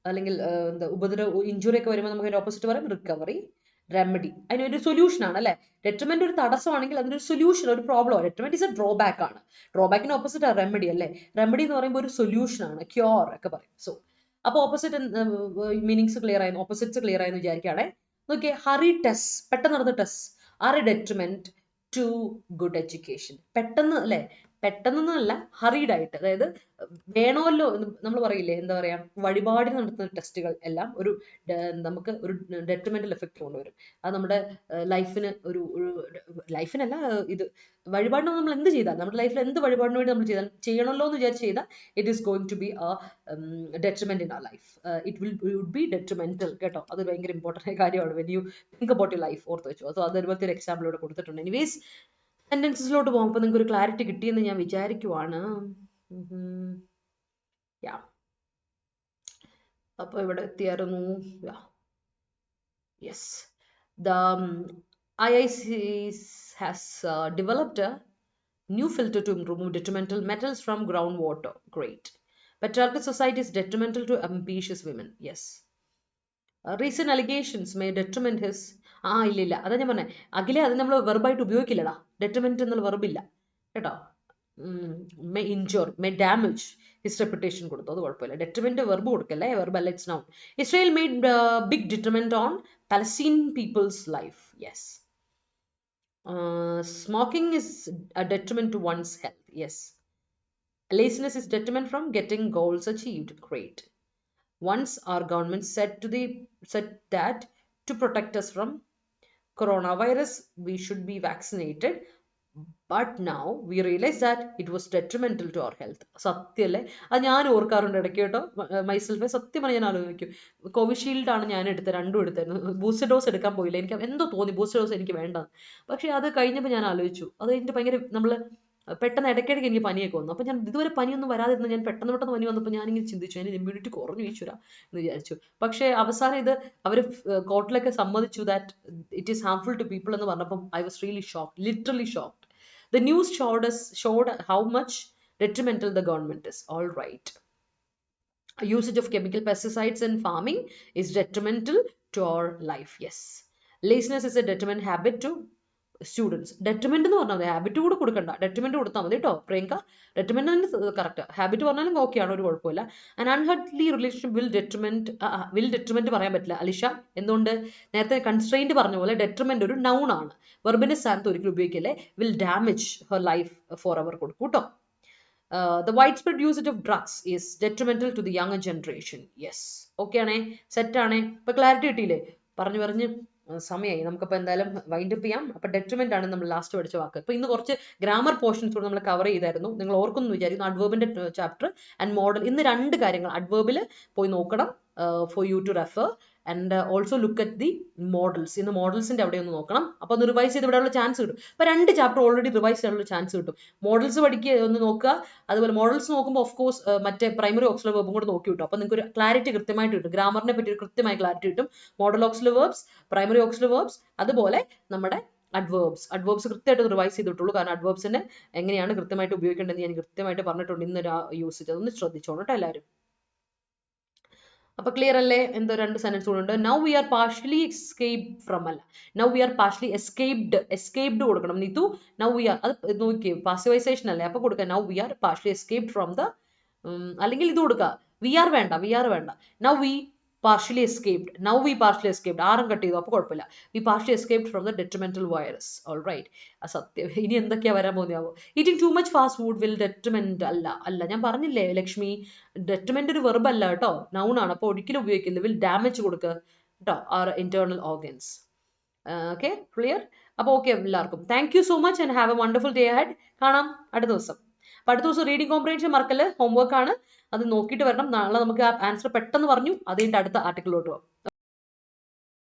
Speaker 1: അല്ലെങ്കിൽ എന്താ ഇഞ്ചുറി ഒക്കെ വരുമ്പോൾ നമുക്ക് അതിന്റെ ഓപ്പോസിറ്റ് പറയാം റിക്കവറി, റെമഡി. അതിനൊരു സൊല്യൂഷൻ ആണ് അല്ലെ. ഡെട്രിമെന്റ് ഒരു തടസ്സമാണെങ്കിൽ അതിനൊരു സൊല്യൂഷൻ, ഒരു പ്രോബ്ലം. ഡെട്രിമെന്റ് ഇസ് എ ഡ്രോബാക്ക് ആണ്. ഡ്രോബാക്കിന് ഓപ്പോസിറ്റ് ആണ് റെമഡി അല്ലെ. റെമഡി എന്ന് പറയുമ്പോൾ ഒരു സൊല്യൂഷൻ ആണ്, ക്യൂർ ഒക്കെ പറയും. സോ അപ്പൊ ഓപ്പോസിറ്റ് മീനിങ്സ് ക്ലിയർ ആയിരുന്നു, ഓപ്പോസിറ്റ്സ് ക്ലിയർ ആയെന്ന് വിചാരിക്കുകയാണെ. നോക്കിയേ, ഹറി ടെസ്റ്റ്, പെട്ടെന്ന് നടന്ന test are a detriment to good education. പെട്ടെന്ന് അല്ലെ, പെട്ടെന്നല്ല, ഹറീഡ് ആയിട്ട്, അതായത് വേണമല്ലോ നമ്മൾ പറയില്ലേ, എന്താ പറയാ, വഴിപാടിന് നടത്തുന്ന ടെസ്റ്റുകൾ എല്ലാം നമുക്ക് ഒരു ഡെട്രിമെന്റൽ എഫക്ട് കൊണ്ടുവരും. അത് നമ്മുടെ ലൈഫിന് ലൈഫിനല്ല, ഇത് വഴിപാടിന് നമ്മൾ എന്ത് ചെയ്താൽ, നമ്മുടെ ലൈഫിൽ എന്ത് വഴിപാടിന് വേണ്ടി നമ്മൾ ചെയ്യണമല്ലോ എന്ന് വിചാരിച്ച് ചെയ്താൽ it is going to be detriment in our life. It would be detrimental കേട്ടോ. അത് ഭയങ്കര ഇമ്പോർട്ടൻ്റ് ആയ കാര്യമാണ്. when you think about your life ഓർത്ത് വെച്ചു. സോ അതുപോലത്തെ ഒരു എക്സാമ്പിൾ ഇവിടെ കൊടുത്തിട്ടുണ്ട്. എനിവേസ് സെന്റൻസസിലോട്ട് പോകുമ്പോൾ നിങ്ങൾക്ക് ഒരു ക്ലാരിറ്റി കിട്ടിയെന്ന് ഞാൻ വിചാരിക്കുവാണ്. അപ്പോൾ ഇവിടെ എത്തിയായിരുന്നു. Yes, the IIC has developed a new filter to remove detrimental metals from groundwater. Great. Patriarchal society is detrimental to ambitious women. Yes. Recent allegations may detriment his ഇല്ല അതാ ഞാൻ പറഞ്ഞത് അഖിലെ, അത് നമ്മൾ വെർബായിട്ട് ഉപയോഗിക്കില്ലടാ. ഡെട്രിമെന്റ് എന്നുള്ള വെർബില്ല കേട്ടോ. May injure, may damage his reputation കൊടുത്തു, അത് കുഴപ്പമില്ല. ഡെട്രിമെന്റ് വെർബ് കൊടുക്കല്ലേ, വെർബ് അല്ല, it's noun. Israel made big detriment on Palestinian people's life. Yes. Smoking is a detriment to one's health. Yes. Laziness is detriment from getting goals achieved. Great. Once our government said that to protect us from coronavirus we should be vaccinated, but now we realize that it was detrimental to our health. സത്യല്ലേ, അത് ഞാൻ ഓർക്കാറുണ്ട് ഇടയ്ക്ക് കേട്ടോ. Myself സത്യം പറഞ്ഞാൽ ഞാൻ ആലോചിക്കും, Covishield ആണ് ഞാൻ രണ്ടും എടുത്തായിരുന്നു. ബൂസ്റ്റർ ഡോസ് എടുക്കാൻ പോയില്ല, എനിക്ക് എന്തോ തോന്നി ബൂസ്റ്റർ ഡോസ് എനിക്ക് വേണ്ട. പക്ഷെ അത് കഴിഞ്ഞപ്പോൾ ഞാൻ ആലോചിച്ചു, അത് കഴിഞ്ഞിട്ട് ഭയങ്കര പെട്ടെന്ന് ഇടയ്ക്കിടയ്ക്ക് എനിക്ക് പനിയൊക്കെ വന്നു. അപ്പോൾ ഞാൻ ഇതുവരെ പനിയൊന്നും വരാതിരുന്നു, ഞാൻ പെട്ടെന്ന് പനി വന്നപ്പോൾ ഞാനിങ്ങനെ ചിന്തിച്ചു, അതിന് ഇമ്മ്യൂണിറ്റി കുറഞ്ഞു ഈശ്വര എന്ന് വിചാരിച്ചു. പക്ഷേ അവസാനം ഇത് അവർ കോർട്ടിലൊക്കെ സമ്മതിച്ചു that it is harmful to people എന്ന് പറഞ്ഞപ്പം I was really shocked, literally shocked. The news showed how much detrimental the government is. All right. Usage of chemical pesticides in farming is detrimental to our life. Yes. Laziness is a detriment habit to students. Detriment എന്ന് പറഞ്ഞാൽ മതി, habit കൂടെ കൊടുക്കണ്ട, ഡെട്രിമെന്റ് കൊടുത്താൽ മതി കേട്ടോ പ്രിയങ്ക. ഡെട്രിമെന്റ് തന്നെ correct, habit പറഞ്ഞാലും ഓക്കെയാണ്, ഒരു കുഴപ്പമില്ല. ആൻഡ് അൺഹെൽത്തി റിലേഷൻഷിപ്പ് വിൽ ഡെട്രിമെന്റ് പറയാൻ പറ്റില്ല അലിഷ. എന്തുകൊണ്ട്? നേരത്തെ കൺസ്ട്രെയിന്റ് പറഞ്ഞ പോലെ ഡെട്രിമെന്റ് ഒരു നൗൺ ആണ്, വെർബിന്റെ സ്ഥാനത്ത് ഒരിക്കലും ഉപയോഗിക്കല്ലേ. Will damage her life forever കൊടുക്കും കേട്ടോ. The widespread usage of drugs is detrimental to the younger generation. Yes. Okay ആണേ, സെറ്റ് ആണേ. ഇപ്പൊ ക്ലാരിറ്റി കിട്ടിയില്ലേ? പറഞ്ഞ് സമയമായി, നമുക്കപ്പോൾ എന്തായാലും വൈൻഡ് അപ്പ് ചെയ്യാം. അപ്പോൾ ഡെട്രിമെന്റ് ആണ് നമ്മൾ ലാസ്റ്റ് പഠിച്ച വാക്ക്. അപ്പോൾ ഇന്ന് കുറച്ച് ഗ്രാമർ പോർഷൻസ് കൂടെ നമ്മൾ കവർ ചെയ്തായിരുന്നു, നിങ്ങൾ ഓർക്കുന്നു വിചാരിക്കുന്നു. അഡ്വേർബിന്റെ ചാപ്റ്റർ ആൻഡ് മോഡൽ, ഇന്ന് 2 കാര്യങ്ങൾ അഡ്വേർബിൽ പോയി നോക്കണം, for you to refer, and also look at the models. ഇന്ന് മോഡൽസിന്റെ അവിടെ ഒന്ന് നോക്കണം. അപ്പോൾ ഒന്ന് റിവൈസ് ചെയ്ത് വിടാനുള്ള ചാൻസ് കിട്ടും. അപ്പോൾ 2 ചാപ്റ്റർ ഓൾറെഡി റിവൈസ് ചെയ്യാനുള്ള ചാൻസ് കിട്ടും. മോഡൽസ് ഒന്ന് നോക്കുക, അതുപോലെ മോഡൽസ് നോക്കുമ്പോൾ ഓഫ് കോഴ്സ് മറ്റേ പ്രൈമറി ഓക്സിലറി വെർബും കൂടെ നോക്കി കിട്ടും. അപ്പോൾ നിങ്ങൾക്ക് ഒരു ക്ലാരിറ്റി കൃത്യമായിട്ട് കിട്ടും, ഗ്രാമറിനെ പറ്റി ഒരു കൃത്യമായ ക്ലാരിറ്റി കിട്ടും. Modal auxiliary verbs, primary auxiliary verbs, അതുപോലെ നമ്മുടെ അഡ്വേർബ്സ് കൃത്യമായിട്ട് റിവൈസ് ചെയ്തിട്ടുള്ളൂ. കാരണം അഡ്വേർബ്സിനെ എങ്ങനെയാണ് കൃത്യമായിട്ട് ഉപയോഗിക്കേണ്ടത് ഞാൻ കൃത്യമായിട്ട് പറഞ്ഞിട്ടുണ്ട് ഇന്നൊരു യൂസേജ്, അതൊന്ന് ശ്രദ്ധിച്ചോണം കേട്ടോ എല്ലാവരും. അപ്പൊ ക്ലിയർ അല്ലേ? എന്തോ 2 സെന്റൻസ് കൂടെ ഉണ്ട്. Now we are partially escaped from, അല്ല, now we are partially escaped കൊടുക്കണം നീതു. നൗ വി ആർ, അത് നോക്കി പാസിവൈസേഷൻ അല്ലേ, അപ്പൊ കൊടുക്കുക now we are partially escaped from the, അല്ലെങ്കിൽ ഇത് കൊടുക്കുക, വി ആർ വേണ്ട. നൗ വി പാർഷ്യലി എസ്കേപ്ഡ്, ആറും കട്ട് ചെയ്തു, അപ്പൊ കുഴപ്പമില്ല. We partially escaped from the detrimental virus. All right. സത്യം, ഇനി എന്തൊക്കെയാ വരാൻ പോകുന്നതാവോ. Eating too much fast food will detriment, അല്ല ഞാൻ പറഞ്ഞില്ലേ ലക്ഷ്മി, ഡെട്രിമെന്റ് ഒരു വെർബ് അല്ല കേട്ടോ, നൗൺ ആണ്. അപ്പോൾ ഒരിക്കലും ഉപയോഗിക്കില്ല. വിൽ ഡാമേജ് കൊടുക്കുക കേട്ടോ, or internal organs. Okay, clear? അപ്പോൾ ഓക്കെ എല്ലാവർക്കും, thank you so much and have a wonderful day ahead. കാണാം അടുത്ത ദിവസം. അപ്പൊ അടുത്ത ദിവസം റീഡിംഗ് കോംപ്രിഹെൻഷൻ മറക്കല്, ഹോംവർക്ക് ആണ്, അത് നോക്കിയിട്ട് വരണം. നാളെ നമുക്ക് ആ ആൻസർ പെട്ടെന്ന് പറഞ്ഞു, അത് കഴിഞ്ഞിട്ട് അടുത്ത ആർട്ടിക്കിളിലോട്ട് പോകും.